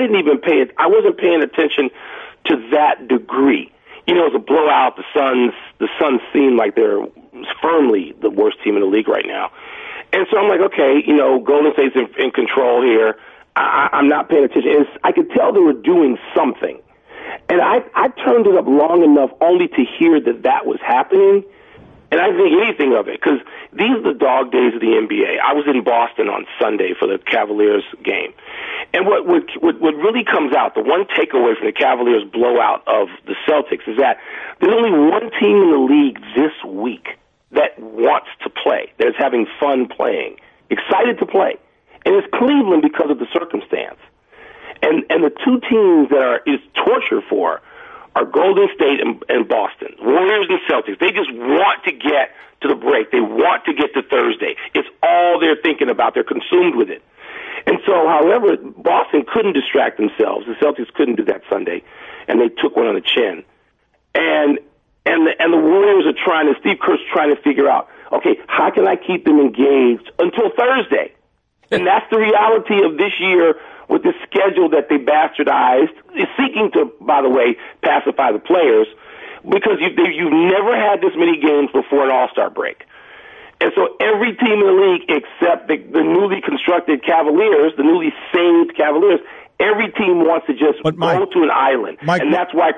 [SPEAKER 19] wasn't paying attention to that degree. It was a blowout. The Suns seem like they're firmly the worst team in the league right now. And so I'm like, okay, Golden State's in control here. I'm not paying attention. I could tell they were doing something. And I turned it up long enough only to hear that was happening. And I didn't think anything of it because these are the dog days of the NBA. I was in Boston on Sunday for the Cavaliers game. And what really comes out, the one takeaway from the Cavaliers blowout of the Celtics is that there's only one team in the league this week that wants to play, that is having fun playing, excited to play. And it's Cleveland because of the circumstance. And the two teams that is torture for are Golden State and Boston, Warriors and Celtics. They just want to get to the break. They want to get to Thursday. It's all they're thinking about. They're consumed with it. And so, however, Boston couldn't distract themselves. The Celtics couldn't do that Sunday, and they took one on the chin. And the Warriors are Steve Kerr's trying to figure out, okay, how can I keep them engaged until Thursday? And that's the reality of this year with the schedule that they bastardized, is seeking to, by the way, pacify the players, because you've never had this many games before an All-Star break. And so every team in the league except the newly constructed Cavaliers, the newly saved Cavaliers, every team wants to just go to an island. And that's my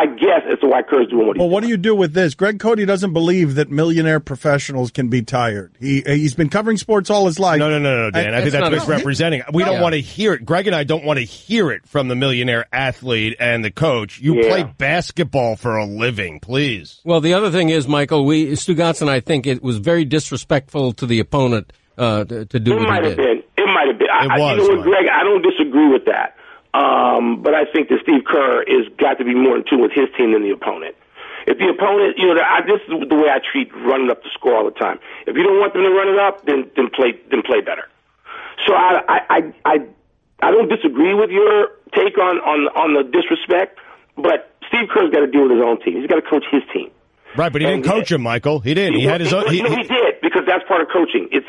[SPEAKER 19] guess as to why Kerr's doing what he's doing.
[SPEAKER 2] Well, what do you do with this? Greg Cote doesn't believe that millionaire professionals can be tired. He's been covering sports all his life.
[SPEAKER 1] No, Dan. I think that's misrepresenting. We don't want to hear it. Greg and I don't want to hear it from the millionaire athlete and the coach. You play basketball for a living, please.
[SPEAKER 5] Well, the other thing is, Michael, Stugotz and I think it was very disrespectful to the opponent to do what he did.
[SPEAKER 19] It might have been. Greg, I don't disagree with that. But I think that Steve Kerr has got to be more in tune with his team than the opponent. If the opponent, this is the way I treat running up the score all the time. If you don't want them to run it up, then play better. So I don't disagree with your take on the disrespect, but Steve Kerr's got to deal with his own team. He's got to coach his team.
[SPEAKER 1] Right, but he didn't coach him, Michael. He didn't. He had his own.
[SPEAKER 19] He did, because that's part of coaching. It's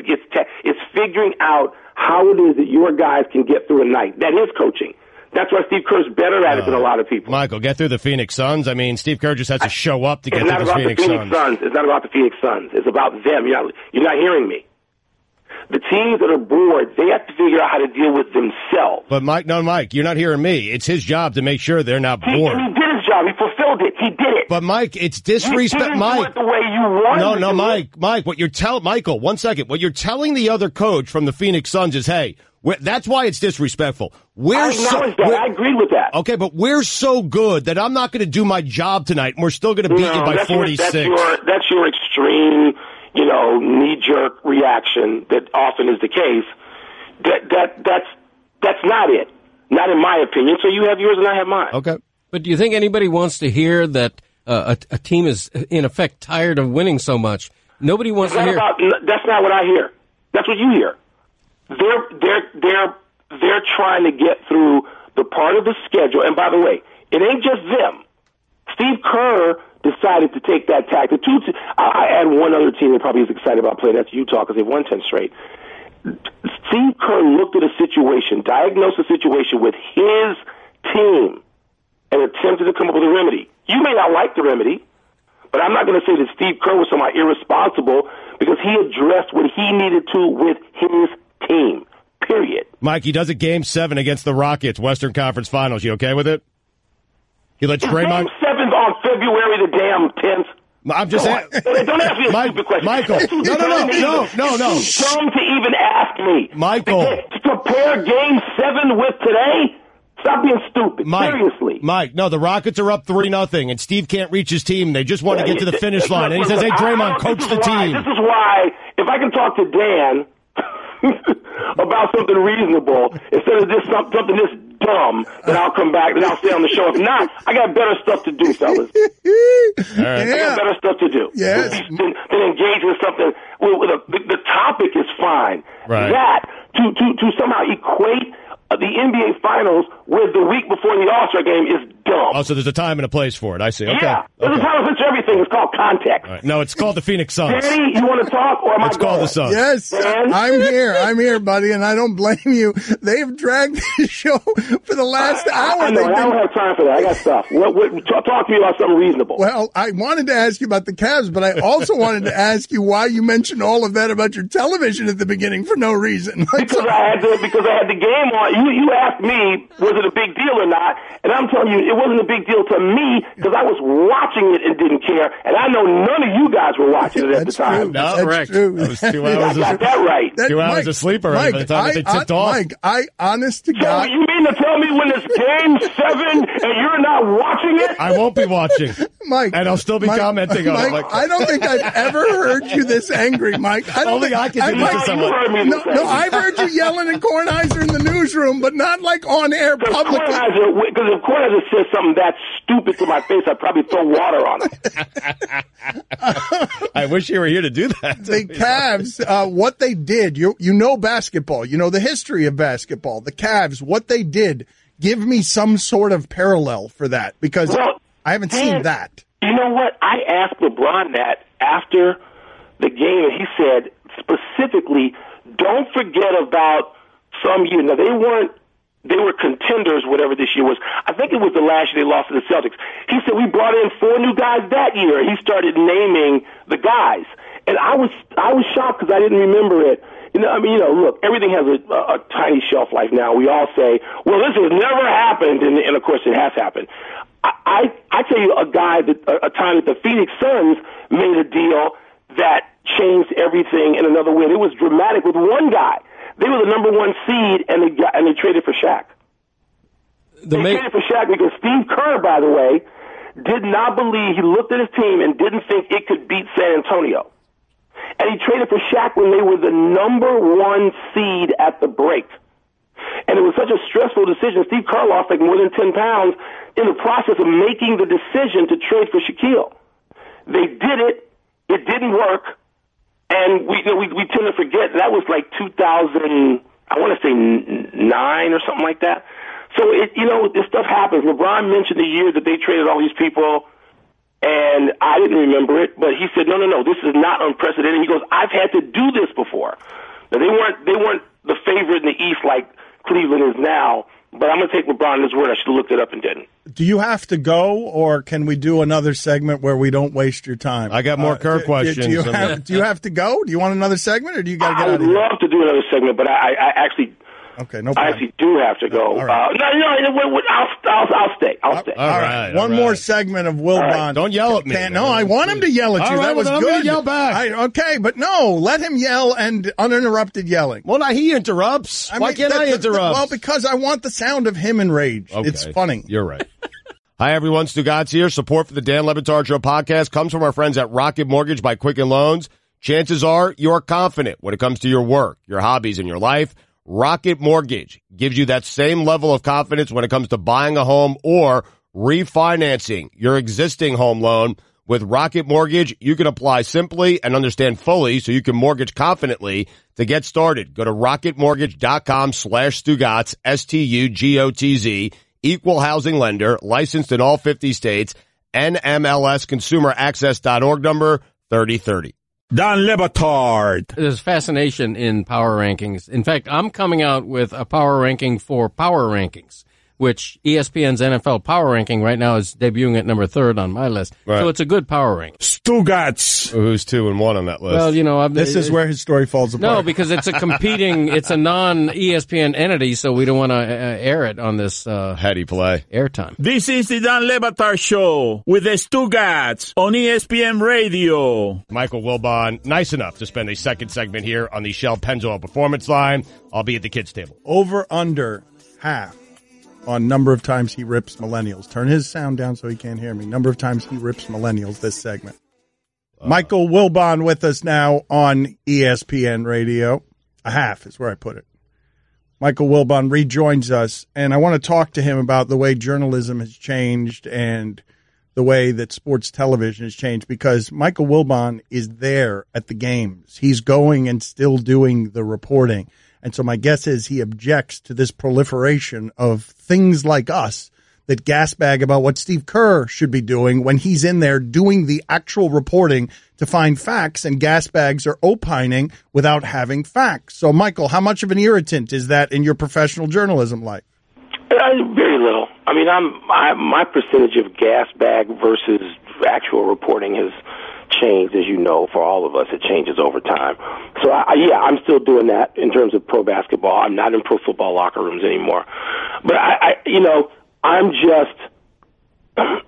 [SPEAKER 19] figuring out how it is that your guys can get through a night. That is coaching. That's why Steve Kerr's better at it than a lot of people.
[SPEAKER 1] Michael, get through the Phoenix Suns. I mean, Steve Kerr just has to show up to get through the Phoenix Suns.
[SPEAKER 19] It's not about the Phoenix Suns. It's about them. You're not hearing me. The teams that are bored, they have to figure out how to deal with themselves.
[SPEAKER 1] But Mike, you're not hearing me. It's his job to make sure they're not bored.
[SPEAKER 19] He did his job. He fulfilled it. He did it.
[SPEAKER 1] But Mike, it's disrespect. Mike,
[SPEAKER 19] the way you wanted
[SPEAKER 1] Mike. What you're telling, Michael, 1 second. What you're telling the other coach from the Phoenix Suns is, hey, That's why it's disrespectful.
[SPEAKER 19] I agreed with that.
[SPEAKER 1] Okay, but we're so good that I'm not going to do my job tonight, and we're still going to beat you by 46.
[SPEAKER 19] That's your extreme, knee-jerk reaction that often is the case. That's not it. Not in my opinion. So you have yours and I have mine.
[SPEAKER 1] Okay.
[SPEAKER 5] But do you think anybody wants to hear that a team is, in effect, tired of winning so much? Nobody wants to hear.
[SPEAKER 19] That's not what I hear. That's what you hear. They're trying to get through the part of the schedule. And by the way, it ain't just them. Steve Kerr decided to take that tack. I add one other team that probably is excited about playing. That's Utah because they've won 10 straight. Steve Kerr looked at a situation, diagnosed a situation with his team, and attempted to come up with a remedy. You may not like the remedy, but I'm not going to say that Steve Kerr was somehow irresponsible because he addressed what he needed to with his team, period.
[SPEAKER 1] Mike, he does a Game 7 against the Rockets, Western Conference Finals. You okay with it? He lets Draymond...
[SPEAKER 19] Game 7's on February the damn 10th.
[SPEAKER 1] I'm just saying.
[SPEAKER 19] Don't ask me a stupid question.
[SPEAKER 1] Michael, no.
[SPEAKER 19] It's too dumb to even ask me.
[SPEAKER 1] Michael.
[SPEAKER 19] To compare Game 7 with today? Stop being stupid. Seriously.
[SPEAKER 1] Mike, no, the Rockets are up 3-0, and Steve can't reach his team. They just want to get to the finish line. And he says, hey, Draymond, coach the team.
[SPEAKER 19] This is why, if I can talk to Dan about something reasonable, instead of this something this dumb, then I'll come back, then I'll stay on the show. If not, I got better stuff to do, fellas.
[SPEAKER 1] Right.
[SPEAKER 19] I got better stuff to do.
[SPEAKER 2] Yes.
[SPEAKER 19] Than engage with something. The topic is fine.
[SPEAKER 1] Right.
[SPEAKER 19] That, to somehow equate the NBA Finals with the week before the All-Star game is dumb.
[SPEAKER 1] Oh, so there's a time and a place for it. I see. Okay.
[SPEAKER 19] Yeah. There's a time and place for everything. It's called context.
[SPEAKER 1] Right. No, it's called the Phoenix Suns.
[SPEAKER 19] Danny, you want to talk or am
[SPEAKER 1] It's called the Suns.
[SPEAKER 2] Yes,
[SPEAKER 19] Dan?
[SPEAKER 2] I'm here, buddy, and I don't blame you. They've dragged the show for the last hour.
[SPEAKER 19] I don't have time for that. I got stuff. Talk to me about something reasonable.
[SPEAKER 2] Well, I wanted to ask you about the Cavs, but I also wanted to ask you why you mentioned all of that about your television at the beginning for no reason.
[SPEAKER 19] Because I had the game on. You asked me, was it a big deal or not? And I'm telling you, it wasn't a big deal to me because I was watching it and didn't care. And I know none of you guys were watching it at the time.
[SPEAKER 1] No,
[SPEAKER 2] that's
[SPEAKER 1] correct.
[SPEAKER 2] True.
[SPEAKER 1] That was 2 hours.
[SPEAKER 19] I got that right.
[SPEAKER 1] 2 hours of sleep already by the time they tipped off.
[SPEAKER 2] Mike, honest to God.
[SPEAKER 19] So you mean to tell me when it's Game 7 and you're not watching it?
[SPEAKER 1] I won't be watching.
[SPEAKER 2] Mike.
[SPEAKER 1] And I'll still be commenting on it.
[SPEAKER 2] I don't think I've ever heard you this angry, Mike.
[SPEAKER 1] Only I can do this to someone.
[SPEAKER 19] No,
[SPEAKER 2] I've heard you yelling at Kornheiser in the newsroom, but not like on air publicly.
[SPEAKER 19] Because if Kornheiser says something that stupid to my face, I'd probably throw water on him.
[SPEAKER 1] I wish you were here to do that.
[SPEAKER 2] The Cavs, what they did, you know basketball, you know the history of basketball. The Cavs, what they did, give me some sort of parallel for that because I haven't seen that.
[SPEAKER 19] You know what? I asked LeBron that after the game, and he said specifically, don't forget about some year. Now, they were contenders, whatever this year was. I think it was the last year they lost to the Celtics. He said, we brought in 4 new guys that year. He started naming the guys. And I was shocked because I didn't remember it. Look, everything has a tiny shelf life now. We all say, well, this has never happened, and of course it has happened. I tell you a time that the Phoenix Suns made a deal that changed everything in another way. It was dramatic with one guy. They were the number 1 seed, and they traded for Shaq. They traded for Shaq because Steve Kerr, by the way, did not believe, he looked at his team and didn't think it could beat San Antonio. And he traded for Shaq when they were the number 1 seed at the break. And it was such a stressful decision. Steve Kerr lost like more than 10 pounds in the process of making the decision to trade for Shaquille. They did it. It didn't work. And we tend to forget that was like 2000, I want to say 9 or something like that. So this stuff happens. LeBron mentioned the year that they traded all these people, and I didn't remember it, but he said, no, this is not unprecedented. He goes, I've had to do this before. Now, they weren't the favorite in the East like Cleveland is now, but I'm going to take LeBron at his word. I should have looked it up and didn't.
[SPEAKER 2] Do you have to go, or can we do another segment where we don't waste your time?
[SPEAKER 1] I got more Kerr questions.
[SPEAKER 2] Do you have to go? Do you want another segment, or do you got to get out of here?
[SPEAKER 19] I would love to do another segment, but I actually
[SPEAKER 2] Okay, no
[SPEAKER 19] I
[SPEAKER 2] problem.
[SPEAKER 19] actually do have to go.
[SPEAKER 2] All right.
[SPEAKER 19] I'll stay. I'll stay.
[SPEAKER 2] All right. One more segment of Wilbon.
[SPEAKER 19] Right.
[SPEAKER 1] Don't yell at me.
[SPEAKER 2] No, I want him to yell at you.
[SPEAKER 1] All right,
[SPEAKER 2] That was
[SPEAKER 1] well, then
[SPEAKER 2] good.
[SPEAKER 1] I'm gonna yell back.
[SPEAKER 2] Okay, but no, let him yell and uninterrupted yelling.
[SPEAKER 1] Well, now he interrupts. Why can't I interrupt?
[SPEAKER 2] Well, because I want the sound of him enraged.
[SPEAKER 1] Okay.
[SPEAKER 2] It's funny.
[SPEAKER 1] You're right. Hi, everyone. Stugotz here. Support for the Dan Le Batard Show podcast comes from our friends at Rocket Mortgage by Quicken Loans. Chances are you're confident when it comes to your work, your hobbies, and your life. Rocket Mortgage gives you that same level of confidence when it comes to buying a home or refinancing your existing home loan. With Rocket Mortgage, you can apply simply and understand fully so you can mortgage confidently. To get started, go to rocketmortgage.com/Stugotz, Stugotz, equal housing lender, licensed in all 50 states, NMLSconsumeraccess.org number 3030.
[SPEAKER 7] Dan Le Batard.
[SPEAKER 5] There's fascination in power rankings. In fact, I'm coming out with a power ranking for power rankings, which ESPN's NFL power ranking right now is debuting at number 3rd on my list.
[SPEAKER 1] Right.
[SPEAKER 5] So it's a good power ranking.
[SPEAKER 7] Stugotz.
[SPEAKER 1] Who's 2 and 1 on that list?
[SPEAKER 5] Well,
[SPEAKER 2] this is where his story falls apart.
[SPEAKER 5] No, because it's a non-ESPN entity, so we don't want to air it on this
[SPEAKER 1] heady play
[SPEAKER 5] airtime.
[SPEAKER 7] This is the Dan Le Batard Show with the Stugotz on ESPN Radio.
[SPEAKER 1] Michael Wilbon, nice enough to spend a second segment here on the Shell Pennzoil Performance Line. I'll be at the kids' table.
[SPEAKER 2] Over under half on number of times he rips millennials. Turn his sound down so he can't hear me. Number of times he rips millennials this segment. Michael Wilbon with us now on ESPN Radio. A half is where I put it. Michael Wilbon rejoins us, and I want to talk to him about the way journalism has changed and the way that sports television has changed, because Michael Wilbon is there at the games. He's going and still doing the reporting. And so my guess is he objects to this proliferation of things like us that gasbag about what Steve Kerr should be doing when he's in there doing the actual reporting to find facts, and gasbags are opining without having facts. So, Michael, how much of an irritant is that in your professional journalism life?
[SPEAKER 19] Very little. I mean, my percentage of gasbag versus actual reporting has changed, as you know, for all of us. It changes over time. So, I'm still doing that in terms of pro basketball. I'm not in pro football locker rooms anymore. But, I'm just,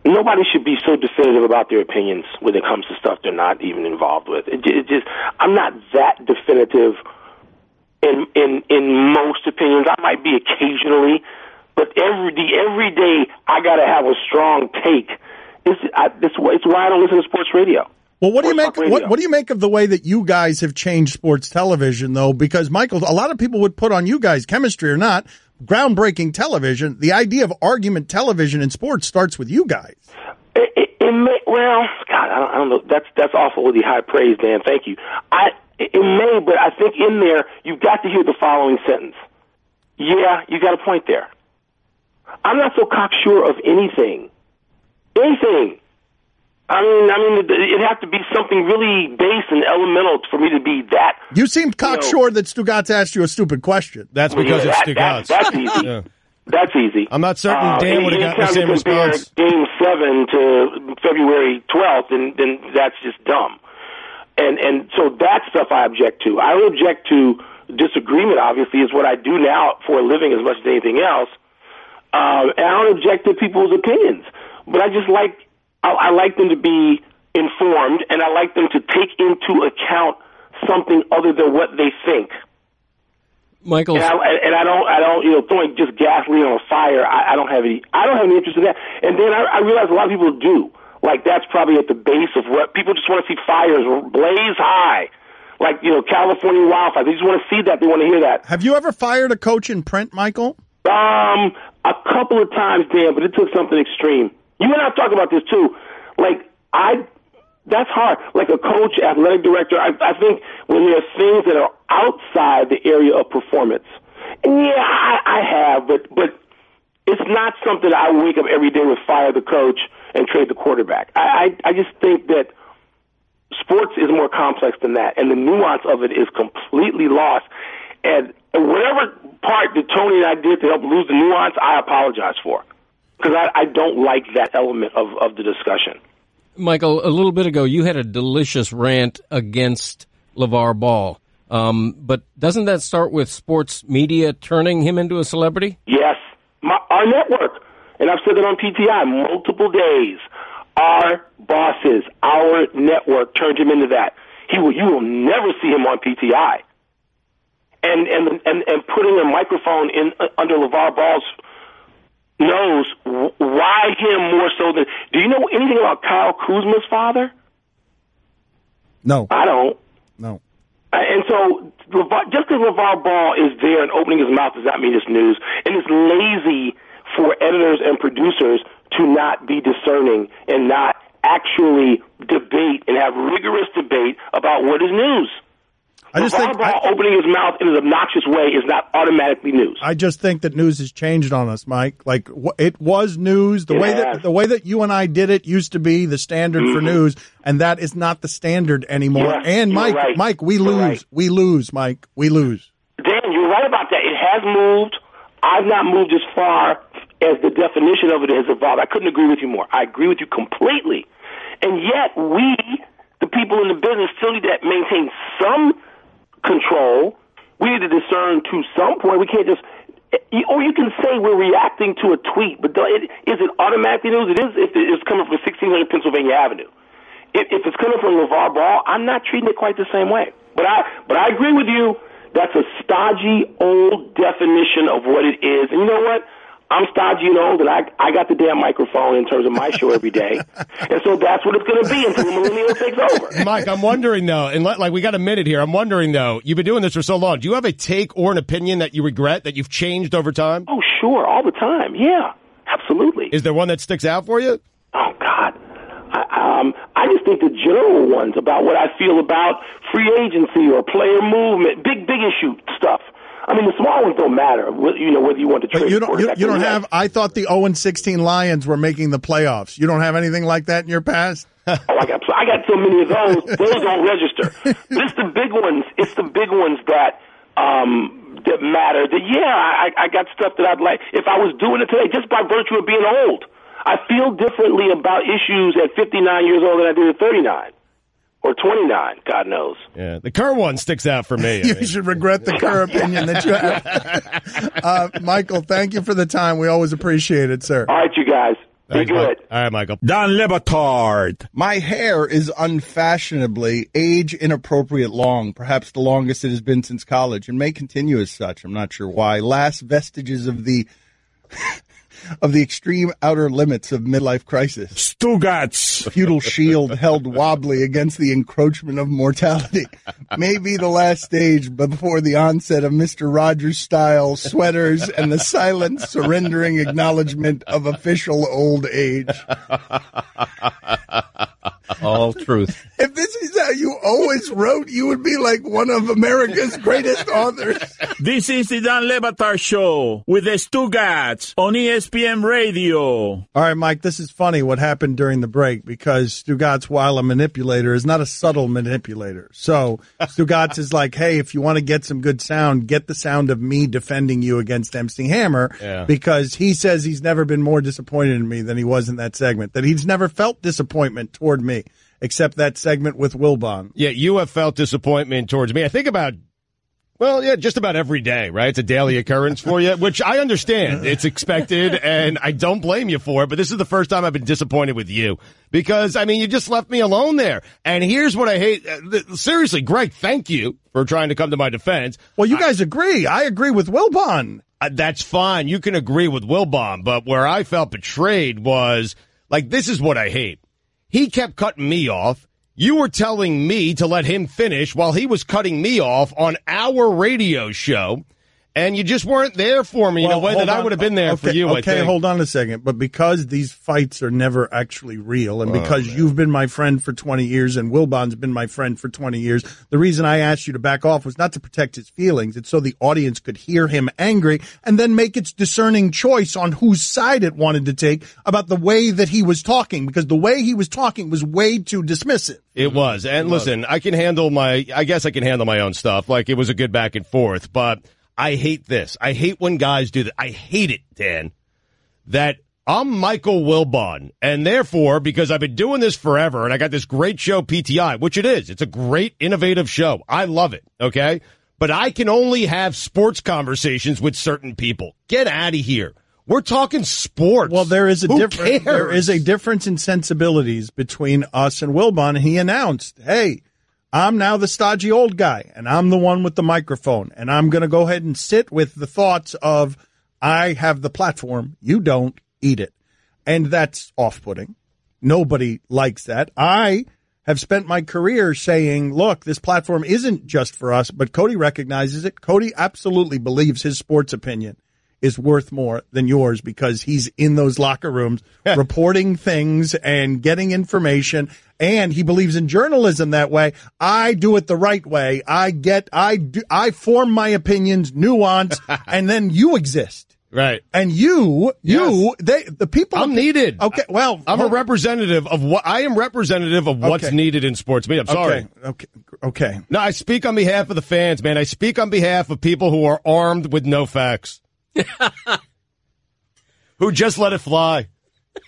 [SPEAKER 19] nobody should be so definitive about their opinions when it comes to stuff they're not even involved with. I'm not that definitive in most opinions. I might be occasionally, but every day I got to have a strong take. It's why I don't listen to sports radio.
[SPEAKER 2] Well, what do you make of the way that you guys have changed sports television, though? Because, Michael, a lot of people would put on you guys, chemistry or not, groundbreaking television. The idea of argument television in sports starts with you guys.
[SPEAKER 19] Well, God, I don't know. That's awfully high praise, Dan. Thank you. It may, but I think in there you've got to hear the following sentence. Yeah, you got a point there. I'm not so cocksure of anything. Anything. I mean, it'd have to be something really base and elemental for me to be that.
[SPEAKER 2] You seemed cocksure that Stugotz asked you a stupid question.
[SPEAKER 1] That's because it's Stugotz.
[SPEAKER 19] That's easy.
[SPEAKER 1] Yeah.
[SPEAKER 19] That's easy.
[SPEAKER 1] I'm not certain Dan would have gotten the same response.
[SPEAKER 19] Game 7 to February 12th, then that's just dumb. And so that stuff I object to. I don't object to disagreement, obviously, is what I do now for a living as much as anything else. And I don't object to people's opinions. But I just I like them to be informed, and I like them to take into account something other than what they think.
[SPEAKER 5] Michael,
[SPEAKER 19] and I don't throwing just gasoline on a fire. I don't have any interest in that. And then I realize a lot of people do. Like, that's probably at the base of what people just want to see fires blaze high. Like, California wildfires. They just want to see that. They want to hear that.
[SPEAKER 2] Have you ever fired a coach in print, Michael?
[SPEAKER 19] A couple of times, Dan, but it took something extreme. You and I have talked about this too. That's hard. Like a coach, athletic director, I think when there are things that are outside the area of performance. And yeah, I have, but it's not something I wake up every day with fire the coach and trade the quarterback. I just think that sports is more complex than that, and the nuance of it is completely lost. And whatever part that Tony and I did to help lose the nuance, I apologize for. Because I don't like that element of the discussion.
[SPEAKER 5] Michael, a little bit ago, you had a delicious rant against LeVar Ball. But doesn't that start with sports media turning him into a celebrity?
[SPEAKER 19] Yes. Our network, and I've said it on PTI multiple days, our bosses, our network turned him into that. You will never see him on PTI. And putting a microphone under LeVar Ball's nose, why him more so than... Do you know anything about Kyle Kuzma's father?
[SPEAKER 2] No.
[SPEAKER 19] I don't.
[SPEAKER 2] No.
[SPEAKER 19] And so, just because LeVar Ball is there and opening his mouth does not mean it's news. And it's lazy for editors and producers to not be discerning and not actually debate and have rigorous debate about what is news. LeVar Ball opening his mouth in an obnoxious way is not automatically news.
[SPEAKER 2] I just think that news has changed on us, Mike. Like, it was news. The way that you and I did it used to be the standard for news, and that is not the standard anymore.
[SPEAKER 19] Yes,
[SPEAKER 2] and Mike,
[SPEAKER 19] right.
[SPEAKER 2] Mike, we lose.
[SPEAKER 19] Right.
[SPEAKER 2] We lose, Mike. We lose.
[SPEAKER 19] Dan, you're right about that. It has moved. I've not moved as far as the definition of it has evolved. I couldn't agree with you more. I agree with you completely. And yet, we, the people in the business, still need to maintain some control. We need to discern to some point. We can't just, or you can say we're reacting to a tweet, but is it automatically news? It is if it's coming from 1600 Pennsylvania Avenue. If it's coming from LeVar Ball, I'm not treating it quite the same way. But I agree with you. That's a stodgy, old definition of what it is. And you know what? I'm stodgy and old, and I got the damn microphone in terms of my show every day. And so that's what it's going to be until the millennial takes over.
[SPEAKER 1] Mike, I'm wondering, though, and we got a minute here. I'm wondering, though, you've been doing this for so long. Do you have a take or an opinion that you regret, that you've changed over time?
[SPEAKER 19] Oh, sure, all the time. Yeah, absolutely.
[SPEAKER 1] Is there one that sticks out for you?
[SPEAKER 19] Oh, God. I just think the general ones about what I feel about free agency or player movement, big issue stuff. I mean, the small ones don't matter, whether you want to trade.
[SPEAKER 2] But you don't have. I thought the 0-16 Lions were making the playoffs. You don't have anything like that in your past.
[SPEAKER 19] I got so many of those. Those don't register. It's the big ones. It's the big ones that matter. I got stuff that I'd like if I was doing it today, just by virtue of being old. I feel differently about issues at 59 years old than I did at 39. Or 29, God knows.
[SPEAKER 1] Yeah, the Kerr one sticks out for me.
[SPEAKER 2] You should regret the Kerr opinion that you have. Michael, thank you for the time. We always appreciate it, sir.
[SPEAKER 19] All right, you guys. Be good.
[SPEAKER 1] Mike. All right, Michael.
[SPEAKER 7] Dan Le Batard.
[SPEAKER 2] My hair is unfashionably age-inappropriate long, perhaps the longest it has been since college, and may continue as such. I'm not sure why. Last vestiges of the... of the extreme outer limits of midlife crisis.
[SPEAKER 7] Stugotz.
[SPEAKER 2] Feudal shield held wobbly against the encroachment of mortality. Maybe the last stage before the onset of Mr. Rogers-style sweaters and the silent, surrendering acknowledgement of official old age.
[SPEAKER 5] All truth.
[SPEAKER 2] If this is how you always wrote, you would be like one of America's greatest authors.
[SPEAKER 7] This is the Dan Le Batard Show with the Stugotz on ESPN Radio.
[SPEAKER 2] All right, Mike, this is funny what happened during the break because Stugotz, while a manipulator, is not a subtle manipulator. So Stugotz is like, hey, if you want to get some good sound, get the sound of me defending you against MC Hammer because he says he's never been more disappointed in me than he was in that segment, that he's never felt disappointment toward me. Except that segment with Wilbon.
[SPEAKER 1] Yeah, you have felt disappointment towards me. I think about, just about every day, right? It's a daily occurrence for you, which I understand. It's expected, and I don't blame you for it, but this is the first time I've been disappointed with you. Because, you just left me alone there. And here's what I hate. Seriously, Greg, thank you for trying to come to my defense.
[SPEAKER 2] Well, you guys agree. I agree with Wilbon.
[SPEAKER 1] That's fine. You can agree with Wilbon, but where I felt betrayed was, this is what I hate. He kept cutting me off. You were telling me to let him finish while he was cutting me off on our radio show. And you just weren't there for me in a way that I would have been there for you, I think.
[SPEAKER 2] Okay, hold on a second. But because these fights are never actually real, and because you've been my friend for 20 years and Wilbon's been my friend for 20 years, the reason I asked you to back off was not to protect his feelings. It's so the audience could hear him angry and then make its discerning choice on whose side it wanted to take about the way that he was talking, because the way he was talking was way too dismissive.
[SPEAKER 1] It was. And listen, I guess I can handle my own stuff. It was a good back and forth, but I hate this. I hate when guys do that. I hate it, Dan, that I'm Michael Wilbon, and therefore, because I've been doing this forever, and I got this great show, PTI, which it is. It's a great, innovative show. I love it, okay? But I can only have sports conversations with certain people. Get out of here. We're talking sports.
[SPEAKER 2] Well, there is a
[SPEAKER 1] difference.
[SPEAKER 2] There is a difference in sensibilities between us and Wilbon. He announced, hey, I'm now the stodgy old guy, and I'm the one with the microphone, and I'm going to go ahead and sit with the thoughts of, I have the platform, you don't, eat it. And that's off-putting. Nobody likes that. I have spent my career saying, look, this platform isn't just for us, but Cody recognizes it. Cody absolutely believes his sports opinion is worth more than yours because he's in those locker rooms reporting things and getting information, and he believes in journalism that way. I do it the right way. I form my opinions, nuance, and then you exist.
[SPEAKER 1] Right.
[SPEAKER 2] And the people.
[SPEAKER 1] I'm needed.
[SPEAKER 2] Okay, well.
[SPEAKER 1] I'm a representative of what's needed in sports media. I'm sorry.
[SPEAKER 2] Okay.
[SPEAKER 1] No, I speak on behalf of the fans, man. I speak on behalf of people who are armed with no facts. Who just let it fly.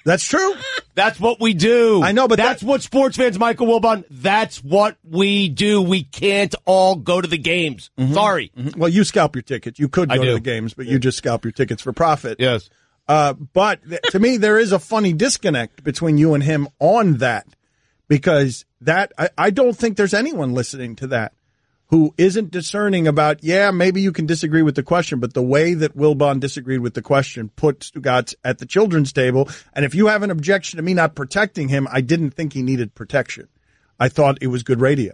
[SPEAKER 2] That's true.
[SPEAKER 1] That's what we do.
[SPEAKER 2] I know, but
[SPEAKER 1] that's what sports fans, Michael Wilbon, that's what we do. We can't all go to the games.
[SPEAKER 2] Mm-hmm.
[SPEAKER 1] Sorry.
[SPEAKER 2] Mm-hmm. Well, you scalp your tickets. You could go to the games, but you just scalp your tickets for profit.
[SPEAKER 1] Yes.
[SPEAKER 2] But to me, there is a funny disconnect between you and him on that, because I don't think there's anyone listening to that who isn't discerning about, maybe you can disagree with the question, but the way that Wilbon disagreed with the question put Stugotz at the children's table. And if you have an objection to me not protecting him, I didn't think he needed protection. I thought it was good radio.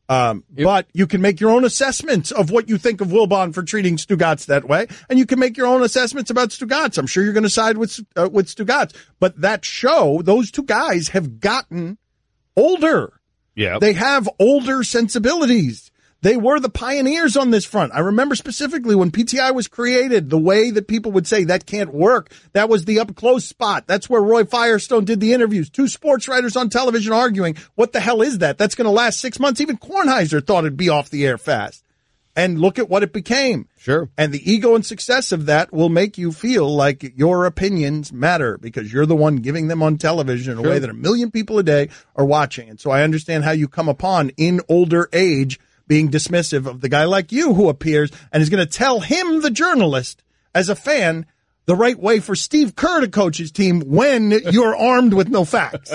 [SPEAKER 2] But you can make your own assessments of what you think of Wilbon for treating Stugotz that way, and you can make your own assessments about Stugotz. I'm sure you're going to side with Stugotz. But that show, those two guys have gotten older.
[SPEAKER 1] Yeah.
[SPEAKER 2] They have older sensibilities. They were the pioneers on this front. I remember specifically when PTI was created, the way that people would say that can't work. That was the up close spot. That's where Roy Firestone did the interviews. Two sports writers on television arguing. What the hell is that? That's going to last 6 months. Even Kornheiser thought it'd be off the air fast. And look at what it became.
[SPEAKER 1] Sure.
[SPEAKER 2] And the ego and success of that will make you feel like your opinions matter because you're the one giving them on television in a way that 1 million people a day are watching. And so I understand how you come upon in older age being dismissive of the guy like you who appears and is going to tell him, the journalist, as a fan, the right way for Steve Kerr to coach his team when you're armed with no facts.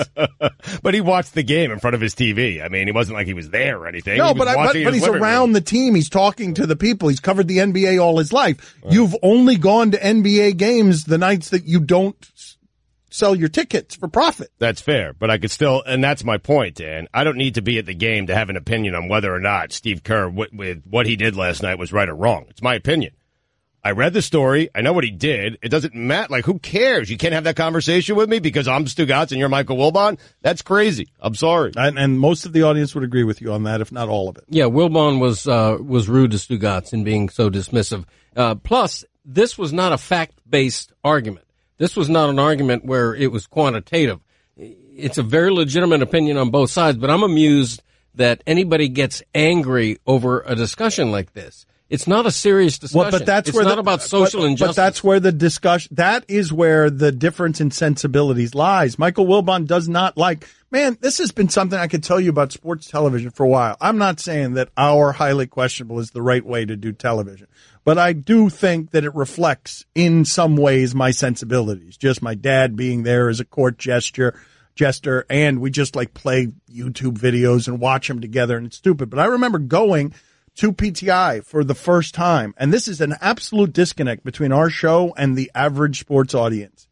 [SPEAKER 1] But he watched the game in front of his TV. I mean, he wasn't like he was there or anything.
[SPEAKER 2] No, but he's around the team. He's talking to the people. He's covered the NBA all his life. Right. You've only gone to NBA games the nights that you don't sell your tickets for profit.
[SPEAKER 1] That's fair, but I could still, and that's my point, Dan. I don't need to be at the game to have an opinion on whether or not Steve Kerr, with what he did last night, was right or wrong. It's my opinion. I read the story. I know what he did. It doesn't matter. Like, who cares? You can't have that conversation with me because I'm Stugotz and you're Michael Wilbon? That's crazy. I'm sorry.
[SPEAKER 2] And most of the audience would agree with you on that, if not all of it.
[SPEAKER 5] Yeah, Wilbon was rude to Stugotz in being so dismissive. Plus, this was not a fact-based argument. This was not an argument where it was quantitative. It's a very legitimate opinion on both sides, but I'm amused that anybody gets angry over a discussion like this. It's not a serious discussion.
[SPEAKER 2] Well, but it's
[SPEAKER 5] not about social injustice.
[SPEAKER 2] But that's where the discussion, that is where the difference in sensibilities lies. Michael Wilbon does not like, man, this has been something I could tell you about sports television for a while. I'm not saying that our highly questionable is the right way to do television, but I do think that it reflects in some ways my sensibilities. Just my dad being there as a court jester, and we just like play YouTube videos and watch them together, and it's stupid. But I remember going to PTI for the first time, and this is an absolute disconnect between our show and the average sports audience.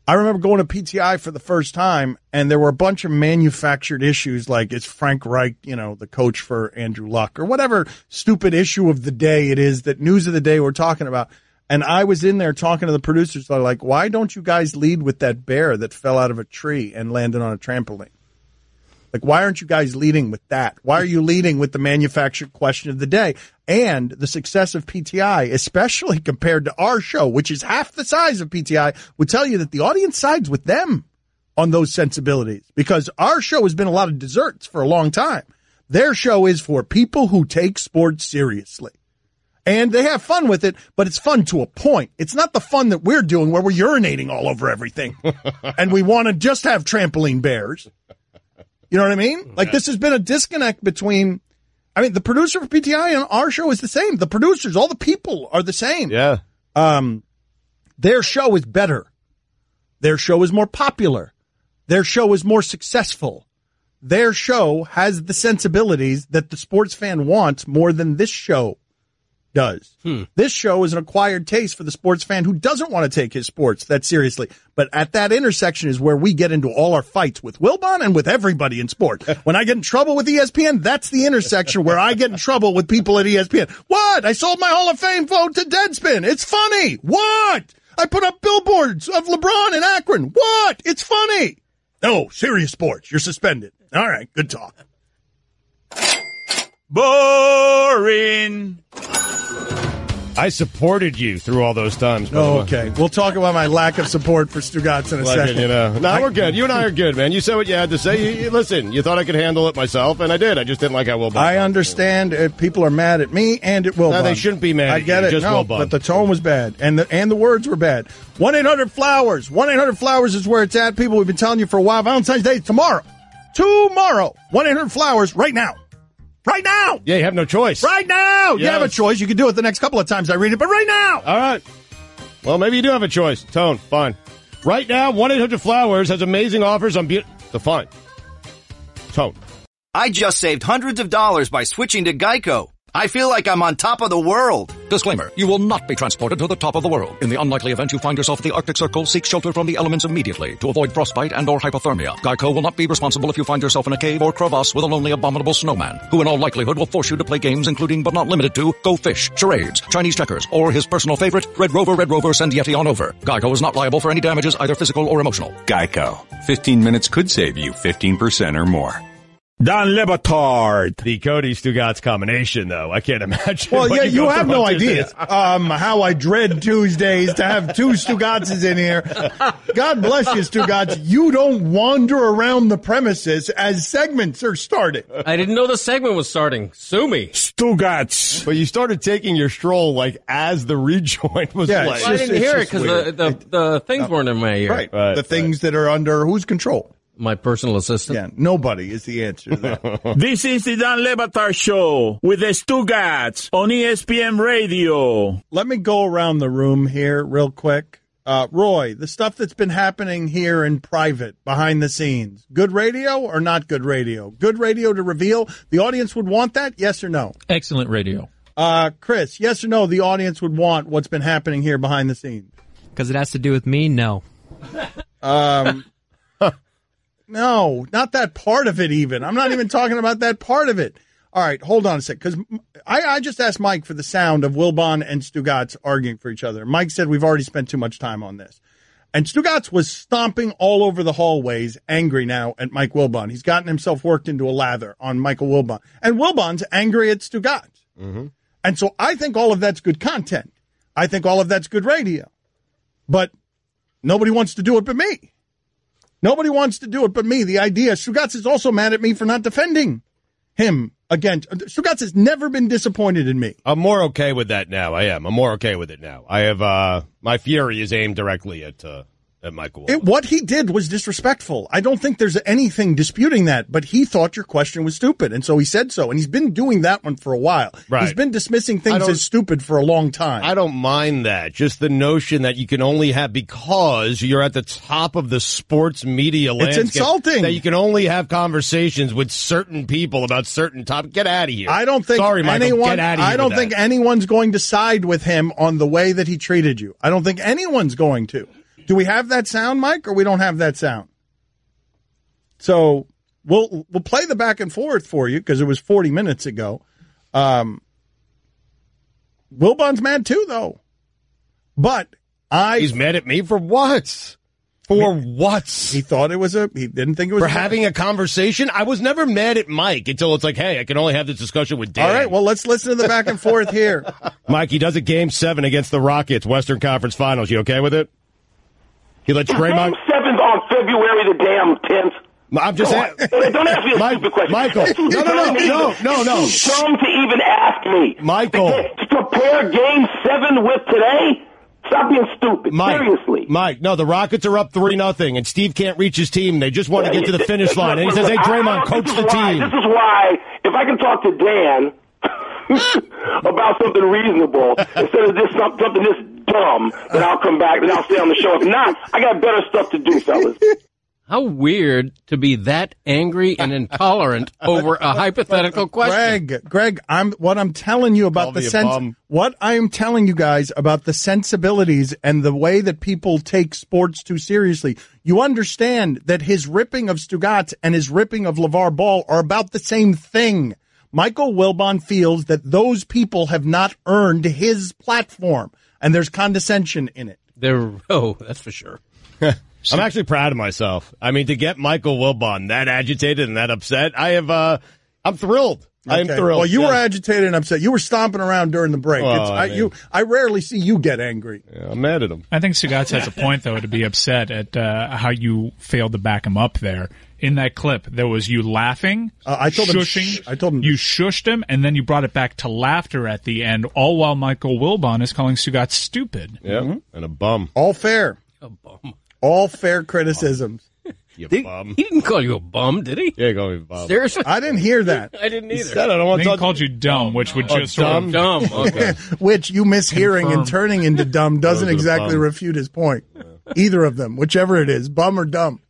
[SPEAKER 2] I remember going to PTI for the first time, and there were a bunch of manufactured issues like, is Frank Reich, the coach for Andrew Luck, or whatever stupid issue of the day it is that News of the Day we're talking about. And I was in there talking to the producers. They're like, why don't you guys lead with that bear that fell out of a tree and landed on a trampoline? Like, why aren't you guys leading with that? Why are you leading with the manufactured question of the day? And the success of PTI, especially compared to our show, which is half the size of PTI, would tell you that the audience sides with them on those sensibilities. Because our show has been a lot of desserts for a long time. Their show is for people who take sports seriously. And they have fun with it, but it's fun to a point. It's not the fun that we're doing where we're urinating all over everything. And we want to just have trampoline bears. You know what I mean? Like, this has been a disconnect between, the producer for PTI and our show is the same. The producers, all the people are the same.
[SPEAKER 1] Yeah.
[SPEAKER 2] Their show is better. Their show is more popular. Their show is more successful. Their show has the sensibilities that the sports fan wants more than this show does. This show is an acquired taste for the sports fan who doesn't want to take his sports that seriously. But at that intersection is where we get into all our fights with Wilbon and with everybody in sport. When I get in trouble with ESPN, that's the intersection where I get in trouble with people at ESPN. What? I sold my Hall of Fame vote to Deadspin. It's funny. What? I put up billboards of LeBron in Akron. What? It's funny. No, serious sports. You're suspended. All right, good talk.
[SPEAKER 7] Boring.
[SPEAKER 1] I supported you through all those times.
[SPEAKER 2] Oh, okay. We'll talk about my lack of support for Stugotz in a second.
[SPEAKER 1] No, we're good. You and I are good, man. You said what you had to say. Listen, you thought I could handle it myself, and I did. I just didn't like how Wilbon.
[SPEAKER 2] I understand people are mad at me and at Wilbon.
[SPEAKER 1] No, they shouldn't be mad at
[SPEAKER 2] I get
[SPEAKER 1] you,
[SPEAKER 2] it.
[SPEAKER 1] just
[SPEAKER 2] no,
[SPEAKER 1] Wilbon.
[SPEAKER 2] but the tone was bad, and the words were bad. 1-800-Flowers. 1-800-Flowers is where it's at. People, we've been telling you for a while. Valentine's Day is tomorrow. 1-800-Flowers right now. Right now!
[SPEAKER 1] Yeah, you have no choice.
[SPEAKER 2] Right now!
[SPEAKER 1] Yes.
[SPEAKER 2] You have a choice. You can do it the next couple of times I read it, but right now!
[SPEAKER 1] All right. Well, maybe you do have a choice. Tone, fine. Right now, 1-800-Flowers has amazing offers on fine. Tone.
[SPEAKER 17] I just saved hundreds of dollars by switching to Geico. I feel like I'm on top of the world.
[SPEAKER 18] Disclaimer, you will not be transported to the top of the world. In the unlikely event you find yourself at the Arctic Circle, seek shelter from the elements immediately to avoid frostbite and or hypothermia. Geico will not be responsible if you find yourself in a cave or crevasse with a lonely abominable snowman, who in all likelihood will force you to play games including but not limited to Go Fish, charades, Chinese checkers, or his personal favorite, Red Rover, send Yeti on over. Geico is not liable for any damages, either physical or emotional.
[SPEAKER 11] Geico. 15 minutes could save you 15% or more.
[SPEAKER 7] Dan Le Batard.
[SPEAKER 1] The Cody Stugotz combination, though. I can't imagine.
[SPEAKER 2] Well, yeah, you have no idea
[SPEAKER 1] is.
[SPEAKER 2] how I dread Tuesdays to have two Stugotzes in here. God bless you, Stugotz. You don't wander around the premises as segments are started.
[SPEAKER 5] I didn't know the segment was starting. Sue me.
[SPEAKER 7] Stugotz.
[SPEAKER 1] But you started taking your stroll as the rejoin was playing.
[SPEAKER 5] Well, I didn't hear it because the things weren't in my ear.
[SPEAKER 2] Right. The things that are under whose control?
[SPEAKER 5] My personal assistant.
[SPEAKER 2] Yeah, nobody is the answer to that.
[SPEAKER 7] This is the Dan Le Batard Show with the Stugotz on ESPN Radio.
[SPEAKER 2] Let me go around the room here real quick. Roy, the stuff that's been happening here in private, behind the scenes, good radio or not good radio? Good radio to reveal? The audience would want that, yes or no?
[SPEAKER 20] Excellent radio.
[SPEAKER 2] Chris, yes or no, the audience would want what's been happening here behind the scenes?
[SPEAKER 4] Because it has to do with me? No.
[SPEAKER 2] No, not that part of it even. I'm not even talking about that part of it. All right, hold on a sec, because I just asked Mike for the sound of Wilbon and Stugotz arguing for each other. Mike said we've already spent too much time on this. And Stugotz was stomping all over the hallways, angry now at Mike Wilbon. He's gotten himself worked into a lather on Michael Wilbon. And Wilbon's angry at Stugotz. Mm-hmm. And so I think all of that's good content. I think all of that's good radio. But nobody wants to do it but me. Nobody wants to do it but me. The idea, Stugotz is also mad at me for not defending him again. Stugotz has never been disappointed in me.
[SPEAKER 1] I'm more okay with that now. I am. I'm more okay with it now. I have, my fury is aimed directly at Michael Wilbon.
[SPEAKER 2] What he did was disrespectful. I don't think there's anything disputing that, but he thought your question was stupid, and so he said so, and he's been doing that one for a while.
[SPEAKER 1] Right.
[SPEAKER 2] He's been dismissing things as stupid for a long time.
[SPEAKER 1] I don't mind that. Just the notion that you can only have, because you're at the top of the sports media landscape.
[SPEAKER 2] It's insulting.
[SPEAKER 1] That you can only have conversations with certain people about certain topics. Get out of here.
[SPEAKER 2] I don't think
[SPEAKER 1] Sorry, Michael, get out of here.
[SPEAKER 2] I don't think anyone's going to side with him on the way that he treated you. I don't think anyone's going to. Do we have that sound, Mike, or we don't have that sound? So we'll play the back and forth for you because it was 40 minutes ago. Wilbon's mad too, though. But
[SPEAKER 1] he's mad at me for what? For what?
[SPEAKER 2] He thought it was he didn't think it was
[SPEAKER 1] for having a conversation. I was never mad at Mike until it's like, hey, I can only have this discussion with Dan.
[SPEAKER 2] All right, well, let's listen to the back and forth here.
[SPEAKER 1] Mike, he does a Game 7 against the Rockets, Western Conference Finals. You okay with it? He lets Draymond.
[SPEAKER 19] Game 7's on February the damn 10th.
[SPEAKER 1] I'm just saying.
[SPEAKER 19] Don't ask me a stupid question.
[SPEAKER 1] Michael, no.
[SPEAKER 19] It's too dumb to even ask me.
[SPEAKER 1] Michael.
[SPEAKER 19] To compare Game 7 with today? Stop being stupid. Seriously.
[SPEAKER 1] Mike, no, the Rockets are up 3-0, and Steve can't reach his team. They just want to get to the finish line. And he says, hey, Draymond, coach the team.
[SPEAKER 19] This is why, if I can talk to Dan about something reasonable instead of something this dumb, then I'll come back and I'll stay on the show. If not, I got better stuff to do, fellas.
[SPEAKER 5] How weird to be that angry and intolerant over a hypothetical question.
[SPEAKER 2] Greg, what I'm telling you about what I'm telling you guys about the sensibilities and the way that people take sports too seriously. You understand that his ripping of Stugotz and his ripping of LeVar Ball are about the same thing. Michael Wilbon feels that those people have not earned his platform, and there's condescension in it.
[SPEAKER 5] That's for sure.
[SPEAKER 1] I'm actually proud of myself. I mean, to get Michael Wilbon that agitated and that upset, I'm thrilled. I am thrilled.
[SPEAKER 2] Well, you were agitated and upset. You were stomping around during the break. I rarely see you get angry.
[SPEAKER 1] Yeah, I'm mad at him.
[SPEAKER 6] I think Stugotz has a point, though, to be upset at how you failed to back him up there. In that clip, there was you laughing, shushing.
[SPEAKER 2] I told him
[SPEAKER 6] you shushed him, and then you brought it back to laughter at the end, all while Michael Wilbon is calling Stugotz stupid.
[SPEAKER 1] Yeah, and a bum.
[SPEAKER 2] All fair.
[SPEAKER 5] A bum.
[SPEAKER 2] All fair criticisms.
[SPEAKER 1] You bum.
[SPEAKER 5] He didn't call you a bum, did he?
[SPEAKER 1] Yeah, he called me a bum.
[SPEAKER 5] Seriously?
[SPEAKER 2] I didn't hear that.
[SPEAKER 5] I didn't either.
[SPEAKER 1] He said, I don't want to
[SPEAKER 6] he called you dumb, which would just
[SPEAKER 1] dumb.
[SPEAKER 5] Dumb. Okay.
[SPEAKER 2] Which you mishearing and turning into dumb doesn't exactly refute his point. Yeah. Either of them, whichever it is, bum or dumb.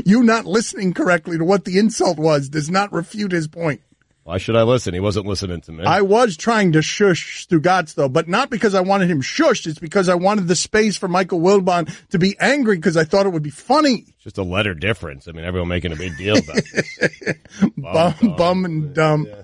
[SPEAKER 2] You not listening correctly to what the insult was does not refute his point.
[SPEAKER 1] Why should I listen? He wasn't listening to me.
[SPEAKER 2] I was trying to shush Stugotz, though, but not because I wanted him shushed. It's because I wanted the space for Michael Wilbon to be angry because I thought it would be funny.
[SPEAKER 1] It's just a letter difference. I mean, everyone making a big deal about it.
[SPEAKER 2] Bum and dumb. Yeah.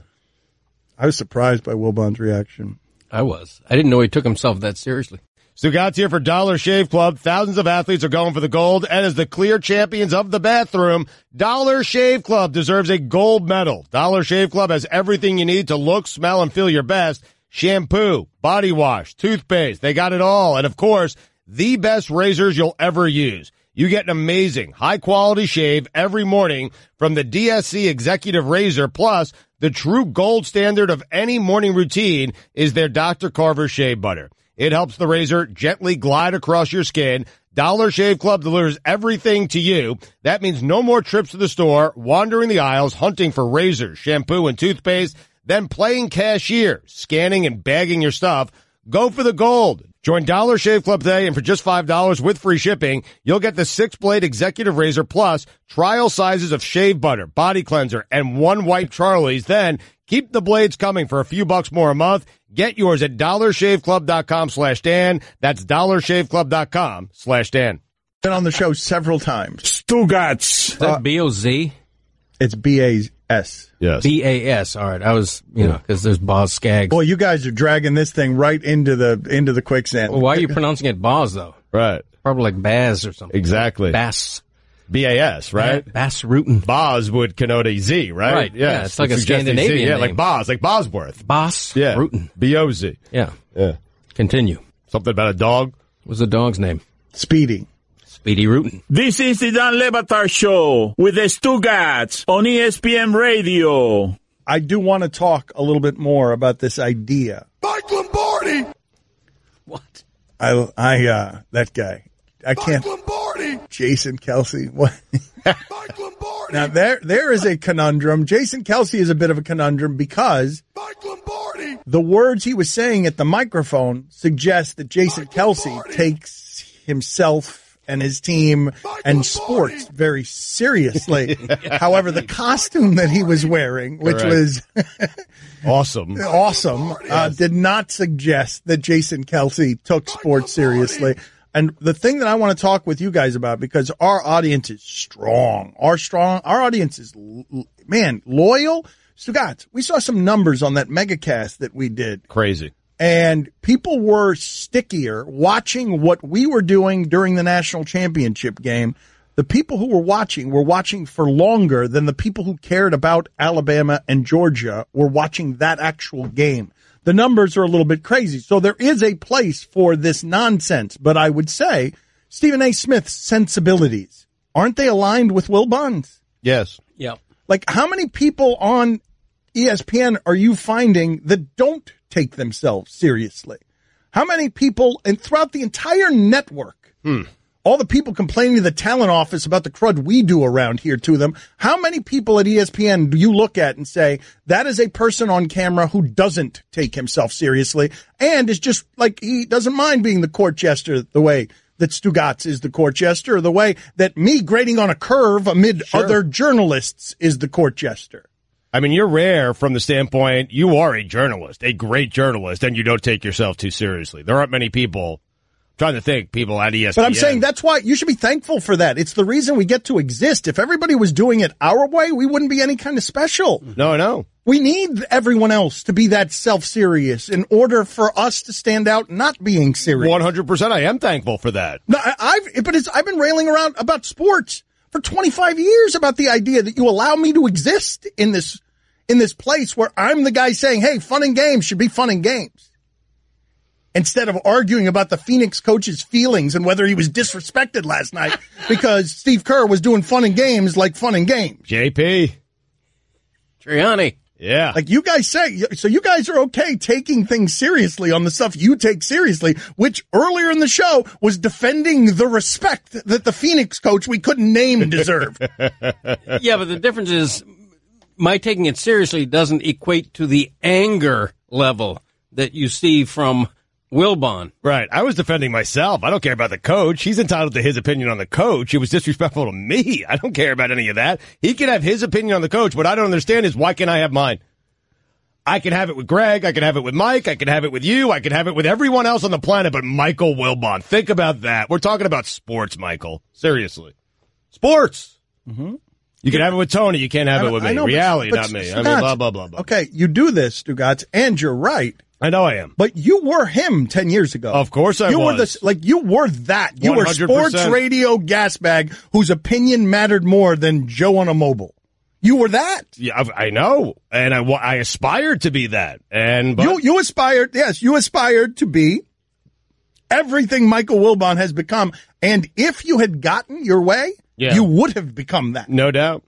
[SPEAKER 2] I was surprised by Wilbon's reaction.
[SPEAKER 5] I was. I didn't know he took himself that seriously.
[SPEAKER 1] Stugotz here for Dollar Shave Club. Thousands of athletes are going for the gold, and as the clear champions of the bathroom, Dollar Shave Club deserves a gold medal. Dollar Shave Club has everything you need to look, smell, and feel your best. Shampoo, body wash, toothpaste, they got it all. And of course, the best razors you'll ever use. You get an amazing, high-quality shave every morning from the DSC Executive Razor. Plus, the true gold standard of any morning routine is their Dr. Carver Shave Butter. It helps the razor gently glide across your skin. Dollar Shave Club delivers everything to you. That means no more trips to the store, wandering the aisles, hunting for razors, shampoo, and toothpaste, then playing cashier, scanning and bagging your stuff. Go for the gold. Join Dollar Shave Club today, and for just $5 with free shipping, you'll get the 6-blade Executive Razor plus trial sizes of shave butter, body cleanser, and one wipe Charlie's. Then keep the blades coming for a few bucks more a month. Get yours at dollarshaveclub.com/Dan. That's dollarshaveclub.com/Dan.
[SPEAKER 2] Been on the show several times.
[SPEAKER 7] Stugotz.
[SPEAKER 5] Is that B-O-Z?
[SPEAKER 2] It's B-A-S.
[SPEAKER 1] Yes.
[SPEAKER 5] B-A-S. All right. I was, because there's Boz Skaggs.
[SPEAKER 2] Boy, you guys are dragging this thing right into the quicksand.
[SPEAKER 5] Well, why are you pronouncing it Boz, though?
[SPEAKER 1] Right.
[SPEAKER 5] Probably like Baz or something.
[SPEAKER 1] Exactly.
[SPEAKER 5] Bass.
[SPEAKER 1] B-A-S, right?
[SPEAKER 5] Bass Rutten.
[SPEAKER 1] Boz would connote a Z, right?
[SPEAKER 5] Right. Yeah, it's like a Scandinavian name.
[SPEAKER 1] Yeah, like Boz, like Bosworth.
[SPEAKER 5] Boss.
[SPEAKER 1] Yeah.
[SPEAKER 5] Rutten.
[SPEAKER 1] B-O-Z.
[SPEAKER 5] Yeah.
[SPEAKER 1] Yeah.
[SPEAKER 5] Continue.
[SPEAKER 1] Something about a dog?
[SPEAKER 5] What's the dog's name?
[SPEAKER 2] Speedy.
[SPEAKER 5] Speedy Rutten.
[SPEAKER 7] This is the Dan Le Batard Show with the Stugotz on ESPN Radio.
[SPEAKER 2] I do want to talk a little bit more about this idea.
[SPEAKER 20] Mike Lombardi!
[SPEAKER 5] What?
[SPEAKER 2] That guy. I can't.
[SPEAKER 20] Mike Lombardi!
[SPEAKER 2] Jason Kelsey. What?
[SPEAKER 20] Mike Lombardi!
[SPEAKER 2] Now, there is a conundrum. Jason Kelsey is a bit of a conundrum because
[SPEAKER 20] Mike Lombardi!
[SPEAKER 2] The words he was saying at the microphone suggest that Jason Kelsey takes himself and his team and sports very seriously. However, the costume that he was wearing, which was
[SPEAKER 1] awesome,
[SPEAKER 2] did not suggest that Jason Kelsey took sports seriously. And the thing that I want to talk with you guys about, because our audience is strong, our audience is, loyal. Stugotz, we saw some numbers on that megacast that we did.
[SPEAKER 1] Crazy.
[SPEAKER 2] And people were stickier watching what we were doing during the national championship game. The people who were watching for longer than the people who cared about Alabama and Georgia were watching that actual game. The numbers are a little bit crazy. So there is a place for this nonsense. But I would say Stephen A. Smith's sensibilities aren't they aligned with Wilbon's?
[SPEAKER 1] Yes.
[SPEAKER 5] Yeah.
[SPEAKER 2] Like, how many people on ESPN are you finding that don't take themselves seriously? How many people, and throughout the entire network, all the people complaining to the talent office about the crud we do around here to them, how many people at ESPN do you look at and say, that is a person on camera who doesn't take himself seriously and is just like, he doesn't mind being the court jester the way that Stugotz is the court jester, or the way that me grading on a curve amid other journalists is the court jester?
[SPEAKER 1] I mean, you're rare from the standpoint you are a journalist, a great journalist, and you don't take yourself too seriously. There aren't many people, I'm trying to think, people at ESPN.
[SPEAKER 2] But I'm saying that's why you should be thankful for that. It's the reason we get to exist. If everybody was doing it our way, we wouldn't be any kind of special.
[SPEAKER 1] No.
[SPEAKER 2] We need everyone else to be that self-serious in order for us to stand out not being serious.
[SPEAKER 1] 100%. I am thankful for that.
[SPEAKER 2] No, I've been railing around about sports for 25 years about the idea that you allow me to exist in this place where I'm the guy saying, hey, fun and games should be fun and games. Instead of arguing about the Phoenix coach's feelings and whether he was disrespected last night because Steve Kerr was doing fun and games like fun and games.
[SPEAKER 1] JP.
[SPEAKER 5] Triani.
[SPEAKER 1] Yeah.
[SPEAKER 2] Like you guys say, so you guys are okay taking things seriously on the stuff you take seriously, which earlier in the show was defending the respect that the Phoenix coach we couldn't name deserved.
[SPEAKER 5] Yeah, but the difference is my taking it seriously doesn't equate to the anger level that you see from Wilbon.
[SPEAKER 1] Right. I was defending myself. I don't care about the coach. He's entitled to his opinion on the coach. It was disrespectful to me. I don't care about any of that. He can have his opinion on the coach. What I don't understand is why can't I have mine? I can have it with Greg. I can have it with Mike. I can have it with you. I can have it with everyone else on the planet but Michael Wilbon. Think about that. We're talking about sports, Michael. Seriously. Sports.
[SPEAKER 2] Mm-hmm.
[SPEAKER 1] You can have it with Tony. You can't have it with me. Reality, not me.
[SPEAKER 2] Stugotz,
[SPEAKER 1] I mean, blah, blah, blah, blah.
[SPEAKER 2] Okay, you do this, Stugotz, and you're right.
[SPEAKER 1] I know I am.
[SPEAKER 2] But you were him 10 years ago.
[SPEAKER 1] Of course I was.
[SPEAKER 2] You were that. You 100%. Were sports radio gas bag whose opinion mattered more than Joe on a mobile. You were that.
[SPEAKER 1] Yeah, I know. And I aspired to be that. But
[SPEAKER 2] you aspired to be everything Michael Wilbon has become. And if you had gotten your way, you would have become that.
[SPEAKER 1] No doubt.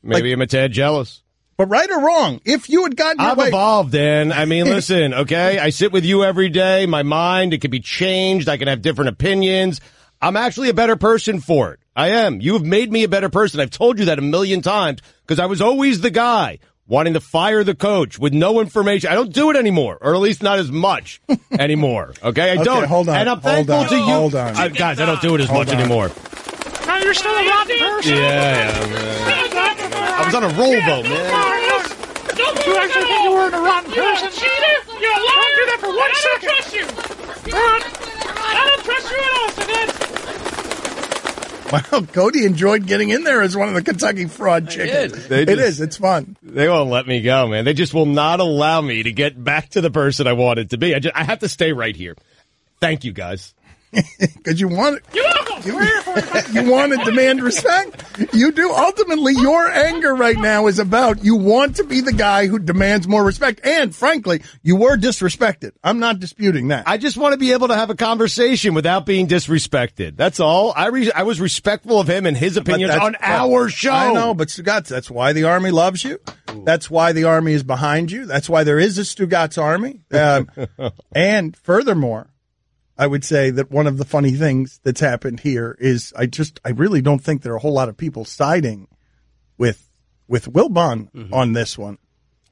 [SPEAKER 1] Maybe I'm a tad jealous.
[SPEAKER 2] But right or wrong, if you had gotten your way.
[SPEAKER 1] I've evolved, Dan. I mean, listen, okay? I sit with you every day. My mind, it can be changed. I can have different opinions. I'm actually a better person for it. I am. You have made me a better person. I've told you that a million times because I was always the guy wanting to fire the coach with no information. I don't do it anymore, or at least not as much anymore. Okay? I don't.
[SPEAKER 2] Hold on.
[SPEAKER 1] And I'm thankful to you.
[SPEAKER 2] Hold on.
[SPEAKER 1] Guys, I don't do it as much anymore.
[SPEAKER 6] No, you're still a rotten person.
[SPEAKER 1] Yeah. I was on a roll, though, man.
[SPEAKER 6] You actually think you weren't a rotten person? You're a liar. Don't do that for 1 second. I don't trust you. I don't trust you at all, Stugotz.
[SPEAKER 2] Well, Cody enjoyed getting in there as one of the Kentucky Fried Chickens. It is. It's fun.
[SPEAKER 1] They won't let me go, man. They just will not allow me to get back to the person I wanted to be. I have to stay right here. Thank you, guys.
[SPEAKER 2] Because you want it.
[SPEAKER 6] You're welcome.
[SPEAKER 2] You want to demand respect. You do. Ultimately, your anger right now is about you want to be the guy who demands more respect. And frankly, you were disrespected. I'm not disputing that.
[SPEAKER 1] I just want to be able to have a conversation without being disrespected. That's all. I was respectful of him and his opinions on our show.
[SPEAKER 2] I know, but Stugotz, that's why the Army loves you. That's why the Army is behind you. That's why there is a Stugotz Army. And furthermore, I would say that one of the funny things that's happened here is I really don't think there are a whole lot of people siding with Wilbon on this one.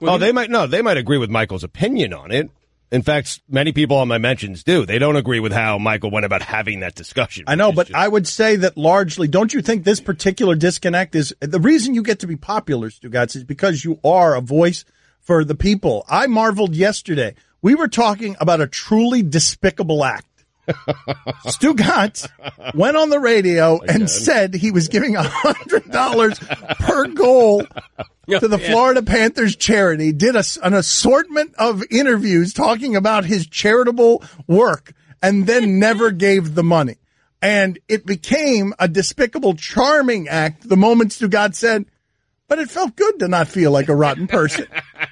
[SPEAKER 1] Well, they might agree with Michael's opinion on it. In fact, many people on my mentions do. They don't agree with how Michael went about having that discussion.
[SPEAKER 2] I know, but I would say that largely, don't you think this particular disconnect is the reason you get to be popular, Stugotz, is because you are a voice for the people. I marveled yesterday. We were talking about a truly despicable act. Stugotz went on the radio and said he was giving $100 per goal to the Florida Panthers charity, did an assortment of interviews talking about his charitable work, and then never gave the money. And it became a despicable, charming act the moment Stugotz said, but it felt good to not feel like a rotten person.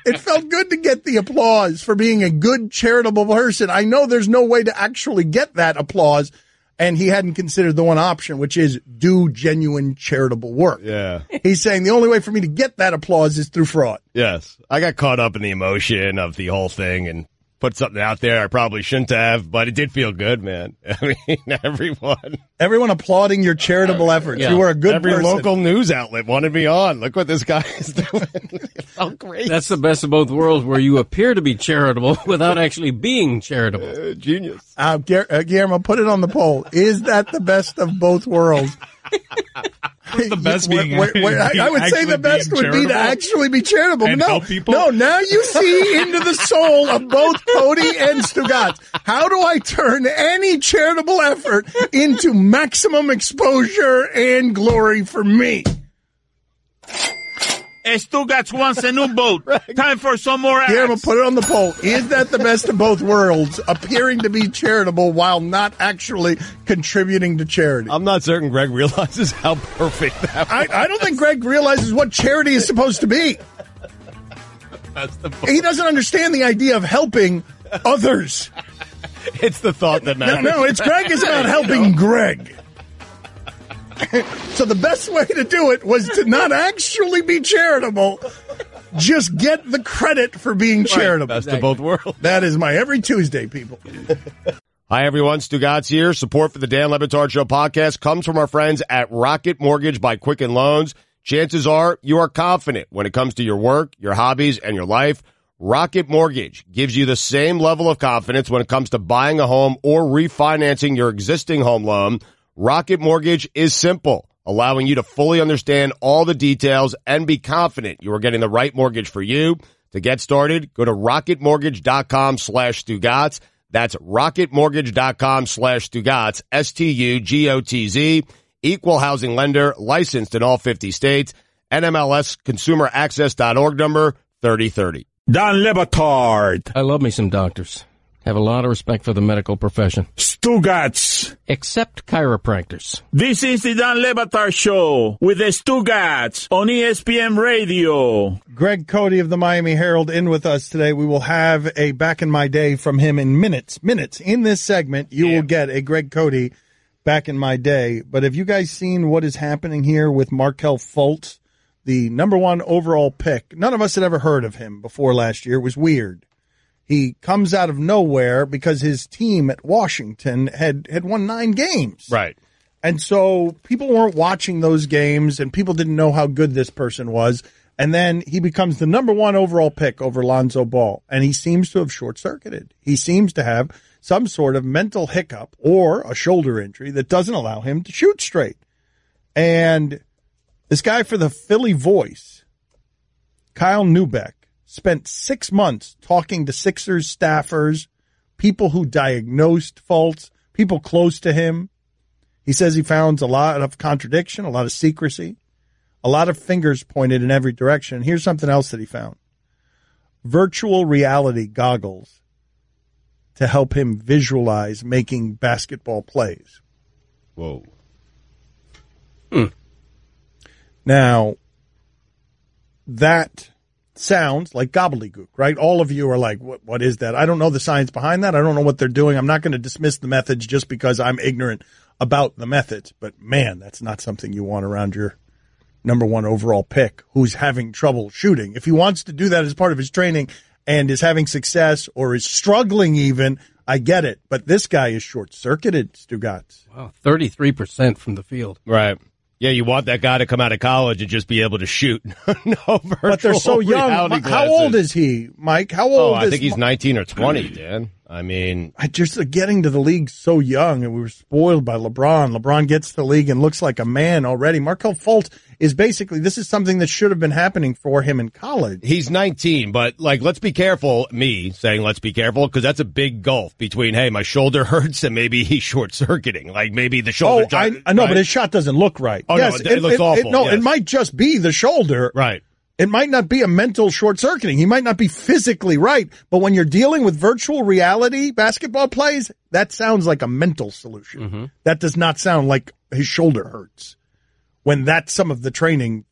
[SPEAKER 2] It felt good to get the applause for being a good, charitable person. I know there's no way to actually get that applause and he hadn't considered the one option, which is do genuine charitable work.
[SPEAKER 1] Yeah.
[SPEAKER 2] He's saying the only way for me to get that applause is through fraud.
[SPEAKER 1] Yes. I got caught up in the emotion of the whole thing and put something out there I probably shouldn't have, but it did feel good, man. I mean, everyone
[SPEAKER 2] applauding your charitable efforts.
[SPEAKER 1] Yeah.
[SPEAKER 2] You were a good
[SPEAKER 1] Every
[SPEAKER 2] person.
[SPEAKER 1] local news outlet wanted me on. Look what this guy is doing. It felt great.
[SPEAKER 5] That's the best of both worlds, where you appear to be charitable without actually being charitable.
[SPEAKER 1] Genius.
[SPEAKER 2] Guillermo, put it on the poll. Is that the best of both worlds?
[SPEAKER 6] The best being
[SPEAKER 2] I would say the best would be to actually be charitable.
[SPEAKER 6] And
[SPEAKER 2] But
[SPEAKER 6] help people?
[SPEAKER 2] no, now you see into the soul of both Cote and Stugotz. How do I turn any charitable effort into maximum exposure and glory for me?
[SPEAKER 7] Stugotz wants a new boat. Time for some more ads.
[SPEAKER 2] Guillermo, put it on the poll. Is that the best of both worlds, appearing to be charitable while not actually contributing to charity?
[SPEAKER 1] I'm not certain Greg realizes how perfect that was.
[SPEAKER 2] I don't think Greg realizes what charity is supposed to be. He doesn't understand the idea of helping others.
[SPEAKER 1] It's the thought that matters.
[SPEAKER 2] No, it's Greg is about helping Greg. So the best way to do it was to not actually be charitable, just get the credit for being charitable.
[SPEAKER 1] Best of both worlds.
[SPEAKER 2] That is my every Tuesday, people.
[SPEAKER 1] Hi, everyone. Stugotz here. Support for the Dan Le Batard Show podcast comes from our friends at Rocket Mortgage by Quicken Loans. Chances are you are confident when it comes to your work, your hobbies, and your life. Rocket Mortgage gives you the same level of confidence when it comes to buying a home or refinancing your existing home loan. Rocket Mortgage is simple, allowing you to fully understand all the details and be confident you are getting the right mortgage for you. To get started, go to rocketmortgage.com/Stugotz. That's rocketmortgage.com/Stugotz, STUGOTZ. Equal housing lender, licensed in all 50 states. NMLS consumeraccess.org number 3030.
[SPEAKER 7] Dan Le Batard.
[SPEAKER 5] I love me some doctors. Have a lot of respect for the medical profession.
[SPEAKER 7] Stugotz.
[SPEAKER 5] Except chiropractors.
[SPEAKER 7] This is the Dan Le Batard Show with the Stugotz on ESPN Radio.
[SPEAKER 2] Greg Cote of the Miami Herald in with us today. We will have a back in my day from him in minutes. In this segment, you will get a Greg Cote back in my day. But have you guys seen what is happening here with Markelle Fultz, the number 1 overall pick? None of us had ever heard of him before last year. It was weird. He comes out of nowhere because his team at Washington had won 9 games.
[SPEAKER 1] Right.
[SPEAKER 2] And so people weren't watching those games, and people didn't know how good this person was. And then he becomes the number 1 overall pick over Lonzo Ball. And he seems to have short-circuited. He seems to have some sort of mental hiccup or a shoulder injury that doesn't allow him to shoot straight. And this guy for the Philly Voice, Kyle Neubeck, spent 6 months talking to Sixers staffers, people who diagnosed Fultz, people close to him. He says he found a lot of contradiction, a lot of secrecy, a lot of fingers pointed in every direction. Here's something else that he found. Virtual reality goggles to help him visualize making basketball plays.
[SPEAKER 1] Whoa.
[SPEAKER 2] Now, that sounds like gobbledygook, right? All of you are like, what is that? I don't know the science behind that. I don't know what they're doing. I'm not going to dismiss the methods just because I'm ignorant about the methods. But, man, that's not something you want around your number 1 overall pick who's having trouble shooting. If he wants to do that as part of his training and is having success or is struggling even, I get it. But this guy is short-circuited, Stugotz.
[SPEAKER 5] Wow, 33% from the field.
[SPEAKER 1] Right. Yeah, you want that guy to come out of college and just be able to shoot. No virtual
[SPEAKER 2] But they're so young.
[SPEAKER 1] reality
[SPEAKER 2] How
[SPEAKER 1] glasses.
[SPEAKER 2] old is he, Mike? How old is
[SPEAKER 1] I think he's 19 or 20, Dan. I mean,
[SPEAKER 2] getting to the league so young, and we were spoiled by LeBron. LeBron gets to the league and looks like a man already. Markelle Fultz is basically, this is something that should have been happening for him in college.
[SPEAKER 1] he's 19, but like, let's be careful. Me saying let's be careful because that's a big gulf between, hey, my shoulder hurts and maybe he's short circuiting. Like maybe the shoulder.
[SPEAKER 2] I know, but his shot doesn't look right.
[SPEAKER 1] Oh,
[SPEAKER 2] yes,
[SPEAKER 1] no, it looks awful.
[SPEAKER 2] No,
[SPEAKER 1] yes.
[SPEAKER 2] It might just be the shoulder.
[SPEAKER 1] Right.
[SPEAKER 2] It might not be a mental short-circuiting. He might not be physically right. But when you're dealing with virtual reality basketball plays, that sounds like a mental solution.
[SPEAKER 5] Mm-hmm.
[SPEAKER 2] That does not sound like his shoulder hurts when that's some of the training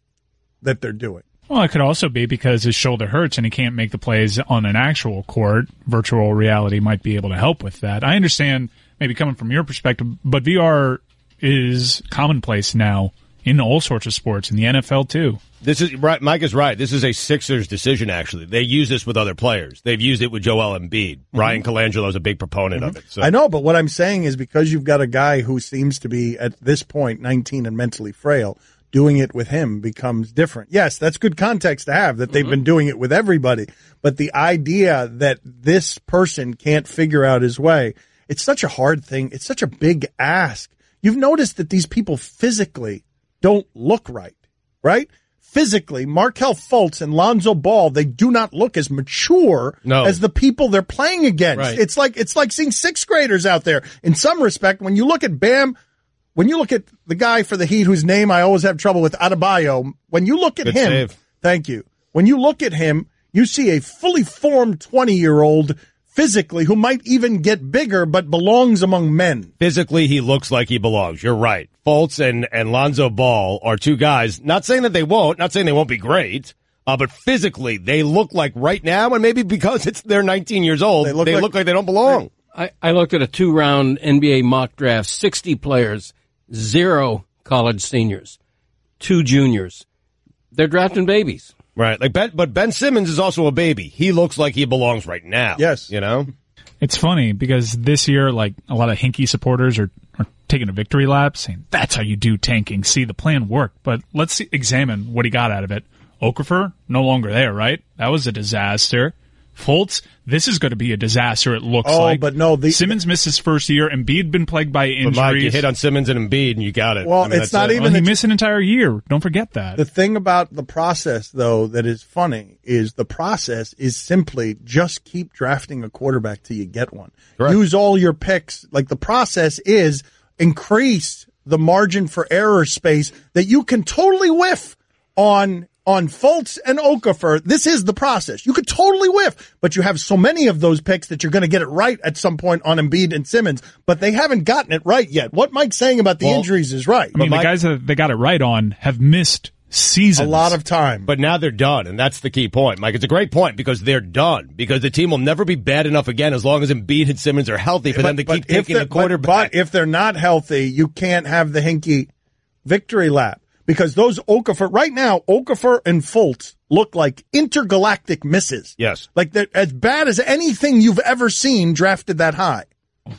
[SPEAKER 2] that they're doing.
[SPEAKER 6] Well, it could also be because his shoulder hurts and he can't make the plays on an actual court. Virtual reality might be able to help with that. I understand maybe coming from your perspective, but VR is commonplace now in all sorts of sports, in the NFL too.
[SPEAKER 1] This is right. Mike is right. This is a Sixers decision, actually. They use this with other players. They've used it with Joel Embiid. Ryan Colangelo is a big proponent of it. So.
[SPEAKER 2] I know, but what I'm saying is because you've got a guy who seems to be, at this point, 19 and mentally frail, doing it with him becomes different. Yes, that's good context to have, that they've been doing it with everybody. But the idea that this person can't figure out his way, it's such a hard thing. It's such a big ask. You've noticed that these people physically don't look right, right? Physically, Markelle Fultz and Lonzo Ball, they do not look as mature as the people they're playing against.
[SPEAKER 1] Right.
[SPEAKER 2] It's like seeing sixth graders out there. In some respect, when you look at Bam, when you look at the guy for the Heat whose name I always have trouble with, Adebayo, when you look at him,
[SPEAKER 1] save.
[SPEAKER 2] Thank you. When you look at him, you see a fully formed 20-year-old physically who might even get bigger but belongs among men.
[SPEAKER 1] Physically, he looks like he belongs. You're right. Fultz and Lonzo Ball are two guys, not saying that they won't, not saying they won't be great, but physically, they look like right now, and maybe because they're 19 years old, they look like they don't belong.
[SPEAKER 5] I looked at a 2-round NBA mock draft, 60 players, 0 college seniors, 2 juniors. They're drafting babies.
[SPEAKER 1] Right. But Ben Simmons is also a baby. He looks like he belongs right now.
[SPEAKER 2] Yes.
[SPEAKER 1] You know?
[SPEAKER 6] It's funny because this year, like, a lot of Hinkie supporters are taking a victory lap, saying, that's how you do tanking. See, the plan worked. But let's examine what he got out of it. Okafor, no longer there, right? That was a disaster. Fultz, this is going to be a disaster, it looks like.
[SPEAKER 2] But no,
[SPEAKER 6] Simmons missed his first year. Embiid been plagued by injuries.
[SPEAKER 1] But Mike, you hit on Simmons and Embiid, and you got it.
[SPEAKER 2] Well, it's not even...
[SPEAKER 6] he missed an entire year. Don't forget that.
[SPEAKER 2] The thing about the process, though, that is funny is the process is simply just keep drafting a quarterback till you get one.
[SPEAKER 1] Correct.
[SPEAKER 2] Use all your picks. Like, the process is increase the margin for error space that you can totally whiff on Fultz and Okafor. This is the process. You could totally whiff, but you have so many of those picks that you're going to get it right at some point on Embiid and Simmons, but they haven't gotten it right yet. What Mike's saying about the injuries is right.
[SPEAKER 6] I mean, the guys that they got it right on have missed seasons.
[SPEAKER 2] A lot of time.
[SPEAKER 1] But now they're done, and that's the key point, Mike. It's a great point because they're done, because the team will never be bad enough again as long as Embiid and Simmons are healthy for them to keep taking the quarterback.
[SPEAKER 2] But if they're not healthy, you can't have the Hinkie victory lap. Because those Okafor, right now, Okafor and Fultz look like intergalactic misses.
[SPEAKER 1] Yes.
[SPEAKER 2] Like they're as bad as anything you've ever seen drafted that high.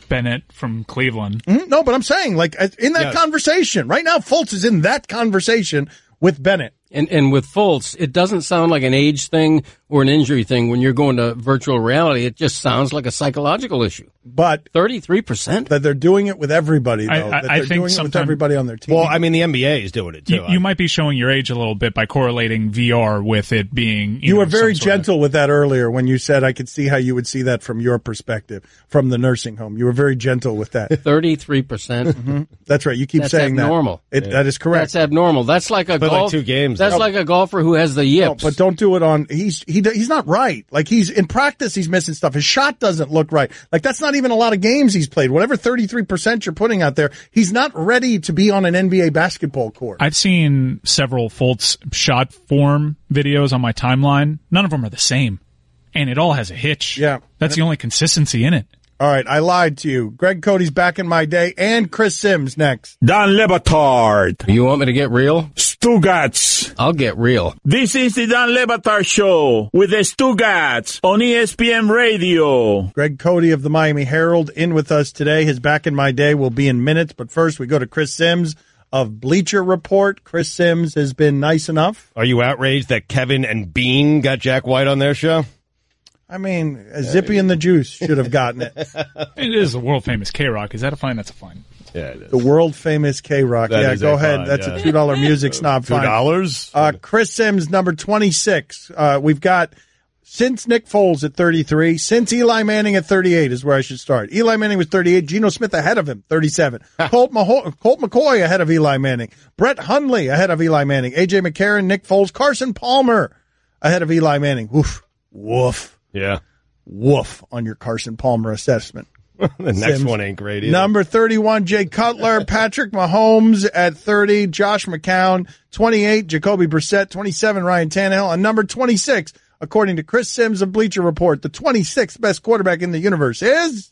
[SPEAKER 6] Bennett from Cleveland.
[SPEAKER 2] No, but I'm saying, like, in that conversation, right now, Fultz is in that conversation with Bennett.
[SPEAKER 5] And with Fultz, it doesn't sound like an age thing or an injury thing when you're going to virtual reality. It just sounds like a psychological issue.
[SPEAKER 2] But
[SPEAKER 5] 33%?
[SPEAKER 2] That they're doing it with everybody, though.
[SPEAKER 6] I think
[SPEAKER 2] doing it with everybody on their team.
[SPEAKER 1] Well, I mean, the NBA is doing it, too.
[SPEAKER 6] You might be showing your age a little bit by correlating VR with it being...
[SPEAKER 2] You were very gentle with that earlier when you said I could see how you would see that from your perspective, from the nursing home. You were very gentle with that.
[SPEAKER 5] 33%?
[SPEAKER 2] That's right. You keep saying
[SPEAKER 5] abnormal.
[SPEAKER 2] That. That is correct.
[SPEAKER 5] That's abnormal. That's like a golf...
[SPEAKER 1] like 2 games.
[SPEAKER 5] That's like a golfer who has the yips.
[SPEAKER 2] No, but don't do it on... He's not right. Like, he's in practice, he's missing stuff. His shot doesn't look right. Like, that's not even a lot of games he's played. Whatever 33% you're putting out there, he's not ready to be on an NBA basketball court.
[SPEAKER 6] I've seen several Fultz shot form videos on my timeline. None of them are the same. And it all has a hitch.
[SPEAKER 2] Yeah.
[SPEAKER 6] That's the only consistency in it.
[SPEAKER 2] All right, I lied to you. Greg Cote's back in my day, and Chris Sims next.
[SPEAKER 7] Dan Le Batard.
[SPEAKER 5] You want me to get real?
[SPEAKER 7] Stugotz.
[SPEAKER 5] I'll get real.
[SPEAKER 7] This is the Dan Le Batard Show with the Stugotz on ESPN Radio.
[SPEAKER 2] Greg Cote of the Miami Herald in with us today. His Back in My Day will be in minutes, but first we go to Chris Sims of Bleacher Report. Chris Sims has been nice enough.
[SPEAKER 1] Are you outraged that Kevin and Bean got Jack White on their show?
[SPEAKER 2] I mean, Zippy and the Juice should have gotten it.
[SPEAKER 6] It is a world-famous K-Rock. Is that a fine? That's a fine.
[SPEAKER 1] Yeah, it is.
[SPEAKER 2] The world-famous K-Rock.
[SPEAKER 1] That
[SPEAKER 2] Yeah,
[SPEAKER 1] is
[SPEAKER 2] go
[SPEAKER 1] a
[SPEAKER 2] ahead.
[SPEAKER 1] fine,
[SPEAKER 2] That's
[SPEAKER 1] yeah.
[SPEAKER 2] a $2 music snob fine.
[SPEAKER 1] $2?
[SPEAKER 2] Chris Sims, number 26. We've got, since Nick Foles at 33, since Eli Manning at 38 is where I should start. Eli Manning was 38. Geno Smith ahead of him, 37. Colt McCoy ahead of Eli Manning. Brett Hundley ahead of Eli Manning. A.J. McCarron, Nick Foles, Carson Palmer ahead of Eli Manning. Woof. Woof.
[SPEAKER 1] Yeah.
[SPEAKER 2] Woof on your Carson Palmer assessment.
[SPEAKER 1] The next one ain't great either.
[SPEAKER 2] Number 31, Jay Cutler. Patrick Mahomes at 30. Josh McCown, 28. Jacoby Brissett, 27. Ryan Tannehill. And number 26, according to Chris Sims of Bleacher Report, the 26th best quarterback in the universe is...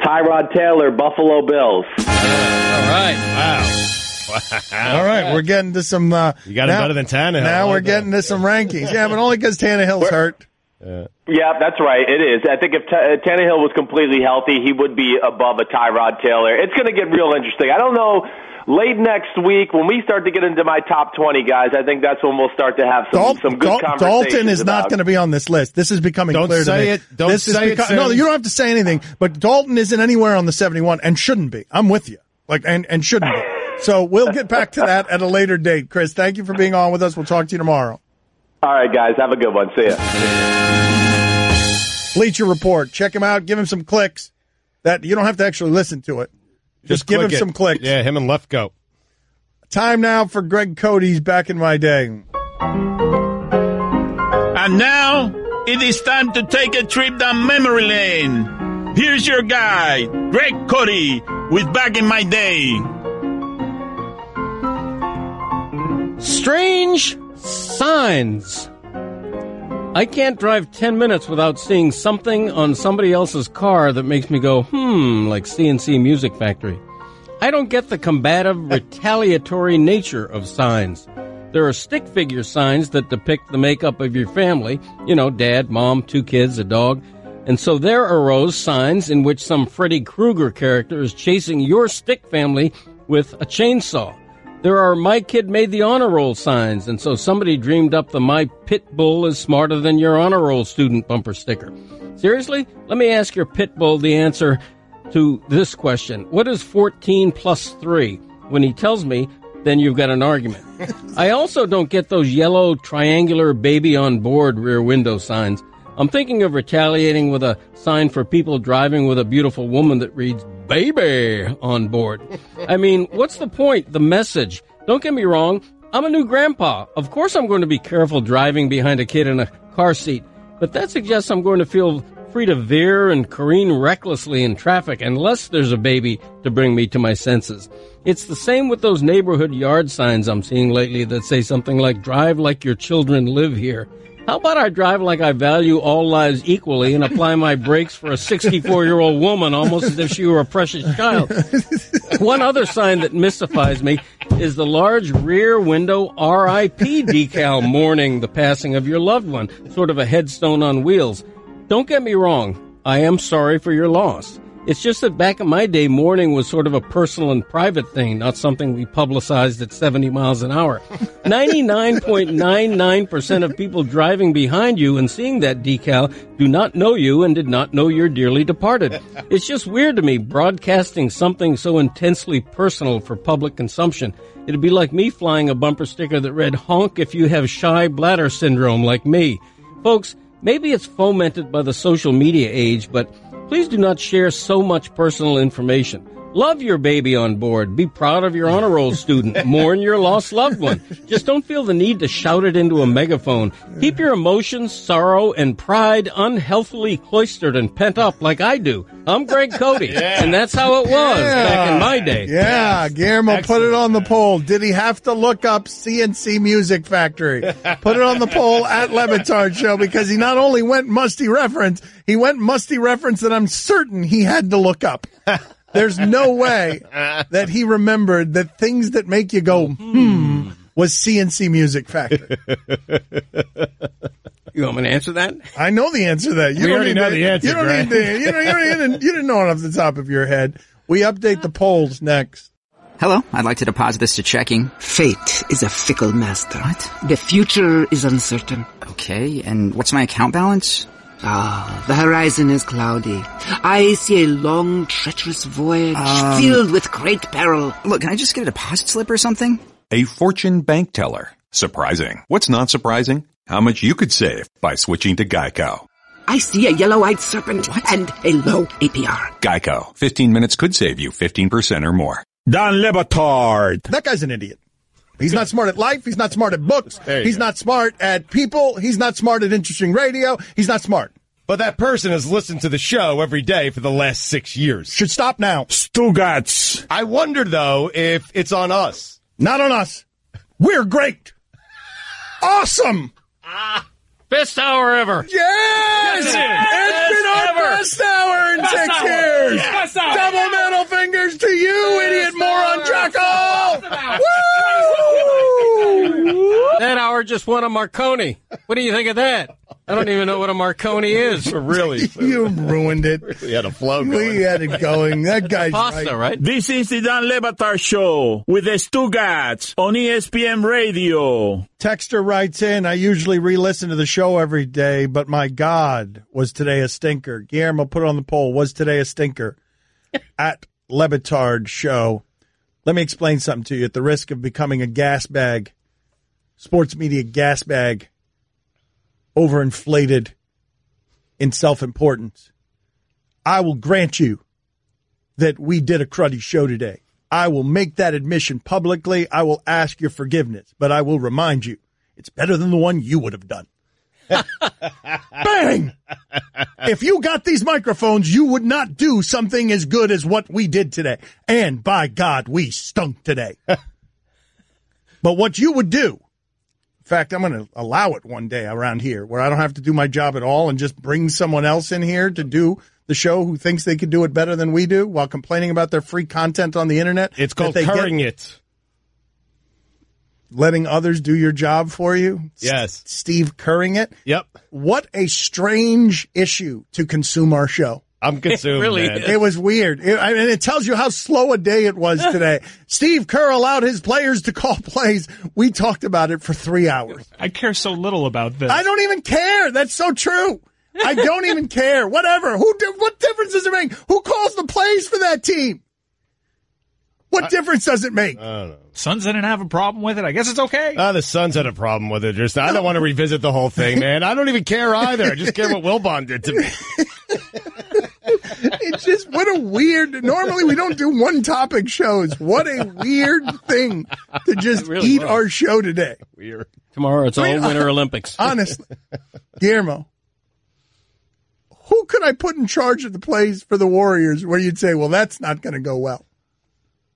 [SPEAKER 21] Tyrod Taylor, Buffalo Bills.
[SPEAKER 5] All right.
[SPEAKER 1] Wow.
[SPEAKER 2] All right, we're getting to some.
[SPEAKER 1] You got it better than Tannehill.
[SPEAKER 2] Now we're getting to some rankings. Yeah, but only because Tannehill's hurt.
[SPEAKER 21] Yeah, that's right. It is. I think if Tannehill was completely healthy, he would be above a Tyrod Taylor. It's going to get real interesting. I don't know. Late next week, when we start to get into my top 20 guys, I think that's when we'll start to have some good conversations.
[SPEAKER 2] Dalton is not going to be on this list. This is becoming clear to me.
[SPEAKER 1] Don't say it.
[SPEAKER 2] No, you don't have to say anything. But Dalton isn't anywhere on the 71 and shouldn't be. I'm with you. And shouldn't be. So we'll get back to that at a later date. Chris, thank you for being on with us. We'll talk to you tomorrow.
[SPEAKER 21] All right, guys. Have a good one. See ya.
[SPEAKER 2] Bleacher Report. Check him out. Give him some clicks. That you don't have to actually listen to it. Just give him some clicks.
[SPEAKER 1] Yeah, him and Lefko.
[SPEAKER 2] Time now for Greg Cote's Back in My Day.
[SPEAKER 7] And now, it is time to take a trip down memory lane. Here's your guy, Greg Cote, with Back in My Day.
[SPEAKER 5] Strange signs. I can't drive 10 minutes without seeing something on somebody else's car that makes me go, like CNC Music Factory. I don't get the combative, retaliatory nature of signs. There are stick figure signs that depict the makeup of your family. You know, dad, mom, 2 kids, a dog. And so there arose signs in which some Freddy Krueger character is chasing your stick family with a chainsaw. There are My Kid Made the Honor Roll signs, and so somebody dreamed up the My Pit Bull is Smarter Than Your Honor Roll student bumper sticker. Seriously? Let me ask your pit bull the answer to this question. What is 14 plus 3? When he tells me, then you've got an argument. I also don't get those yellow triangular baby on board rear window signs. I'm thinking of retaliating with a sign for people driving with a beautiful woman that reads baby on board. I mean, what's the point? The message. Don't get me wrong. I'm a new grandpa. Of course I'm going to be careful driving behind a kid in a car seat, but that suggests I'm going to feel free to veer and careen recklessly in traffic unless there's a baby to bring me to my senses. It's the same with those neighborhood yard signs I'm seeing lately that say something like, drive like your children live here. How about I drive like I value all lives equally and apply my brakes for a 64-year-old woman almost as if she were a precious child? One other sign that mystifies me is the large rear window RIP decal mourning the passing of your loved one, sort of a headstone on wheels. Don't get me wrong, I am sorry for your loss. It's just that back in my day, mourning was sort of a personal and private thing, not something we publicized at 70 miles an hour. 99.99% of people driving behind you and seeing that decal do not know you and did not know you're dearly departed. It's just weird to me broadcasting something so intensely personal for public consumption. It'd be like me flying a bumper sticker that read, honk if you have shy bladder syndrome like me. Folks, maybe it's fomented by the social media age, but please do not share so much personal information. Love your baby on board. Be proud of your honor roll student. Mourn your lost loved one. Just don't feel the need to shout it into a megaphone. Keep your emotions, sorrow, and pride unhealthily cloistered and pent up like I do. I'm Greg Cote, and that's how it was back in my day.
[SPEAKER 2] Yeah, Guillermo, put it on the poll. Did he have to look up CNC Music Factory? Put it on the poll at Batard Show, because he not only went musty reference, he went musty reference that I'm certain he had to look up. There's no way that he remembered that things that make you go, was CNC Music Factory.
[SPEAKER 5] You want me to answer that?
[SPEAKER 2] I know the answer to that.
[SPEAKER 1] We already know the answer,
[SPEAKER 2] You don't need to, you didn't know it off the top of your head. We update the polls next.
[SPEAKER 9] Hello, I'd like to deposit this to checking.
[SPEAKER 10] Fate is a fickle master.
[SPEAKER 9] What?
[SPEAKER 10] The future is uncertain.
[SPEAKER 9] Okay, and what's my account balance?
[SPEAKER 10] The horizon is cloudy. I see a long, treacherous voyage filled with great peril.
[SPEAKER 9] Look, can I just get a deposit slip or something?
[SPEAKER 11] A fortune bank teller. Surprising. What's not surprising? How much you could save by switching to Geico.
[SPEAKER 10] I see a yellow-eyed serpent and a low APR.
[SPEAKER 11] Geico. 15 minutes could save you 15% or more.
[SPEAKER 7] Dan Le Batard.
[SPEAKER 2] That guy's an idiot. He's not smart at life. He's not smart at books. He's not smart at people. He's not smart at interesting radio. He's not smart.
[SPEAKER 1] But that person has listened to the show every day for the last 6 years.
[SPEAKER 2] Should stop now.
[SPEAKER 7] Stugotz.
[SPEAKER 1] I wonder, though, if it's on us.
[SPEAKER 2] Not on us. We're great. Awesome.
[SPEAKER 5] Best hour ever.
[SPEAKER 2] Yes! It's been our best hour in 6 years.
[SPEAKER 20] Best hour.
[SPEAKER 2] Double middle fingers to you, idiot moron Jocko. Woo!
[SPEAKER 5] That hour just won a Marconi. What do you think of that? I don't even know what a Marconi is.
[SPEAKER 1] Really?
[SPEAKER 2] You ruined it.
[SPEAKER 1] We had a flow going.
[SPEAKER 2] We had it going. That guy's
[SPEAKER 5] Pasta, right?
[SPEAKER 7] This is the Dan Le Batard Show with the Stugotz on ESPN Radio.
[SPEAKER 2] Texter writes in, I usually re-listen to the show every day, but my God, was today a stinker. Guillermo, put it on the poll. Was today a stinker? At Le Batard Show. Let me explain something to you at the risk of becoming a gas bag, sports media gas bag, overinflated in self-importance. I will grant you that we did a cruddy show today. I will make that admission publicly. I will ask your forgiveness, but I will remind you, it's better than the one you would have done. Bang! If you got these microphones, you would not do something as good as what we did today. And by God, we stunk today. But what you would do, in fact, I'm going to allow it one day around here where I don't have to do my job at all and just bring someone else in here to do the show who thinks they could do it better than we do while complaining about their free content on the internet.
[SPEAKER 1] It's called curring it.
[SPEAKER 2] Letting others do your job for you?
[SPEAKER 1] Yes.
[SPEAKER 2] Steve Kerring it?
[SPEAKER 1] Yep.
[SPEAKER 2] What a strange issue to consume our show.
[SPEAKER 1] I'm consumed,
[SPEAKER 5] really
[SPEAKER 1] man.
[SPEAKER 2] It was weird. It tells you how slow a day it was today. Steve Kerr allowed his players to call plays. We talked about it for 3 hours.
[SPEAKER 6] I care so little about this.
[SPEAKER 2] I don't even care. That's so true. I don't even care. Whatever. What difference does it make? Who calls the plays for that team? What difference does it make?
[SPEAKER 1] I don't know.
[SPEAKER 6] Suns didn't have a problem with it. I guess it's okay.
[SPEAKER 1] The Suns had a problem with it. I don't want to revisit the whole thing, man. I don't even care either. I just care what Wilbon did to me.
[SPEAKER 2] It's just, what a weird, normally we don't do one topic shows. What a weird thing to just
[SPEAKER 5] really
[SPEAKER 2] eat
[SPEAKER 5] was.
[SPEAKER 2] our show today.
[SPEAKER 1] Weird.
[SPEAKER 5] Tomorrow it's all Winter Olympics.
[SPEAKER 2] Honestly. Guillermo, who could I put in charge of the plays for the Warriors where you'd say, well, that's not going to go well?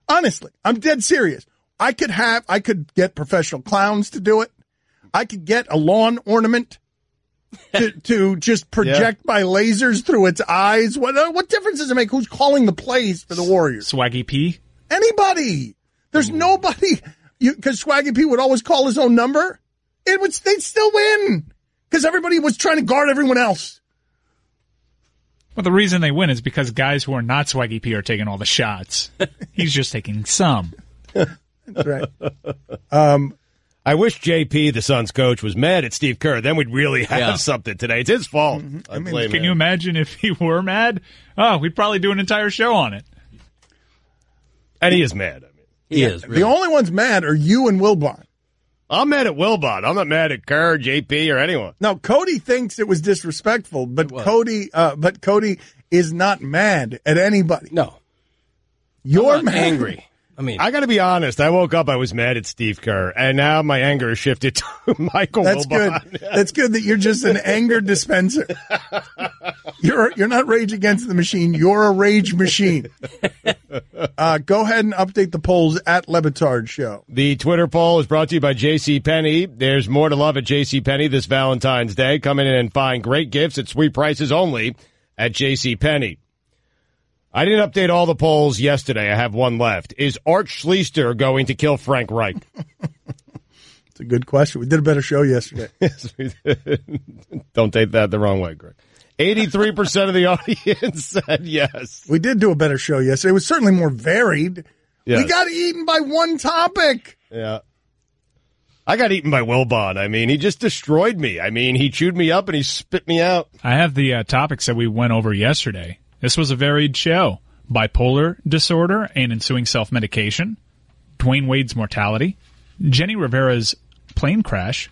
[SPEAKER 2] Honestly, I'm dead serious. I could get professional clowns to do it. I could get a lawn ornament to just project by lasers through its eyes. What difference does it make who's calling the plays for the Warriors?
[SPEAKER 6] Swaggy P?
[SPEAKER 2] Anybody. There's nobody. Because Swaggy P would always call his own number. They'd still win. Because everybody was trying to guard everyone else.
[SPEAKER 6] Well, the reason they win is because guys who are not Swaggy P are taking all the shots. He's just taking some.
[SPEAKER 2] That's right.
[SPEAKER 1] I wish JP, the Suns coach, was mad at Steve Kerr. Then we'd really have something today. It's his fault.
[SPEAKER 6] Mm-hmm. Can you imagine if he were mad? Oh, we'd probably do an entire show on it.
[SPEAKER 1] And he is mad.
[SPEAKER 5] He is. Really.
[SPEAKER 2] The only ones mad are you and Wilbon.
[SPEAKER 1] I'm mad at Wilbon. I'm not mad at Kerr, JP, or anyone.
[SPEAKER 2] No, Cody thinks it was disrespectful, but Cody is not mad at anybody.
[SPEAKER 5] No.
[SPEAKER 2] You're
[SPEAKER 5] I'm
[SPEAKER 2] mad.
[SPEAKER 5] angry.
[SPEAKER 1] I got to be honest. I woke up, I was mad at Steve Kerr, and now my anger has shifted to Michael
[SPEAKER 2] That's
[SPEAKER 1] Wilbon.
[SPEAKER 2] good. That's good that you're just an anger dispenser. You're not Rage Against the Machine. You're a rage machine. Go ahead and update the polls at Le Batard Show.
[SPEAKER 1] The Twitter poll is brought to you by JCPenney. There's more to love at JCPenney this Valentine's Day. Come in and find great gifts at sweet prices only at JCPenney. I didn't update all the polls yesterday. I have one left. Is Art Schlichter going to kill Frank Reich?
[SPEAKER 2] It's a good question. We did a better show yesterday.
[SPEAKER 1] Yes, we did. Don't take that the wrong way, Greg. 83% of the audience said yes.
[SPEAKER 2] We did do a better show yesterday. It was certainly more varied.
[SPEAKER 1] Yes.
[SPEAKER 2] We got eaten by one topic.
[SPEAKER 1] Yeah. I got eaten by Wilbon. He just destroyed me. He chewed me up and he spit me out.
[SPEAKER 6] I have the topics that we went over yesterday. This was a varied show. Bipolar disorder and ensuing self-medication, Dwayne Wade's mortality, Jenny Rivera's plane crash,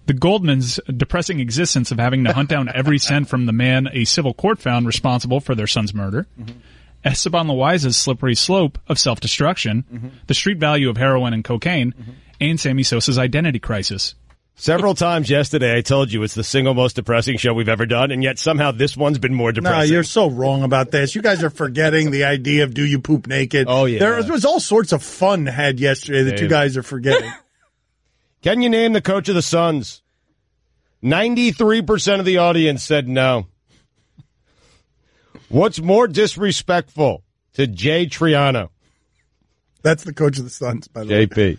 [SPEAKER 6] the Goldmans' depressing existence of having to hunt down every cent from the man a civil court found responsible for their son's murder, Esteban Loaiza's slippery slope of self-destruction, the street value of heroin and cocaine, and Sammy Sosa's identity crisis.
[SPEAKER 1] Several times yesterday I told you it's the single most depressing show we've ever done, and yet somehow this one's been more depressing.
[SPEAKER 2] No, you're so wrong about this. You guys are forgetting the idea of do you poop naked.
[SPEAKER 1] Oh, yeah.
[SPEAKER 2] There was all sorts of fun had yesterday that you guys are forgetting.
[SPEAKER 1] Can you name the coach of the Suns? 93% of the audience said no. What's more disrespectful to Jay Triano?
[SPEAKER 2] That's the coach of the Suns, by the way.
[SPEAKER 1] JP.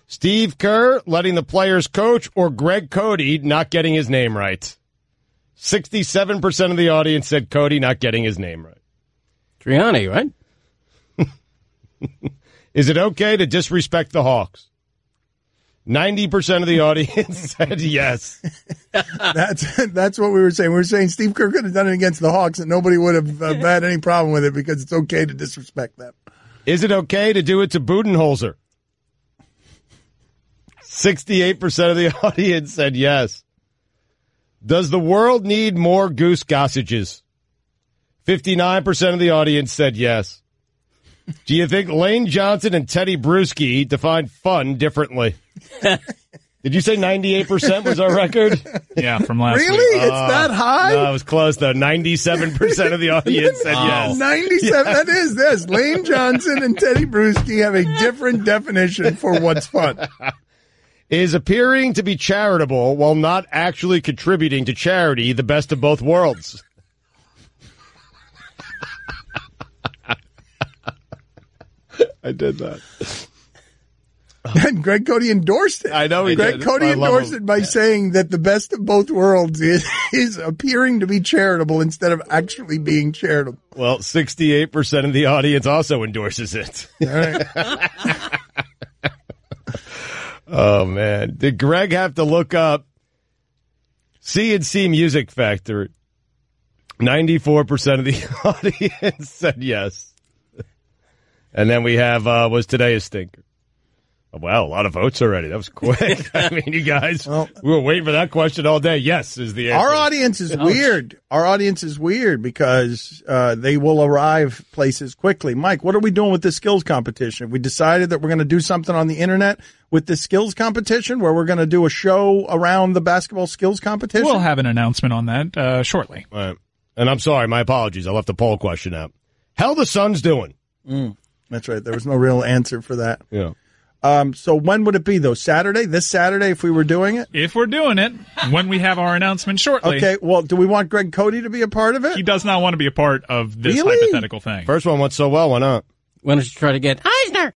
[SPEAKER 1] Steve Kerr letting the players coach, or Greg Cote not getting his name right? 67% of the audience said Cote not getting his name right.
[SPEAKER 5] Triani, right?
[SPEAKER 1] Is it okay to disrespect the Hawks? 90% of the audience said yes.
[SPEAKER 2] That's what we were saying. We were saying Steve Kerr could have done it against the Hawks and nobody would have had any problem with it because it's okay to disrespect them.
[SPEAKER 1] Is it okay to do it to Budenholzer? 68% of the audience said yes. Does the world need more Goose Gossages? 59% of the audience said yes. Do you think Lane Johnson and Teddy Bruschi define fun differently? Did you say 98% was our record?
[SPEAKER 6] Yeah, from last week.
[SPEAKER 2] Really? It's that high?
[SPEAKER 1] No, it was close, though. 97% of the audience said yes.
[SPEAKER 2] 97, that is this. Lane Johnson and Teddy Bruschi have a different definition for what's fun.
[SPEAKER 1] Is appearing to be charitable while not actually contributing to charity the best of both worlds? I did that.
[SPEAKER 2] And Greg Cote endorsed it.
[SPEAKER 1] I know he
[SPEAKER 2] Greg
[SPEAKER 1] did.
[SPEAKER 2] Cote endorsed it by saying that the best of both worlds is appearing to be charitable instead of actually being charitable.
[SPEAKER 1] Well, 68% of the audience also endorses it.
[SPEAKER 2] All right.
[SPEAKER 1] Oh, man. Did Greg have to look up C&C Music Factory? 94% of the audience said yes. And then we have, was today a stinker? Wow, a lot of votes already. That was quick. I mean, you guys, we were waiting for that question all day. Yes is the answer.
[SPEAKER 2] Our audience is weird. Our audience is weird because they will arrive places quickly. Mike, what are we doing with this skills competition? We decided that we're going to do something on the internet with the skills competition where we're going to do a show around the basketball skills competition.
[SPEAKER 6] We'll have an announcement on that shortly.
[SPEAKER 1] All right. And I'm sorry, my apologies. I left the poll question out. How the Suns doing?
[SPEAKER 2] That's right. There was no real answer for that.
[SPEAKER 1] Yeah.
[SPEAKER 2] So when would it be, though? Saturday? This Saturday, if we were doing it?
[SPEAKER 6] If we're doing it, when we have our announcement shortly.
[SPEAKER 2] Okay, well, do we want Greg Cote to be a part of it?
[SPEAKER 6] He does not want to be a part of this hypothetical thing.
[SPEAKER 1] First one went so well, why not?
[SPEAKER 5] Why don't you try to get Eisner?